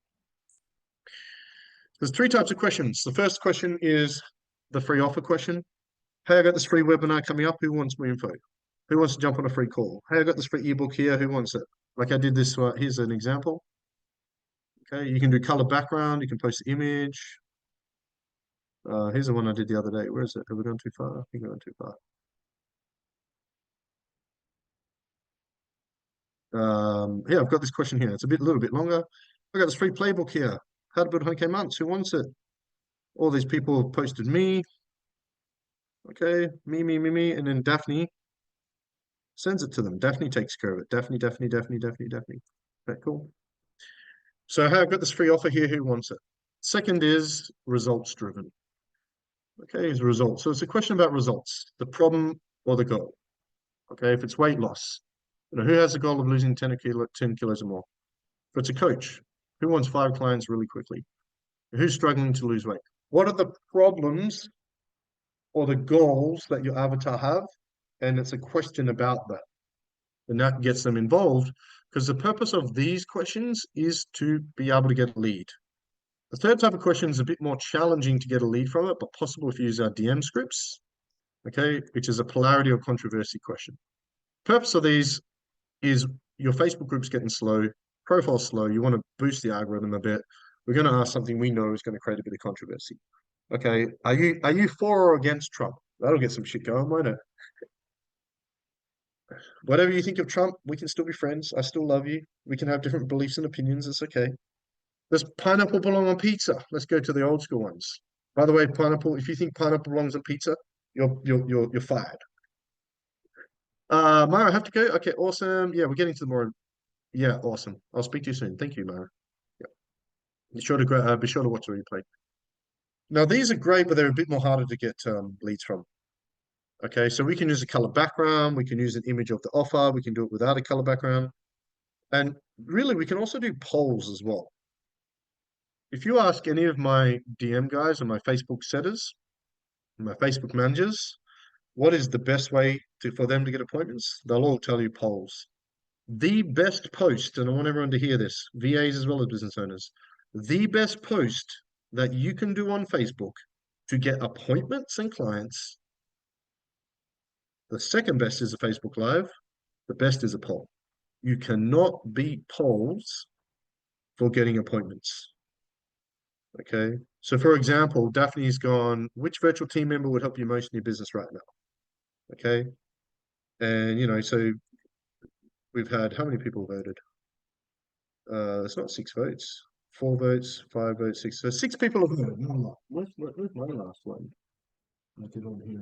There's three types of questions. The first question is the free offer question. Hey, I got this free webinar coming up. Who wants more info? Who wants to jump on a free call? Hey, I got this free ebook here. Who wants it? Like I did this. Here's an example. Okay, you can do color background. You can post the image. Here's the one I did the other day. Where is it? Have we gone too far? I think we've gone too far. Yeah, I've got this question here. It's a little bit longer. I got this free playbook here. How to build 100K months. Who wants it? All these people have posted me. Okay, me, and then Daphne sends it to them. Daphne takes care of it. Daphne. Okay, cool. So hey, I've got this free offer here. Who wants it? Second is results driven. Okay, is results. So it's a question about results, the problem or the goal. Okay, if it's weight loss, who has the goal of losing 10 kilos or more? If it's a coach, who wants 5 clients really quickly? Who's struggling to lose weight? What are the problems or the goals that your avatar have? And it's a question about that. And that gets them involved because the purpose of these questions is to be able to get a lead. The third type of question is a bit more challenging to get a lead from it, but possible if you use our DM scripts, okay, which is a polarity or controversy question. Purpose of these is your Facebook group's getting slow, profile's slow, you want to boost the algorithm a bit. We're going to ask something we know is going to create a bit of controversy. Okay, are you for or against Trump? That'll get some shit going, won't it? Whatever you think of Trump, we can still be friends. I still love you. We can have different beliefs and opinions. It's okay. Does pineapple belong on pizza? Let's go to the old school ones. By the way, pineapple, if you think pineapple belongs on pizza, you're fired. Mara, I have to go. Okay, awesome. Yeah, we're getting to the more. Yeah, awesome. I'll speak to you soon. Thank you, Mara. Yeah. Be sure to watch the replay. Now these are great, but they're a bit more harder to get leads from. Okay, so we can use a color background, we can use an image of the offer, we can do it without a color background. And really, we can also do polls as well. If you ask any of my DM guys or my Facebook setters, my Facebook managers, what is the best way for them to get appointments? They'll all tell you polls. The best post, and I want everyone to hear this, VAs as well as business owners, the best post that you can do on Facebook to get appointments and clients, the second best is a Facebook Live, the best is a poll. You cannot beat polls for getting appointments. Okay. So for example, Daphne's gone, which virtual team member would help you most in your business right now? Okay. And so we've had how many people voted? It's not 6 votes, 4 votes, 5 votes, 6. So 6 people have voted. Where's my last one? I did on here.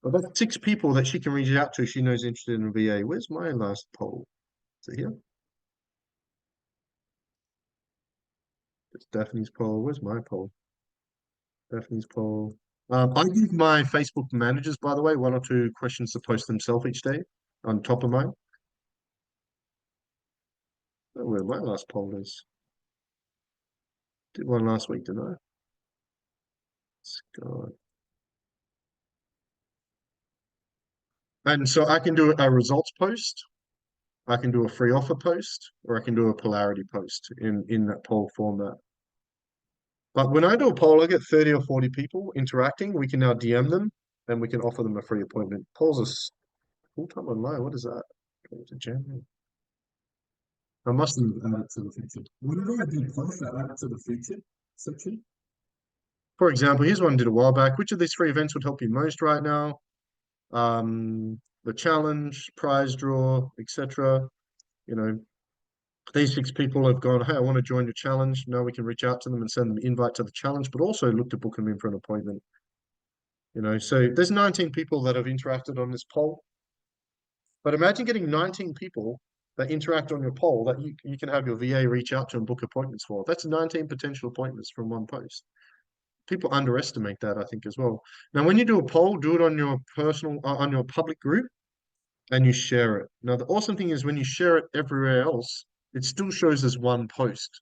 But that's 6 people that she can reach out to. She knows interested in a VA. Where's my last poll? Is it here? It's Daphne's poll. Where's my poll? Daphne's poll. I give my Facebook managers, by the way, 1 or 2 questions to post themselves each day on top of mine. I don't know where my last poll is. Did one last week, didn't I? God. And so I can do a results post, I can do a free offer post, or I can do a polarity post in that poll format. But when I do a poll, I get 30 or 40 people interacting. We can now DM them and we can offer them a free appointment. Polls are full-time online. What is that? It's a January. I must have added it to the feature. Whenever I do post, I add it to the feature section. For example, here's one I did a while back. Which of these 3 events would help you most right now? The challenge, prize draw, etc. These 6 people have gone, hey, I want to join your challenge. Now we can reach out to them and send them an invite to the challenge, but also look to book them in for an appointment. So there's 19 people that have interacted on this poll. But imagine getting 19 people that interact on your poll that you can have your VA reach out to and book appointments for. That's 19 potential appointments from one post. people underestimate that, I think, as well. Now, when you do a poll, do it on your personal, on your public group, and you share it. Now, the awesome thing is when you share it everywhere else, it still shows as one post.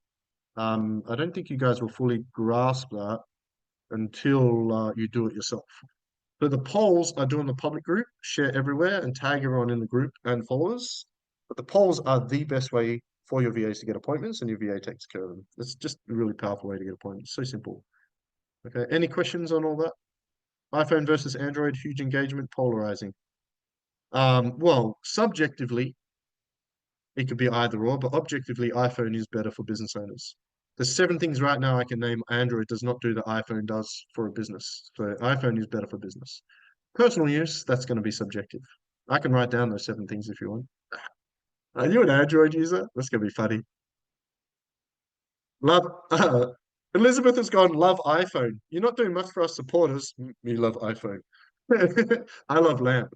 I don't think you guys will fully grasp that until you do it yourself. So the polls are doing the public group, share everywhere, and tag everyone in the group and followers. But the polls are the best way for your VAs to get appointments, and your VA takes care of them. It's just a really powerful way to get appointments. So simple. Okay. Any questions on all that? iPhone versus Android, huge engagement, polarizing. Well, subjectively, it could be either or, but objectively, iPhone is better for business owners. There's 7 things right now I can name Android does not do that iPhone does for a business. So iPhone is better for business. Personal use, that's going to be subjective. I can write down those 7 things if you want. Are you an Android user? That's going to be funny. Love, Elizabeth has gone, love iPhone. You're not doing much for us supporters. Me love iPhone. I love lamp.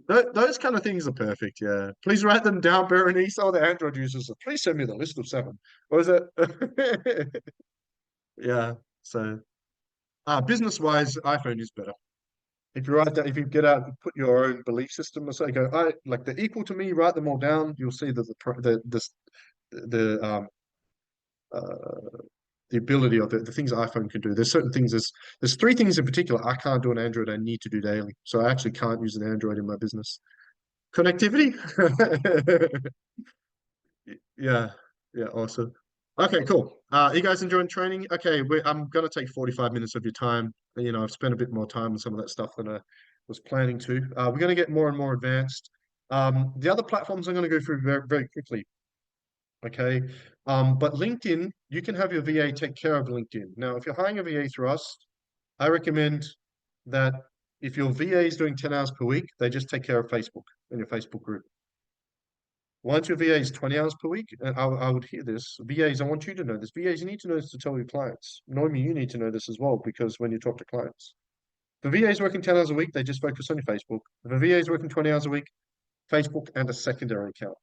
Those kind of things are perfect. Yeah. Please write them down, Berenice. All the Android users. Please send me the list of 7. What is it? Yeah. So, business wise, iPhone is better. If you write that, if you get out and put your own belief system, or say, go, I like they're equal to me. Write them all down. You'll see that uh, the ability of the things iPhone can do. There's certain things. There's 3 things in particular I can't do on Android. I need to do daily. So I actually can't use an Android in my business. Connectivity. Yeah, yeah, awesome. Okay, cool. You guys enjoying training? Okay, I'm gonna take 45 minutes of your time. You know, I've spent a bit more time on some of that stuff than I was planning to. We're gonna get more and more advanced. The other platforms I'm gonna go through very, very quickly. Okay. But LinkedIn, you can have your VA take care of LinkedIn. Now, if you're hiring a VA through us, I recommend that if your VA is doing 10 hours per week, they just take care of Facebook in your Facebook group. Once your VA is 20 hours per week, and I would hear this, VAs, I want you to know this. VAs, you need to know this to tell your clients. Normally, you need to know this as well, because when you talk to clients, if the VA is working 10 hours a week, they just focus on your Facebook. If a VA is working 20 hours a week, Facebook and a secondary account.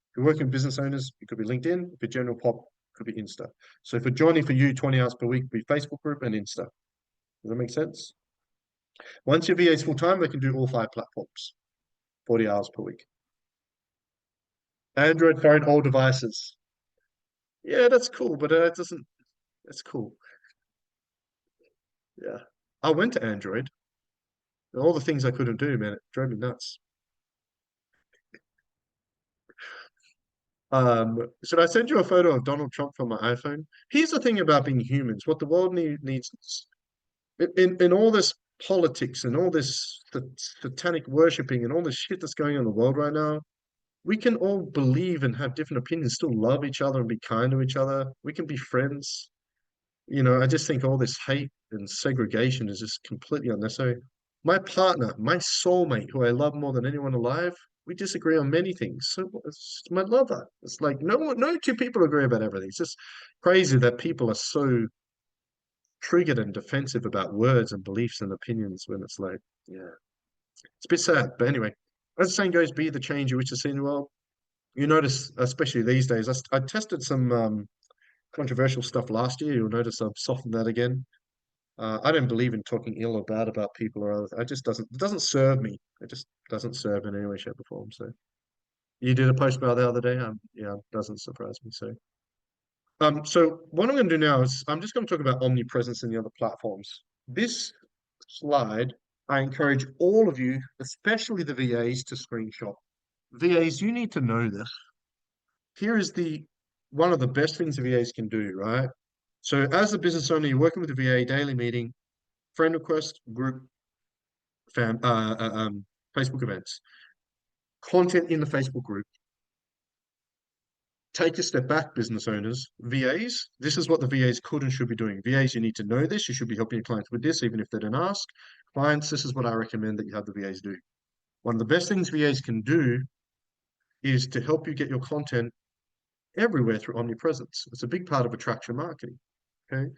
If you're working with business owners, it could be LinkedIn. If you're general pop, it could be Insta. So for Johnny, for you, 20 hours per week would be Facebook group and Insta. Does that make sense? Once your VA is full time, they can do all 5 platforms, 40 hours per week. Android phone, all devices. Yeah, that's cool, but it doesn't. That's cool. Yeah, I went to Android. All the things I couldn't do, man, it drove me nuts. Should I send you a photo of Donald Trump from my iPhone? Here's the thing about being humans. What the world needs in all this politics and all this satanic worshipping and all this shit that's going on in the world right now, we can all believe and have different opinions, still love each other and be kind to each other. We can be friends. You know, I just think all this hate and segregation is just completely unnecessary. My partner, my soulmate, who I love more than anyone alive, we disagree on many things. So it's my lover. It's like no 2 people agree about everything. It's just crazy that people are so triggered and defensive about words and beliefs and opinions when it's like, yeah, it's a bit sad. But anyway, as the saying goes, be the change you wish to see in the world. You notice, especially these days, I tested some controversial stuff last year. You'll notice I've softened that again. I don't believe in talking ill or bad about people or other. It doesn't serve me. It just doesn't serve in any way, shape, or form. So you did a post about the other day. Yeah, it doesn't surprise me. So what I'm going to do now is I'm just going to talk about omnipresence in the other platforms. This slide, I encourage all of you, especially the VAs, to screenshot. VAs, you need to know this. Here is the one of the best things the VAs can do, right? So as a business owner, you're working with the VA, daily meeting, friend request, group, Facebook events, content in the Facebook group. Take a step back, business owners. VAs, this is what the VAs could and should be doing. VAs, you need to know this. You should be helping your clients with this, even if they don't ask. Clients, this is what I recommend that you have the VAs do. One of the best things VAs can do is to help you get your content everywhere through omnipresence. It's a big part of attraction marketing. Okay.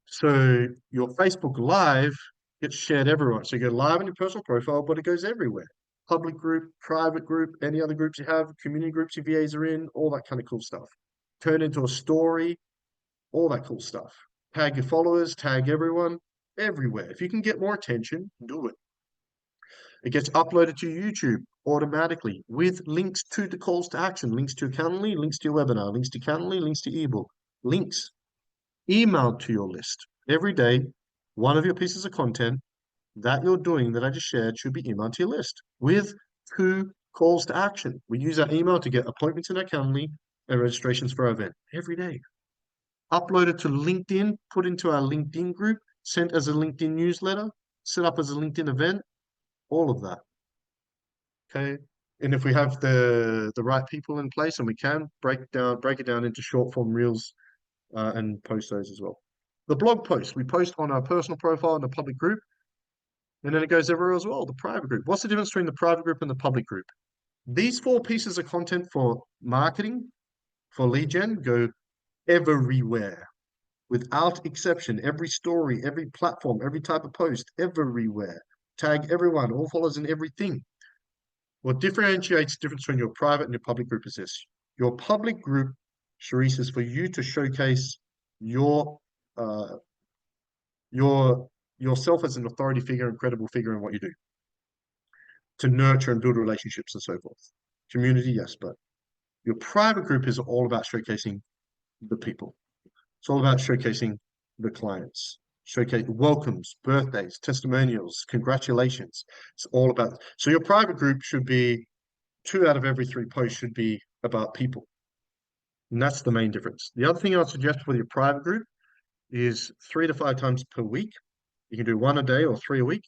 So your Facebook Live gets shared everywhere. So you go live on your personal profile, but it goes everywhere. Public group, private group, any other groups you have, community groups your VAs are in, all that kind of cool stuff. Turn into a story. all that cool stuff. Tag your followers, tag everyone, everywhere. If you can get more attention, do it. It gets uploaded to YouTube automatically with links to the calls to action, links to your Calendly, links to your webinar, links to Calendly, links to ebook, links emailed to your list every day. One of your pieces of content that you're doing that I just shared should be emailed to your list with 2 calls to action. We use that email to get appointments in our Calendly and registrations for our event every day. Upload it to LinkedIn, put into our LinkedIn group, sent as a LinkedIn newsletter, set up as a LinkedIn event, all of that. Okay. And if we have the right people in place and we can break it down into short form reels and post those as well. The blog post we post on our personal profile in the public group, and then it goes everywhere as well. The private group. What's the difference between the private group and the public group? These 4 pieces of content for marketing, for lead gen, go everywhere without exception. Every story, every platform, every type of post, everywhere. Tag everyone, all follows in everything. What differentiates the difference between your private and your public group is this. Your public group, Sharice, is for you to showcase your uh, your yourself as an authority figure and credible figure in what you do, to nurture and build relationships and so forth. Community, yes, but your private group is all about showcasing the people. It's all about showcasing the clients, showcase welcomes, birthdays, testimonials, congratulations. It's all about. So your private group should be 2 out of every 3 posts should be about people. And that's the main difference. The other thing I'd suggest with your private group is 3 to 5 times per week. You can do 1 a day or 3 a week.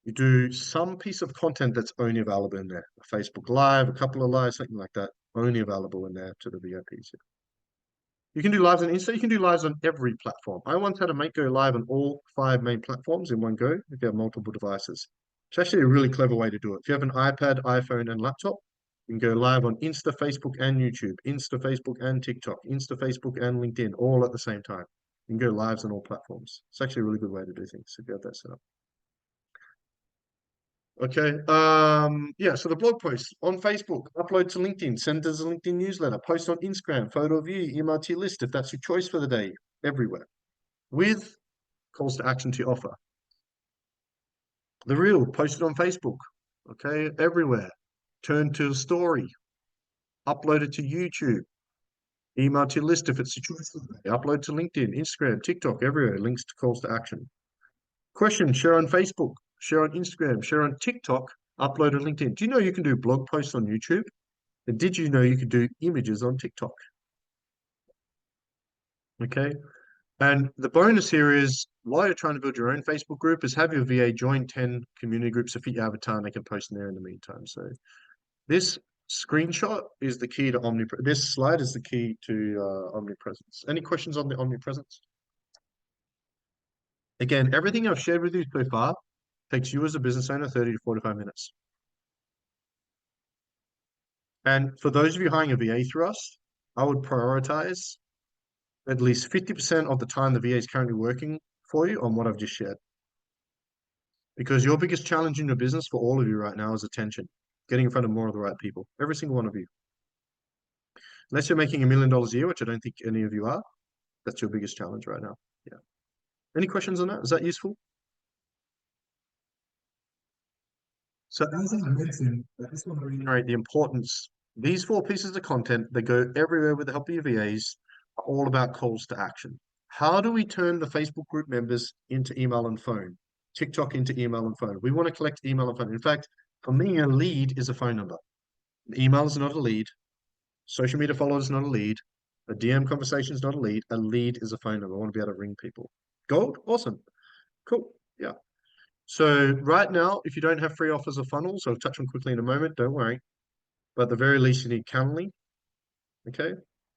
You do some piece of content that's only available in there. A Facebook Live, a couple of lives, something like that, only available in there to the VIPs. You can do lives on Insta, you can do lives on every platform. I once had a mate go live on all 5 main platforms in one go if you have multiple devices. It's actually a really clever way to do it. If you have an iPad, iPhone, and laptop, you can go live on Insta, Facebook, and YouTube, Insta, Facebook, and TikTok, Insta, Facebook, and LinkedIn, all at the same time. You can go lives on all platforms. It's actually a really good way to do things if you have that set up. Okay. Yeah, so the blog post on Facebook, upload to LinkedIn, send as a LinkedIn newsletter, post on Instagram, photo of you, email to your list if that's your choice for the day, everywhere. With calls to action to your offer. The reel, post it on Facebook. Okay, everywhere. Turn to a story, upload it to YouTube, email to your list if it's your choice for the day, upload to LinkedIn, Instagram, TikTok, everywhere, links to calls to action. Question, share on Facebook, share on Instagram, share on TikTok, upload on LinkedIn. Do you know you can do blog posts on YouTube? And did you know you could do images on TikTok? Okay. And the bonus here is while you're trying to build your own Facebook group, is have your VA join 10 community groups to fit your avatar and they can post in there in the meantime. So this screenshot is the key to omnipresence. This slide is the key to omnipresence. Any questions on the omnipresence? Again, everything I've shared with you so far takes you as a business owner 30 to 45 minutes. And for those of you hiring a VA through us, I would prioritize at least 50% of the time the VA is currently working for you on what I've just shared. Because your biggest challenge in your business for all of you right now is attention, getting in front of more of the right people, every single one of you. Unless you're making $1 million a year, which I don't think any of you are, that's your biggest challenge right now. Yeah. Any questions on that? Is that useful? So as I mentioned, I just want to reiterate the importance. These 4 pieces of content that go everywhere with the help of your VAs are all about calls to action. How do we turn the Facebook group members into email and phone? TikTok into email and phone. We want to collect email and phone. In fact, for me, a lead is a phone number. Email is not a lead. Social media followers is not a lead. A DM conversation is not a lead. A lead is a phone number. I want to be able to ring people. Gold? Awesome. Cool. Yeah. So right now, if you don't have free offers or funnels, I'll touch on quickly in a moment, don't worry. But at the very least, you need Calendly, okay?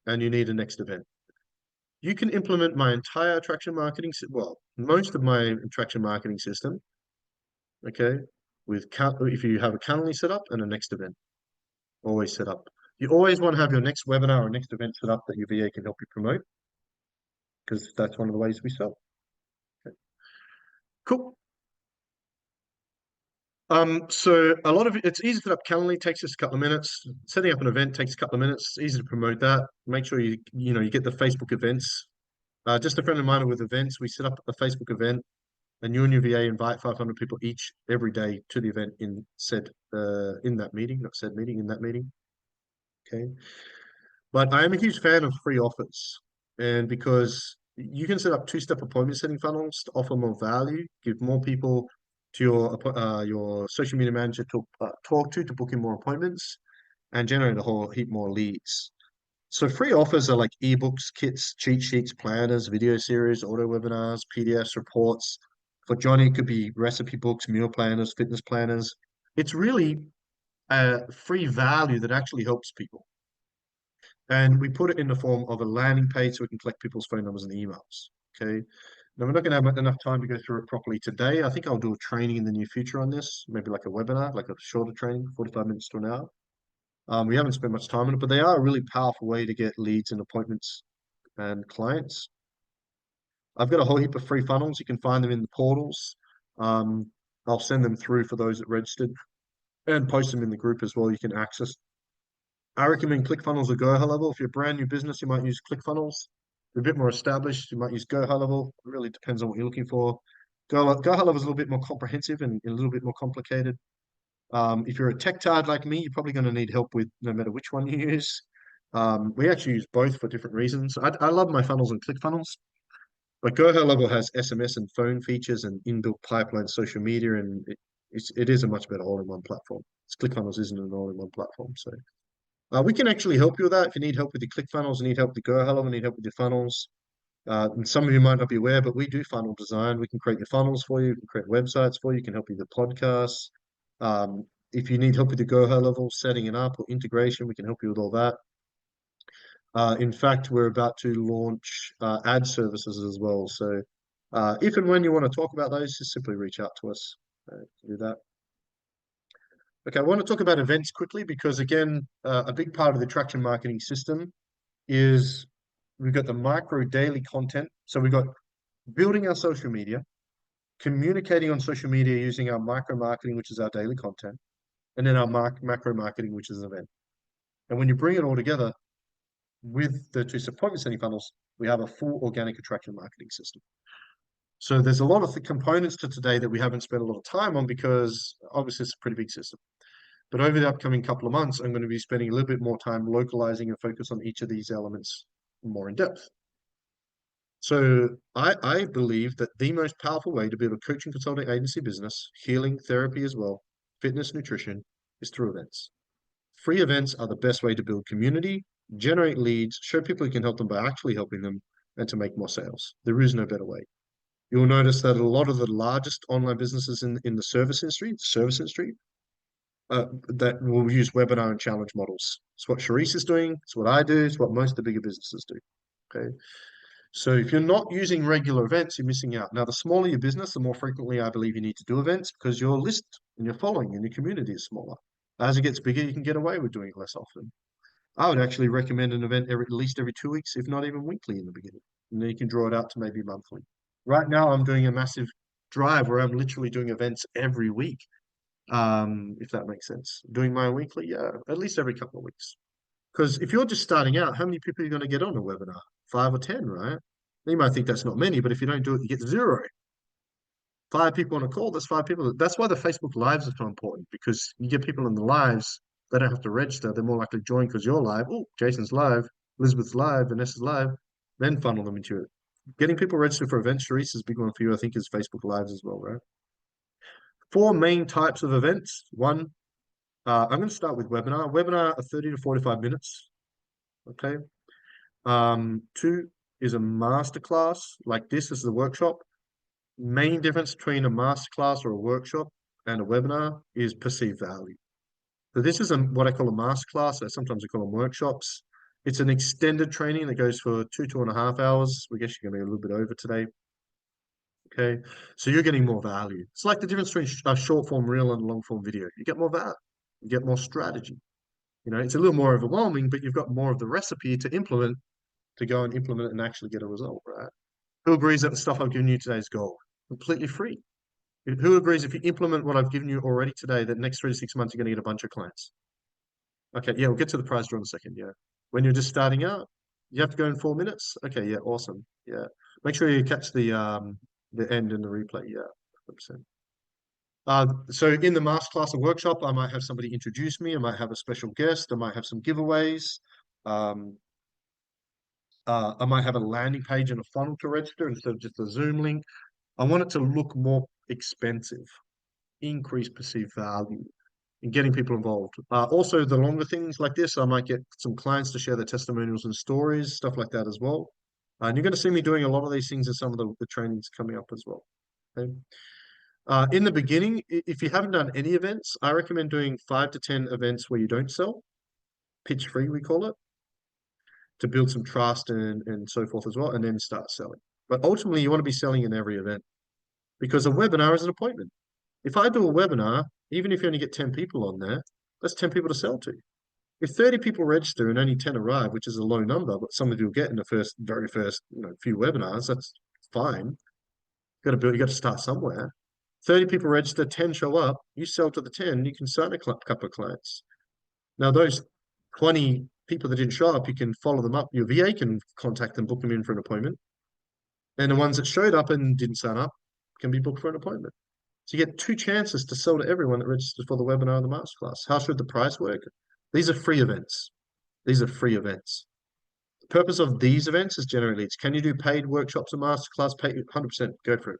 And you need a next event. You can implement my entire attraction marketing, well, most of my attraction marketing system, okay, with if you have a Calendly set up and a next event, always set up. You always want to have your next webinar or next event set up that your VA can help you promote, because that's one of the ways we sell. Okay. Cool. So a lot of it's easy to set up Calendly, takes just a couple of minutes. Setting up an event takes a couple of minutes. It's easy to promote that. Make sure you get the Facebook events Just a friend of mine with events. We set up a Facebook event, and you and your VA invite 500 people each every day to the event in that meeting, not said meeting, in that meeting. Okay. But I am a huge fan of free offers. And because you can set up two-step appointment setting funnels to offer more value, give more people to your social media manager to talk to book in more appointments, and generate a whole heap more leads. So free offers are like ebooks, kits, cheat sheets, planners, video series, auto webinars, PDFs, reports. For Johnny, it could be recipe books, meal planners, fitness planners. It's really free value that actually helps people. And we put it in the form of a landing page so we can collect people's phone numbers and emails. Okay. Now, we're not going to have enough time to go through it properly today. I think I'll do a training in the near future on this, maybe like a webinar, like a shorter training, 45 minutes to an hour. We haven't spent much time on it, but they are a really powerful way to get leads and appointments and clients. I've got a whole heap of free funnels. You can find them in the portals. Um, I'll send them through for those that registered and post them in the group as well. You can access. I recommend ClickFunnels or Go High Level. If you're a brand new business, you might use ClickFunnels. If you're a bit more established, you might use Go High Level. It really depends on what you're looking for. Go High Level is a little bit more comprehensive and a little bit more complicated. If you're a tech tard like me, you're probably going to need help with no matter which one you use. We actually use both for different reasons. I love my funnels and ClickFunnels, but Go High Level has SMS and phone features and inbuilt pipeline social media, and it is a much better all-in-one platform. ClickFunnels isn't an all-in-one platform, so we can actually help you with that. If you need help with your ClickFunnels, you need help with the Go High Level, need help with your funnels. And some of you might not be aware, but we do funnel design. We can create your funnels for you. We can create websites for you. Can help you with podcasts. If you need help with the Go High Level, setting it up or integration, we can help you with all that. In fact, we're about to launch ad services as well. So if and when you want to talk about those, just simply reach out to us to do that. Okay, I want to talk about events quickly because, again, a big part of the traction marketing system is we've got the micro daily content. So we've got building our social media, communicating on social media using our micro marketing, which is our daily content, and then our macro marketing, which is an event. And when you bring it all together with the two appointment setting funnels, we have a full organic attraction marketing system. So there's a lot of the components to today that we haven't spent a lot of time on because obviously it's a pretty big system. But over the upcoming couple of months, I'm going to be spending a little bit more time localizing and focus on each of these elements more in depth. So I believe that the most powerful way to build a coaching consulting agency business, healing, therapy as well, fitness, nutrition, is through events. Free events are the best way to build community, generate leads, show people you can help them by actually helping them, and to make more sales. There is no better way. You'll notice that a lot of the largest online businesses in the service industry, that will use webinar and challenge models. It's what Charisse is doing. It's what I do. It's what most of the bigger businesses do. Okay. So if you're not using regular events, you're missing out. Now, the smaller your business, the more frequently I believe you need to do events because your list and your following and your community is smaller. As it gets bigger, you can get away with doing it less often. I would actually recommend an event at least every 2 weeks, if not even weekly in the beginning. And then you can draw it out to maybe monthly. Right now, I'm doing a massive drive where I'm literally doing events every week, if that makes sense. Doing my weekly, yeah, at least every couple of weeks. Because if you're just starting out, how many people are you going to get on a webinar? 5 or 10, right? You might think that's not many, but if you don't do it, you get zero. 5 people on a call, that's 5 people. That's why the Facebook Lives are so important because you get people in the lives, they don't have to register. They're more likely to join because you're live. Oh, Jason's live, Elizabeth's live, Vanessa's live. Then funnel them into it. Getting people registered for events, Sharice, is a big one for you, I think, is Facebook Lives as well, right? 4 main types of events. One, I'm going to start with webinar. Webinar are 30 to 45 minutes. Okay. Two is a masterclass. Like this is the workshop. Main difference between a masterclass or a workshop and a webinar is perceived value. So this is what I call a masterclass. So sometimes we call them workshops. It's an extended training that goes for 2.5 hours. We guess you're going to be a little bit over today. Okay, so you're getting more value. It's like the difference between a short form reel and a long form video. You get more value, you get more strategy. You know, it's a little more overwhelming, but you've got more of the recipe to implement, to go and implement it and actually get a result, right? Who agrees that the stuff I've given you today is gold? Completely free. Who agrees if you implement what I've given you already today, that next 3 to 6 months you're going to get a bunch of clients? Okay, yeah, we'll get to the prize draw in a second. Yeah. When you're just starting out, You have to go in 4 minutes? Okay, yeah, awesome. Yeah. Make sure you catch the end and the replay. Yeah, 100%. So in the masterclass and workshop, I might have somebody introduce me, I might have a special guest, I might have some giveaways. Um, I might have a landing page and a funnel to register instead of just a Zoom link. I want it to look more expensive, increase perceived value in getting people involved. Also, the longer things like this, I might get some clients to share their testimonials and stories, stuff like that as well. And you're going to see me doing a lot of these things in some of the trainings coming up as well. Okay. In the beginning, if you haven't done any events, I recommend doing 5 to 10 events where you don't sell, pitch free, we call it, to build some trust and so forth as well, and then start selling. But ultimately, you want to be selling in every event because a webinar is an appointment. If I do a webinar, even if you only get 10 people on there, that's 10 people to sell to. If 30 people register and only 10 arrive, which is a low number, but some of you will get in the very first, few webinars, that's fine. You got to start somewhere. 30 people register, 10 show up, you sell to the 10, you can sign a couple of clients. Now, those 20 people that didn't show up, you can follow them up. Your VA can contact them, book them in for an appointment. And the ones that showed up and didn't sign up can be booked for an appointment. So you get 2 chances to sell to everyone that registers for the webinar and the masterclass. How should the price work? These are free events. These are free events. The purpose of these events is generate leads. Can you do paid workshops and masterclass? Pay 100%, go for it.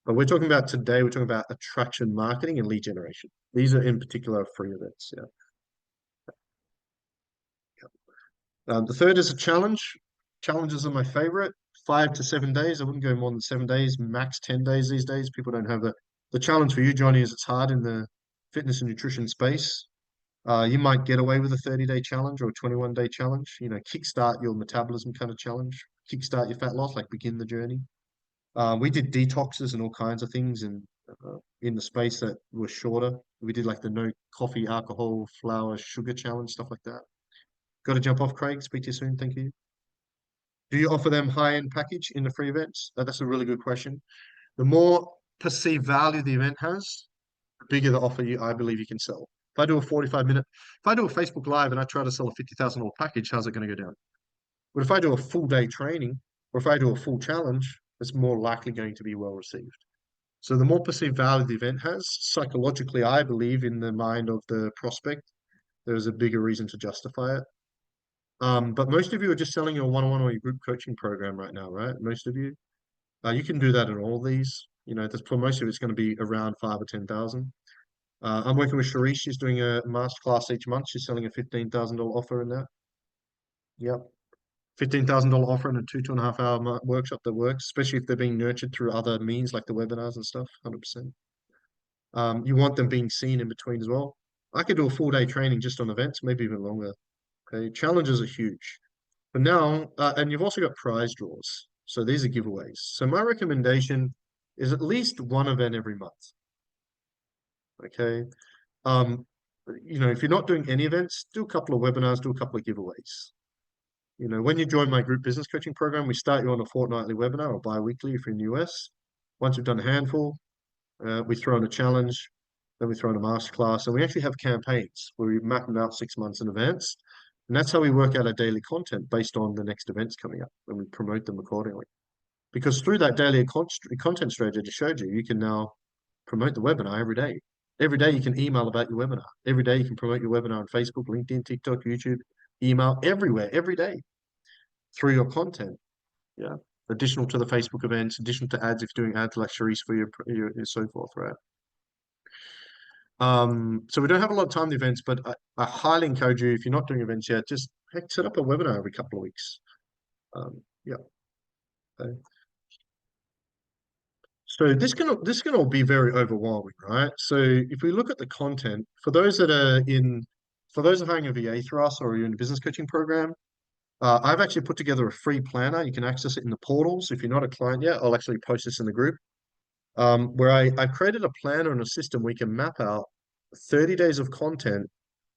But we're talking about today, we're talking about attraction marketing and lead generation. These are in particular free events. Yeah. The third is a challenge. Challenges are my favorite. 5 to 7 days. I wouldn't go more than 7 days, max 10 days these days. People don't have the challenge for you, Johnny, is it's hard in the fitness and nutrition space. You might get away with a 30-day challenge or a 21-day challenge. Kickstart your metabolism kind of challenge, kickstart your fat loss, like begin the journey. We did detoxes and all kinds of things in the space that were shorter. We did like the no coffee, alcohol, flour, sugar challenge, stuff like that. Got to jump off, Craig. Speak to you soon. Thank you. Do you offer them high-end package in the free events? That's a really good question. The more perceived value the event has, the bigger the offer I believe you can sell. If I do a 45-minute, if I do a Facebook Live and I try to sell a $50,000 package, how's it going to go down? But if I do a full day training or if I do a full challenge, it's more likely going to be well received. So the more perceived value the event has, psychologically, I believe in the mind of the prospect, there's a bigger reason to justify it. But most of you are just selling your one-on-one or your group coaching program right now, right? Most of you. You can do that in all these. For most of it's going to be around 5 or 10,000. I'm working with Sharice. She's doing a masterclass each month. She's selling a $15,000 offer in that. Yep. $15,000 offer in a 2.5 hour workshop that works, especially if they're being nurtured through other means like the webinars and stuff, 100%. You want them being seen in between as well. I could do a full day training just on events, maybe even longer. Okay, challenges are huge. But now, and you've also got prize draws. So these are giveaways. So my recommendation is at least one event every month. Okay. If you're not doing any events, do a couple of webinars, do a couple of giveaways. When you join my group business coaching program, we start you on a fortnightly webinar or bi-weekly if you're in the US. Once we've done a handful, we throw in a challenge, then we throw in a masterclass, and we actually have campaigns where we map them out 6 months in advance. And that's how we work out our daily content based on the next events coming up, and we promote them accordingly. Because through that daily content strategy I just showed you, you can now promote the webinar every day. Every day you can email about your webinar. Every day you can promote your webinar on Facebook, LinkedIn, TikTok, YouTube, email, everywhere, every day through your content. Yeah. Additional to the Facebook events, additional to ads if you're doing ads like Sharice for your so forth, right? So we don't have a lot of time in the events, but I highly encourage you, if you're not doing events yet, just set up a webinar every couple of weeks. Yeah. Okay. So this can all be very overwhelming, right? So if we look at the content, for those that are hiring a VA through us or you're in a business coaching program, I've actually put together a free planner. You can access it in the portals. If you're not a client yet, I'll actually post this in the group. Where I've created a planner and a system we can map out 30 days of content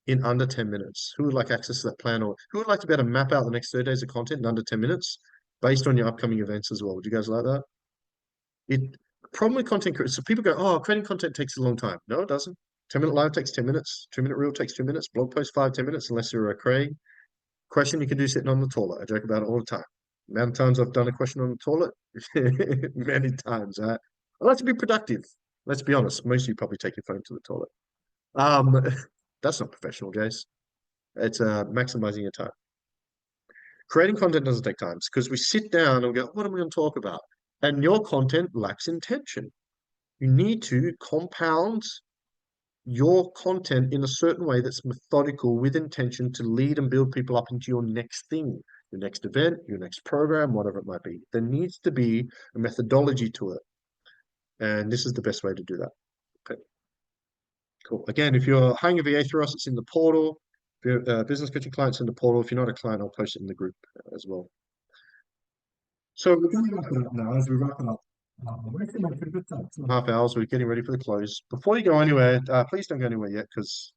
in under 10 minutes. Who would like access to that plan, or who would like to be able to map out the next 30 days of content in under 10 minutes based on your upcoming events as well? Would you guys like that? Problem with content creation, so people go, oh, creating content takes a long time. No, it doesn't. 10-minute live takes 10 minutes. 2-minute reel takes 2 minutes. Blog post 5, 10 minutes, unless you're a Craig. Question you can do sitting on the toilet. I joke about it all the time. The amount of times I've done a question on the toilet, many times. I like to be productive. Let's be honest. Most of you probably take your phone to the toilet. Um, that's not professional, Jace. It's maximizing your time. Creating content doesn't take time because we sit down and we go, what am I going to talk about? And your content lacks intention. You need to compound your content in a certain way that's methodical with intention to lead and build people up into your next thing, your next event, your next program, whatever it might be. There needs to be a methodology to it. And this is the best way to do that. Okay, cool. Again, if you're hiring a VA through us, it's in the portal. If you're business coaching clients in the portal, if you're not a client, I'll post it in the group as well. So we're going to wrap it up now. As we wrap it up, we're actually like a good time, 2.5 hours. We're getting ready for the close. Before you go anywhere, please don't go anywhere yet because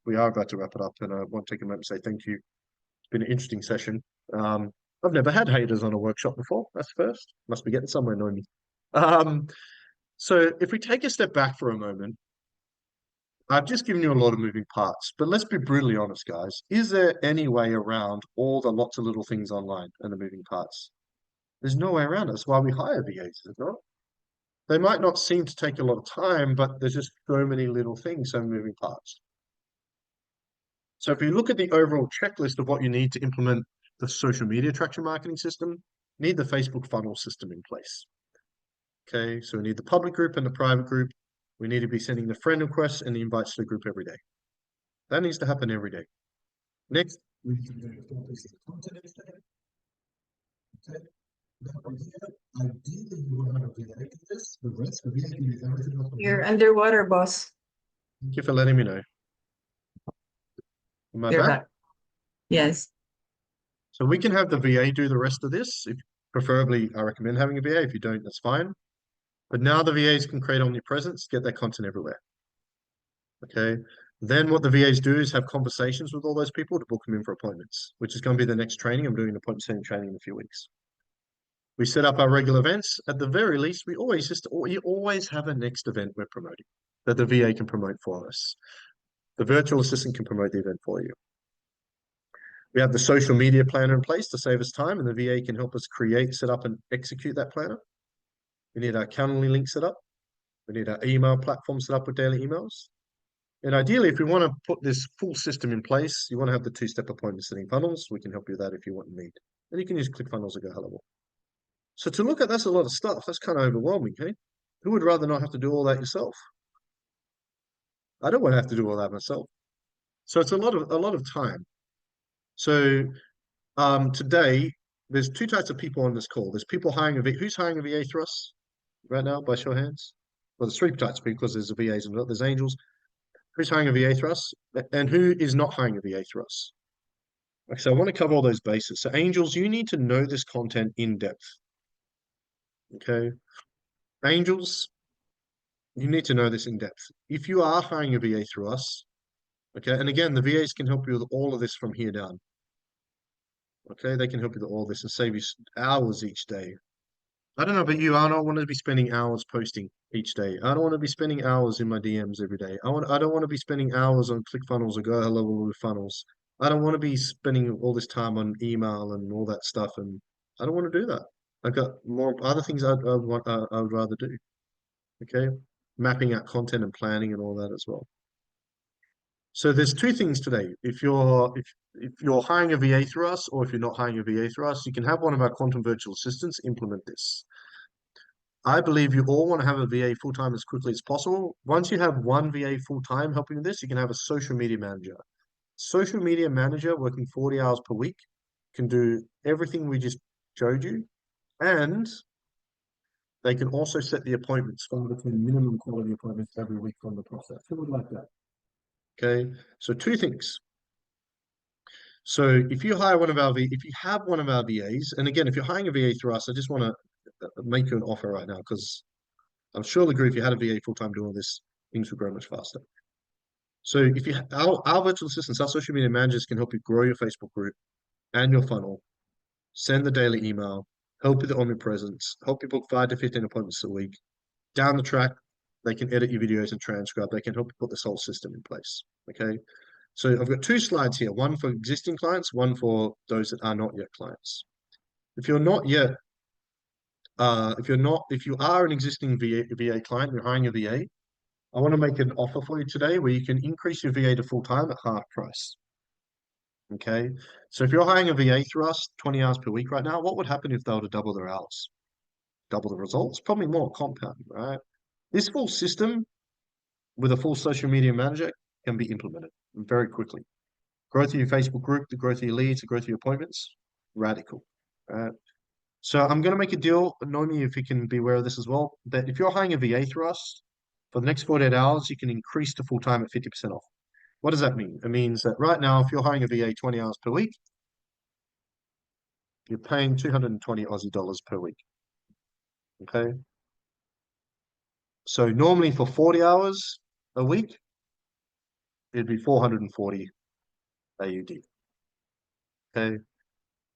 we are about to wrap it up, and I want to take a moment to say thank you. It's been an interesting session. Um, I've never had haters on a workshop before. That's first. Must be getting somewhere, knowing me. Um, so if we take a step back for a moment, I've just given you a lot of moving parts, but let's be brutally honest, guys. Is there any way around all the lots of little things online and the moving parts? There's no way around it. That's why we hire VAs, is it not? They might not seem to take a lot of time, but there's just so many little things, so many moving parts. So if you look at the overall checklist of what you need to implement the social media traction marketing system, you need the Facebook funnel system in place. Okay, so we need the public group and the private group. We need to be sending the friend requests and the invites to the group every day. That needs to happen every day. Next, we need to do the content every day. Okay. Ideally, you would have a VA do this. The rest of the VA can do everything else. You're underwater, boss. Thank you for letting me know. Am I You're back? back. Yes. So we can have the VA do the rest of this. If preferably, I recommend having a VA. If you don't, that's fine. But now the VAs can create omnipresence, get their content everywhere. Okay. Then what the VAs do is have conversations with all those people to book them in for appointments, which is going to be the next training. I'm doing an appointment setting training in a few weeks. We set up our regular events. At the very least, we always have a next event we're promoting that the VA can promote for us. The virtual assistant can promote the event for you. We have the social media planner in place to save us time, and the VA can help us create, set up, and execute that planner. We need our Calendly link set up. We need our email platform set up with daily emails. And ideally, if we want to put this full system in place, you want to have the two-step appointment setting funnels. We can help you with that if you want and need. And you can use ClickFunnels or GoHelloWall. So to look at that's a lot of stuff. That's kind of overwhelming, hey? Who would rather not have to do all that yourself? I don't want to have to do all that myself. So it's a lot of time. So today there's two types of people on this call. There's people hiring a VA. Who's hiring a VA through us right now? By show of hands. Well, there's three types of people because there's the VAs and there's angels. Who's hiring a VA through us? And who is not hiring a VA through us? Okay, so I want to cover all those bases. So angels, you need to know this content in depth. Okay. Angels, you need to know this in depth. If you are hiring a VA through us, okay, and again, the VAs can help you with all of this from here down. Okay, they can help you with all this and save you hours each day. I don't know about you, I don't want to be spending hours posting each day. I don't want to be spending hours in my DMs every day. I don't want to be spending hours on ClickFunnels or GoHello with funnels. I don't want to be spending all this time on email and all that stuff, and I don't want to do that. I've got more other things I would rather do. Okay, mapping out content and planning and all that as well. So there's two things today. If you're hiring a VA through us, or if you're not hiring a VA through us, you can have one of our quantum virtual assistants implement this. I believe you all want to have a VA full-time as quickly as possible. Once you have one VA full-time helping with this, you can have a social media manager. Social media manager working 40 hours per week can do everything we just showed you, and they can also set the appointments from between minimum quality appointments every week from the process. Who would like that? Okay, so two things. So if you hire one of our if you have one of our VAs, and again, if you're hiring a VA through us, I just want to make you an offer right now because I'm sure you'll agree if you had a VA full-time doing this, things would grow much faster. So if you our virtual assistants, our social media managers can help you grow your Facebook group and your funnel, send the daily email, help with the omnipresence, help you book 5 to 15 appointments a week. Down the track, they can edit your videos and transcribe. They can help you put this whole system in place. Okay. So I've got two slides here, one for existing clients, one for those that are not yet clients. If you're not yet, if you are an existing VA client, you're hiring a VA, I want to make an offer for you today where you can increase your VA to full time at half price. Okay. So if you're hiring a VA through us, 20 hours per week right now, what would happen if they were to double their hours? Double the results? Probably more compounding, right? This full system with a full social media manager can be implemented very quickly. Growth of your Facebook group, the growth of your leads, the growth of your appointments, radical. Right? So I'm going to make a deal, Noemi, if you can be aware of this as well, that if you're hiring a VA through us, for the next 48 hours, you can increase to full time at 50% off. What does that mean? It means that right now, if you're hiring a VA 20 hours per week, you're paying 220 Aussie dollars per week. Okay. So normally for 40 hours a week, it'd be 440 AUD. Okay.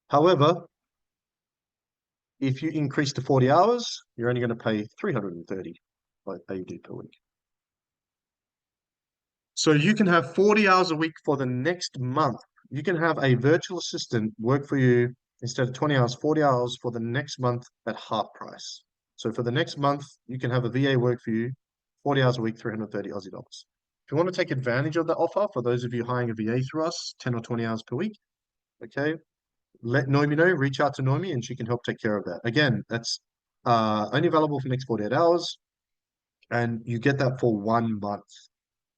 However, if you increase to 40 hours, you're only going to pay 330 AUD per week. So you can have 40 hours a week for the next month. You can have a virtual assistant work for you instead of 20 hours, 40 hours for the next month at half price. So for the next month, you can have a VA work for you 40 hours a week, 330 Aussie dollars. If you want to take advantage of that offer, for those of you hiring a VA through us, 10 or 20 hours per week, okay, let Noemi know, reach out to Noemi and she can help take care of that. Again, that's only available for the next 48 hours and you get that for 1 month.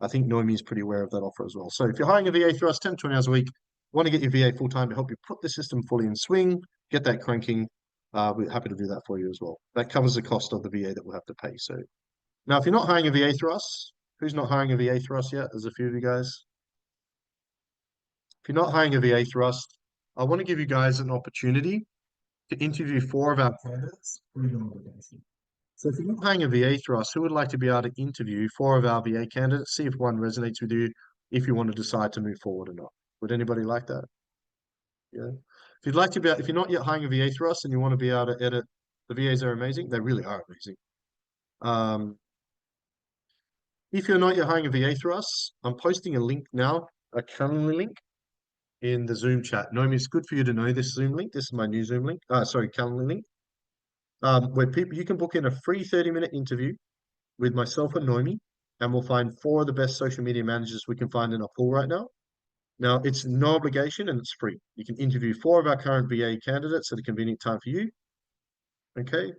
I think Noemi is pretty aware of that offer as well. So if you're hiring a VA through us 10, 20 hours a week, want to get your VA full-time to help you put the system fully in swing, get that cranking, we're happy to do that for you as well. That covers the cost of the VA that we'll have to pay. So now, if you're not hiring a VA through us, who's not hiring a VA through us yet? There's a few of you guys. If you're not hiring a VA through us, I want to give you guys an opportunity to interview 4 of our candidates. So if you're not hiring a VA through us, who would like to be able to interview 4 of our VA candidates, see if one resonates with you, if you want to decide to move forward or not? Would anybody like that? Yeah. If you'd like to be, if you're not yet hiring a VA through us and you want to be able to edit, the VAs are amazing. They really are amazing. If you're not yet hiring a VA through us, I'm posting a link now, a Calendly link in the Zoom chat. Noemi, it's good for you to know this Zoom link. This is my new Zoom link. Sorry, Calendly link. Where people you can book in a free 30-minute interview with myself and Noemi, and we'll find 4 of the best social media managers we can find in our pool right now. Now, it's no obligation and it's free. You can interview 4 of our current VA candidates at a convenient time for you. Okay.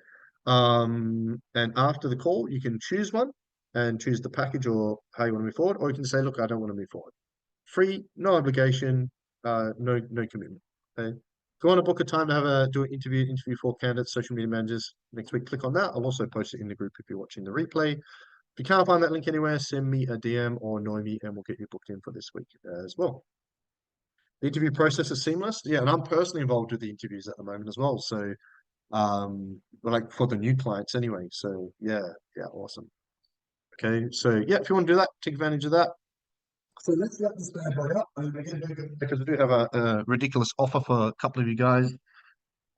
And after the call, you can choose one and choose the package or how you want to move forward, or you can say, look, I don't want to move forward. Free, no obligation, no commitment. Okay. If you want to book a time to have do an interview 4 candidates, social media managers next week, click on that. I'll also post it in the group if you're watching the replay. If you can't find that link anywhere, send me a DM or Noemi and we'll get you booked in for this week as well. The interview process is seamless. Yeah, and I'm personally involved with the interviews at the moment as well. So like for the new clients anyway. So yeah, awesome. Okay, so yeah, if you want to do that, take advantage of that. So let's wrap this bad boy up. Because we do have a ridiculous offer for a couple of you guys.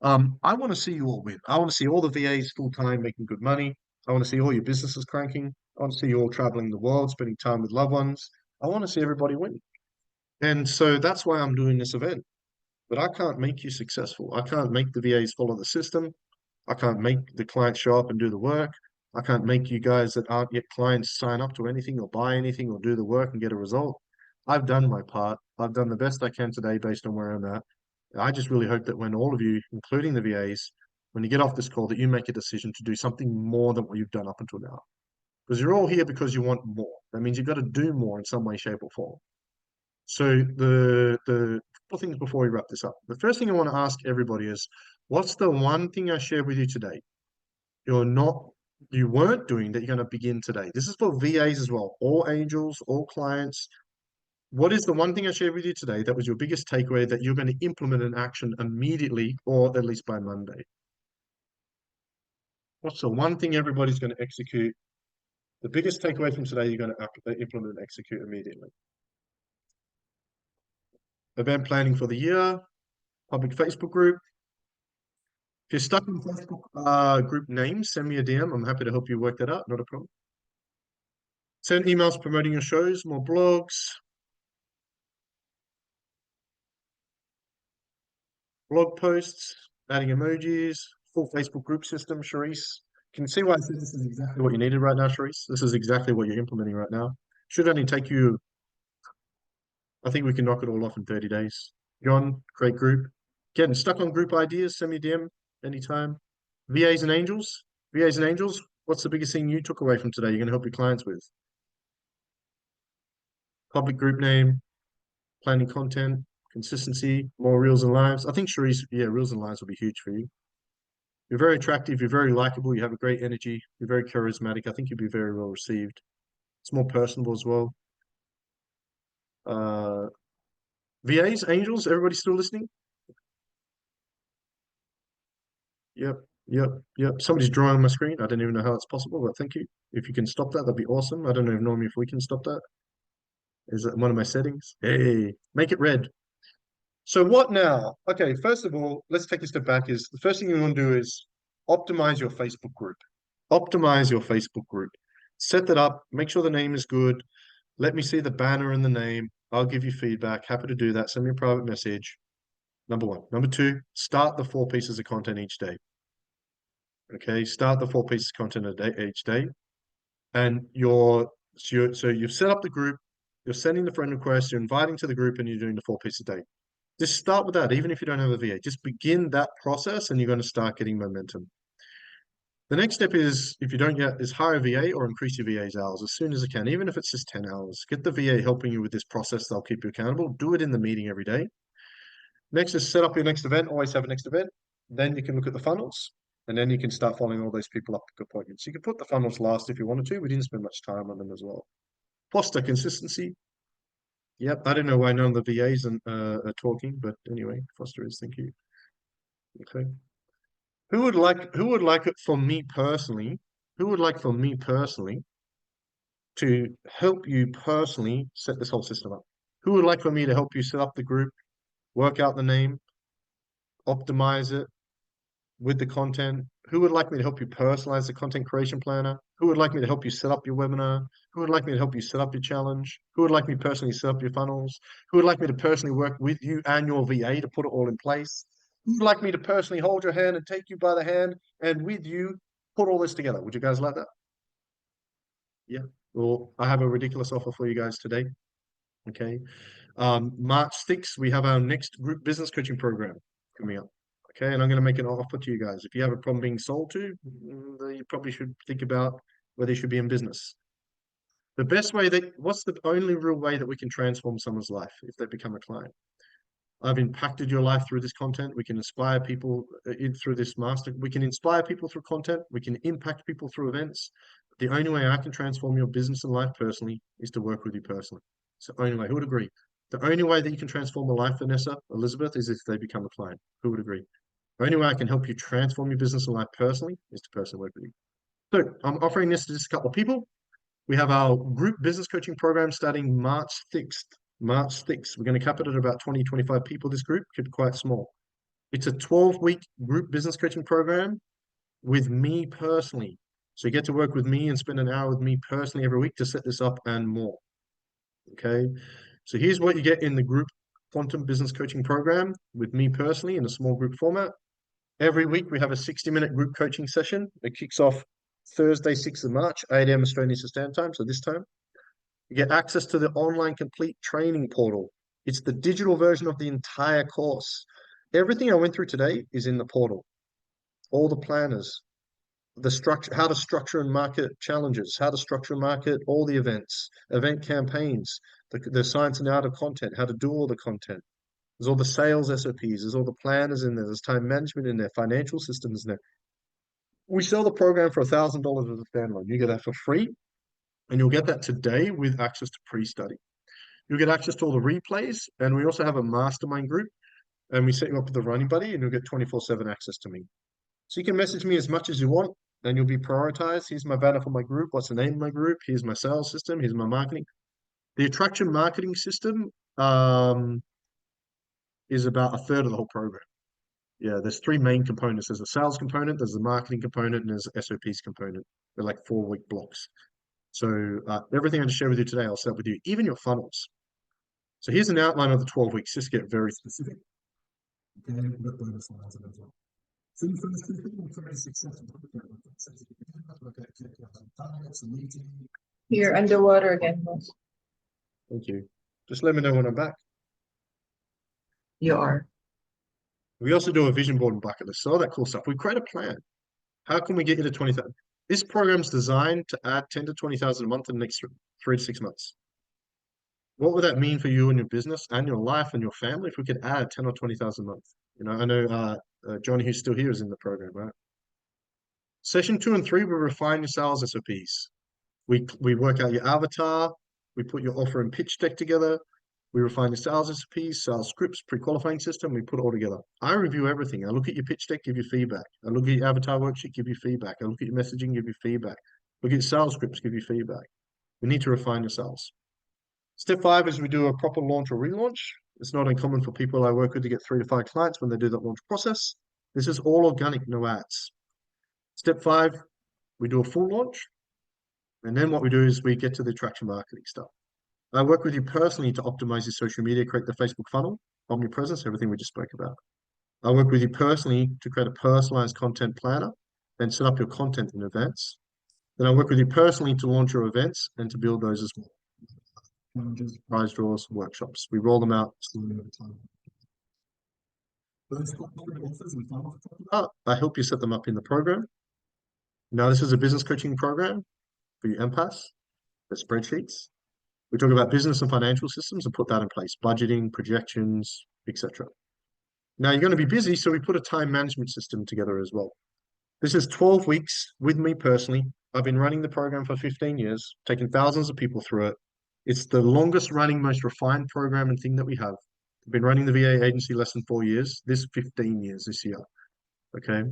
I want to see you all win. I want to see all the VAs full time making good money. I want to see all your businesses cranking. I want to see you all traveling the world, spending time with loved ones. I want to see everybody win. And so that's why I'm doing this event. But I can't make you successful. I can't make the VAs follow the system. I can't make the clients show up and do the work. I can't make you guys that aren't yet clients sign up to anything or buy anything or do the work and get a result. I've done my part. I've done the best I can today based on where I'm at. I just really hope that when all of you, including the VAs, when you get off this call, that you make a decision to do something more than what you've done up until now. Because you're all here because you want more. That means you've got to do more in some way, shape, or form. So the couple things before we wrap this up. The first thing I want to ask everybody is, what's the one thing I shared with you today you weren't doing that you're going to begin today? This is for VAs as well, all angels, all clients. What is the one thing I shared with you today that was your biggest takeaway that you're going to implement in action immediately or at least by Monday? What's the one thing everybody's going to execute? The biggest takeaway from today you're going to implement and execute immediately. Event planning for the year, public Facebook group. If you're stuck in Facebook group names, send me a DM. I'm happy to help you work that out. Not a problem. Send emails promoting your shows, more blogs. blog posts, adding emojis, full Facebook group system, Charisse. Can you see why I said this is exactly what you needed right now, Charisse? This is exactly what you're implementing right now. Should only take you, I think we can knock it all off in 30 days. John, create group. Getting stuck on group ideas, send me a DM anytime. VAs and angels. VAs and angels, what's the biggest thing you took away from today you're going to help your clients with? Public group name, planning content, consistency, more reels and lives. I think Charisse, yeah, reels and lives will be huge for you. You're very attractive, you're very likable, you have a great energy, you're very charismatic. I think you'll be very well received. It's more personable as well. Uh, VAs, angels, everybody still listening? Yep, yep, yep. Somebody's drawing on my screen. I don't even know how it's possible, but thank you. If you can stop that, that'd be awesome. I don't know normally if we can stop that. Is that one of my settings? Hey, make it red. So what now? Okay, first of all, let's take a step back. Is the first thing you want to do is optimize your Facebook group. Optimize your Facebook group. Set that up. Make sure the name is good. Let me see the banner and the name. I'll give you feedback. Happy to do that. Send me a private message. Number one. Number two, start the 4 pieces of content each day. Okay, start the 4 pieces of content a day each day. And so you've set up the group, you're sending the friend request, you're inviting to the group, and you're doing the 4 pieces a day. Just start with that, even if you don't have a VA. Just begin that process and you're going to start getting momentum. The next step is, if you don't yet, is hire a VA or increase your VA's hours as soon as you can, even if it's just 10 hours. Get the VA helping you with this process. They'll keep you accountable. Do it in the meeting every day. Next is set up your next event. Always have a next event. Then you can look at the funnels, and then you can start following all those people up to appointments. You can put the funnels last if you wanted to. We didn't spend much time on them as well. Foster consistency. Yep, I don't know why none of the VAs are talking, but anyway, Foster is. Thank you. Okay. Who would like it for me personally? Who would like for me personally to help you personally set this whole system up? Who would like for me to help you set up the group, work out the name, optimize it with the content? Who would like me to help you personalize the content creation planner? Who would like me to help you set up your webinar? Who would like me to help you set up your challenge? Who would like me personally set up your funnels? Who would like me to personally work with you and your VA to put it all in place? Who would like me to personally hold your hand and take you by the hand and with you put all this together? Would you guys like that? Yeah. Well, I have a ridiculous offer for you guys today. Okay. March 6th, we have our next group business coaching program coming up. Okay, and I'm going to make an offer to you guys. If you have a problem being sold to, you probably should think about whether you should be in business. What's the only real way that we can transform someone's life if they become a client? I've impacted your life through this content. We can inspire people through this master. We can inspire people through content. We can impact people through events. The only way I can transform your business and life personally is to work with you personally. It's the only way. Who would agree? The only way that you can transform a life, Vanessa, Elizabeth, is if they become a client. Who would agree? The only way I can help you transform your business and life personally is to personally work with you. So I'm offering this to just a couple of people. We have our group business coaching program starting March 6th. March 6th. We're going to cap it at about 20, 25 people. This group could be quite small. It's a 12-week group business coaching program with me personally. So you get to work with me and spend an hour with me personally every week to set this up and more. Okay. So here's what you get in the group quantum business coaching program with me personally in a small group format. Every week we have a 60-minute group coaching session. It kicks off Thursday, 6th of March, 8 a.m. Australian Standard Time. So this time. You get access to the online complete training portal. It's the digital version of the entire course. Everything I went through today is in the portal. All the planners, the structure, how to structure and market challenges, how to structure and market all the events, event campaigns, the science and art of content, how to do all the content. There's all the sales SOPs, there's all the planners in there, there's time management in there, financial systems in there. We sell the program for $1,000 as a standalone. You get that for free, and you'll get that today with access to pre-study. You'll get access to all the replays, and we also have a mastermind group, and we set you up with a running buddy, and you'll get 24/7 access to me. So you can message me as much as you want, and you'll be prioritized. Here's my banner for my group. What's the name of my group? Here's my sales system. Here's my marketing. The attraction marketing system is about a third of the whole program. Yeah, there's three main components. There's a sales component, there's a marketing component, and there's an SOPs component. They're like 4-week blocks. So everything I just shared with you today, I'll set up with you, even your funnels. So here's an outline of the 12 weeks, just to get very specific. You're underwater again, boss. Thank you. Just let me know when I'm back. You are. We also do a vision board and bucket list. So all that cool stuff. We create a plan. How can we get you to 20,000? This program's designed to add 10 to 20,000 a month in the next 3 to 6 months. What would that mean for you and your business and your life and your family if we could add 10 or 20,000 a month? I know Johnny, who's still here, is in the program, right? Session 2 and 3, we refine your sales SOPs. We work out your avatar, we put your offer and pitch deck together, we refine your sales SOPs, sales scripts, pre-qualifying system, we put it all together. I review everything. I look at your pitch deck, give you feedback. I look at your avatar worksheet, give you feedback. I look at your messaging, give you feedback. Look at your sales scripts, give you feedback. We need to refine your sales. Step 5 is we do a proper launch or relaunch. It's not uncommon for people I work with to get 3 to 5 clients when they do that launch process. This is all organic, no ads. Step 5, we do a full launch. And then what we do is we get to the attraction marketing stuff. I work with you personally to optimize your social media, create the Facebook funnel, omnipresence, everything we just spoke about. I work with you personally to create a personalized content planner and set up your content in advance. Then I work with you personally to launch your events and to build those as well. Prize draws, workshops. We roll them out slowly over time. I help you set them up in the program. Now, this is a business coaching program for your empaths, the spreadsheets. We talk about business and financial systems and put that in place, budgeting, projections, etc. Now, you're going to be busy, so we put a time management system together as well. This is 12 weeks with me personally. I've been running the program for 15 years, taking thousands of people through it. It's the longest running, most refined program and thing that we have. I've been running the VA agency less than 4 years, this 15 years this year. Okay.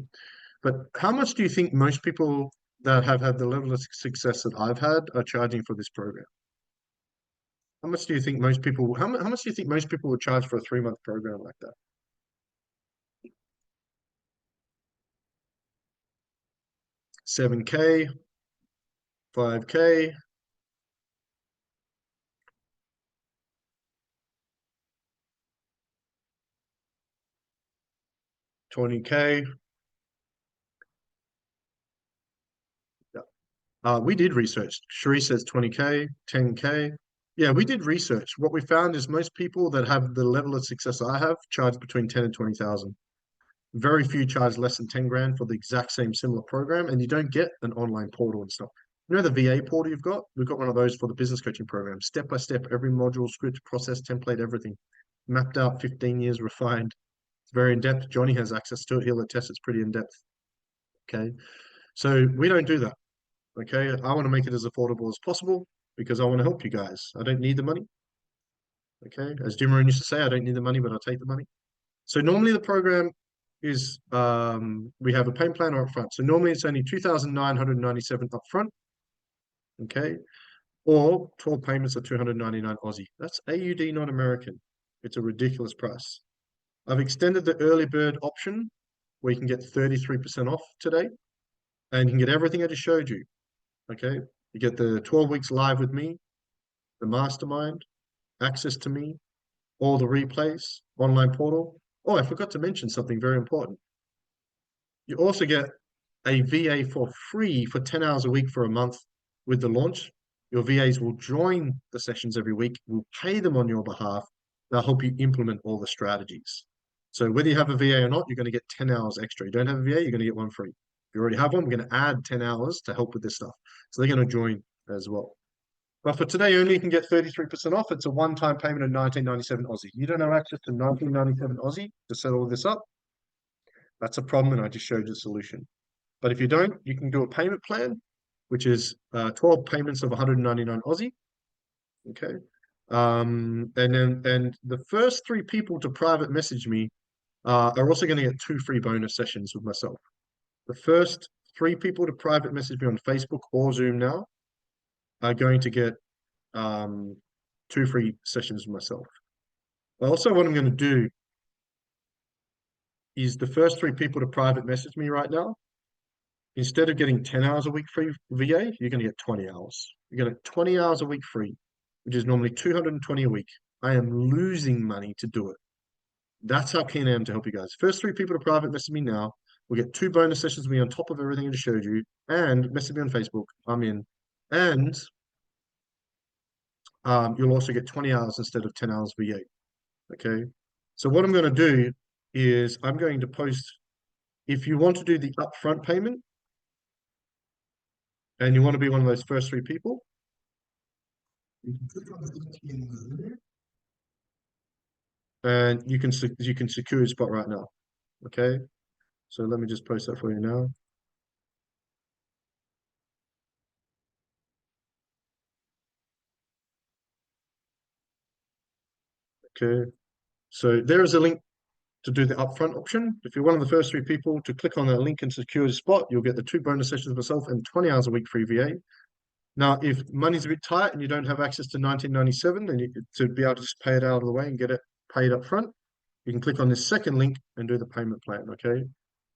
But how much do you think most people that have had the level of success that I've had are charging for this program? How much do you think most people, how much do you think most people would charge for a 3 month program like that? 7K, 5K, 20K. We did research. Cherie says 20K, 10K. Yeah, we did research. What we found is most people that have the level of success I have charge between 10 and 20,000. Very few charge less than 10 grand for the exact same similar program, and you don't get an online portal and stuff. You know the VA portal you've got? We've got one of those for the business coaching program. Step by step, every module, script, process, template, everything. Mapped out, 15 years, refined. It's very in-depth. Johnny has access to it. He'll attest it's pretty in-depth. Okay. So we don't do that. Okay. I want to make it as affordable as possible because I want to help you guys. I don't need the money. Okay. As Jim Rohn used to say, I don't need the money, but I'll take the money. So normally the program is we have a payment plan up front. So normally it's only 2,997 up front. Okay. Or 12 payments of 299 Aussie. That's AUD, not American. It's a ridiculous price. I've extended the early bird option where you can get 33% off today and you can get everything I just showed you. Okay. You get the 12 weeks live with me, the mastermind, access to me, all the replays, online portal. Oh, I forgot to mention something very important. You also get a VA for free for 10 hours a week for a month with the launch. Your VAs will join the sessions every week, will pay them on your behalf. They'll help you implement all the strategies. So whether you have a VA or not, you're going to get 10 hours extra. You don't have a VA, you're going to get one free. If you already have one, we're going to add 10 hours to help with this stuff. So they're going to join as well. But for today only, you can get 33% off. It's a one-time payment of 1997 Aussie. You don't have access to 1997 Aussie to set all this up. That's a problem, and I just showed you the solution. But if you don't, you can do a payment plan, which is 12 payments of 199 Aussie. Okay. And the first 3 people to private message me are also going to get 2 free bonus sessions with myself. The first 3 people to private message me on Facebook or Zoom now are going to get 2 free sessions with myself. Also, what I'm going to do is the first 3 people to private message me right now, instead of getting 10 hours a week free VA, you're going to get 20 hours. You're going to get 20 hours a week free, which is normally 220 a week. I am losing money to do it. That's how keen I am to help you guys. First 3 people to private message me now. We'll get 2 bonus sessions with me on top of everything I just showed you. And message me on Facebook. I'm in. And you'll also get 20 hours instead of 10 hours VA. Okay. So what I'm going to do is I'm going to post, if you want to do the upfront payment and you want to be one of those first 3 people, you can click on the link in the and you can secure your spot right now. Okay. So let me just post that for you now. Okay. So there is a link to do the upfront option. If you're one of the first 3 people to click on that link and secure the spot, you'll get the 2 bonus sessions of myself and 20 hours a week free VA. Now, if money's a bit tight and you don't have access to 1997, then to be able to just pay it out of the way and get it paid up front, you can click on this second link and do the payment plan, okay?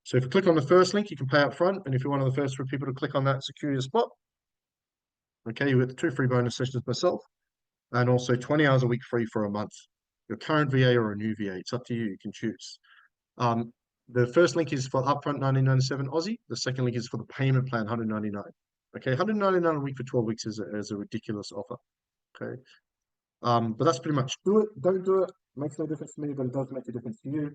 So if you click on the first link, you can pay up front, and if you're one of the first 3 people to click on that, secure your spot, okay, you get the 2 free bonus sessions myself, and also 20 hours a week free for a month. Your current VA or a new VA, it's up to you, you can choose. The first link is for upfront 1997 Aussie. The second link is for the payment plan 199. Okay, 199 a week for 12 weeks is a ridiculous offer. Okay, but that's pretty much do it. Don't do it. Makes no difference to me, but it does make a difference to you.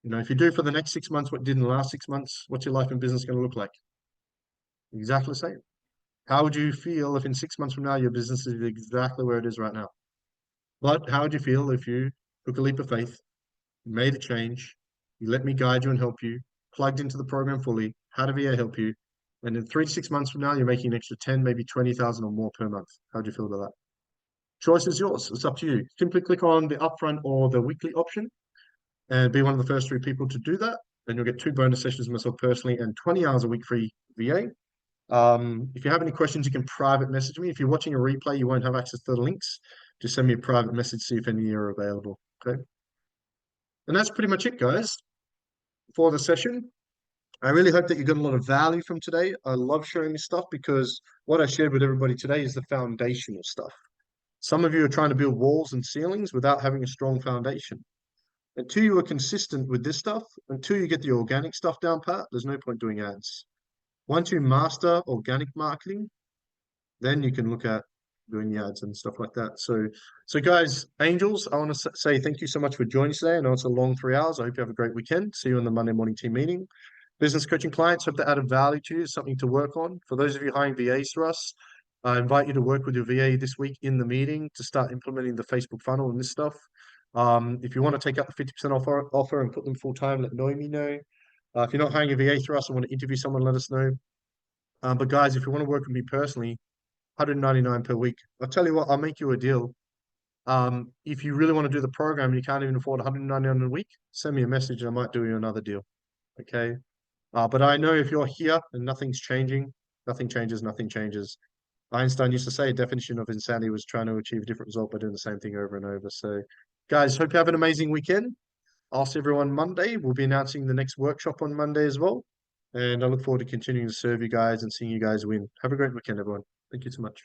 You know, if you do for the next 6 months what you did in the last 6 months, what's your life and business going to look like? Exactly the same. How would you feel if in 6 months from now your business is exactly where it is right now? But how would you feel if you took a leap of faith, made a change, you let me guide you and help you, plugged into the program fully, had a VA help you, and in 3 to 6 months from now, you're making an extra 10, maybe 20,000 or more per month. How do you feel about that? Choice is yours. It's up to you. Simply click on the upfront or the weekly option and be one of the first 3 people to do that. Then you'll get 2 bonus sessions with myself personally and 20 hours a week free VA. If you have any questions, you can private message me. If you're watching a replay, you won't have access to the links. Just send me a private message, see if any are available. Okay. And that's pretty much it, guys, for the session. I really hope that you got a lot of value from today. I love sharing this stuff because what I shared with everybody today is the foundational stuff. Some of you are trying to build walls and ceilings without having a strong foundation. Until you are consistent with this stuff, until you get the organic stuff down pat, there's no point doing ads. Once you master organic marketing, then you can look at doing the ads and stuff like that. So guys, angels, I want to say thank you so much for joining today. I know it's a long 3 hours. I hope you have a great weekend. See you in the Monday morning team meeting. Business coaching clients, hope that added value to you, something to work on. For those of you hiring VAs for us, I invite you to work with your VA this week in the meeting to start implementing the Facebook funnel and this stuff. If you want to take out the 50% offer and put them full time, let me know. If you're not hiring a VA through us and want to interview someone, let us know. But guys, if you want to work with me personally, 199 per week. I'll tell you what, I'll make you a deal. If you really want to do the program and you can't even afford 199 a week, send me a message and I might do you another deal. Okay. But I know if you're here and nothing's changing, nothing changes, nothing changes. Einstein used to say a definition of insanity was trying to achieve a different result by doing the same thing over and over. So, guys, hope you have an amazing weekend. I'll see everyone Monday. We'll be announcing the next workshop on Monday as well. And I look forward to continuing to serve you guys and seeing you guys win. Have a great weekend, everyone. Thank you so much.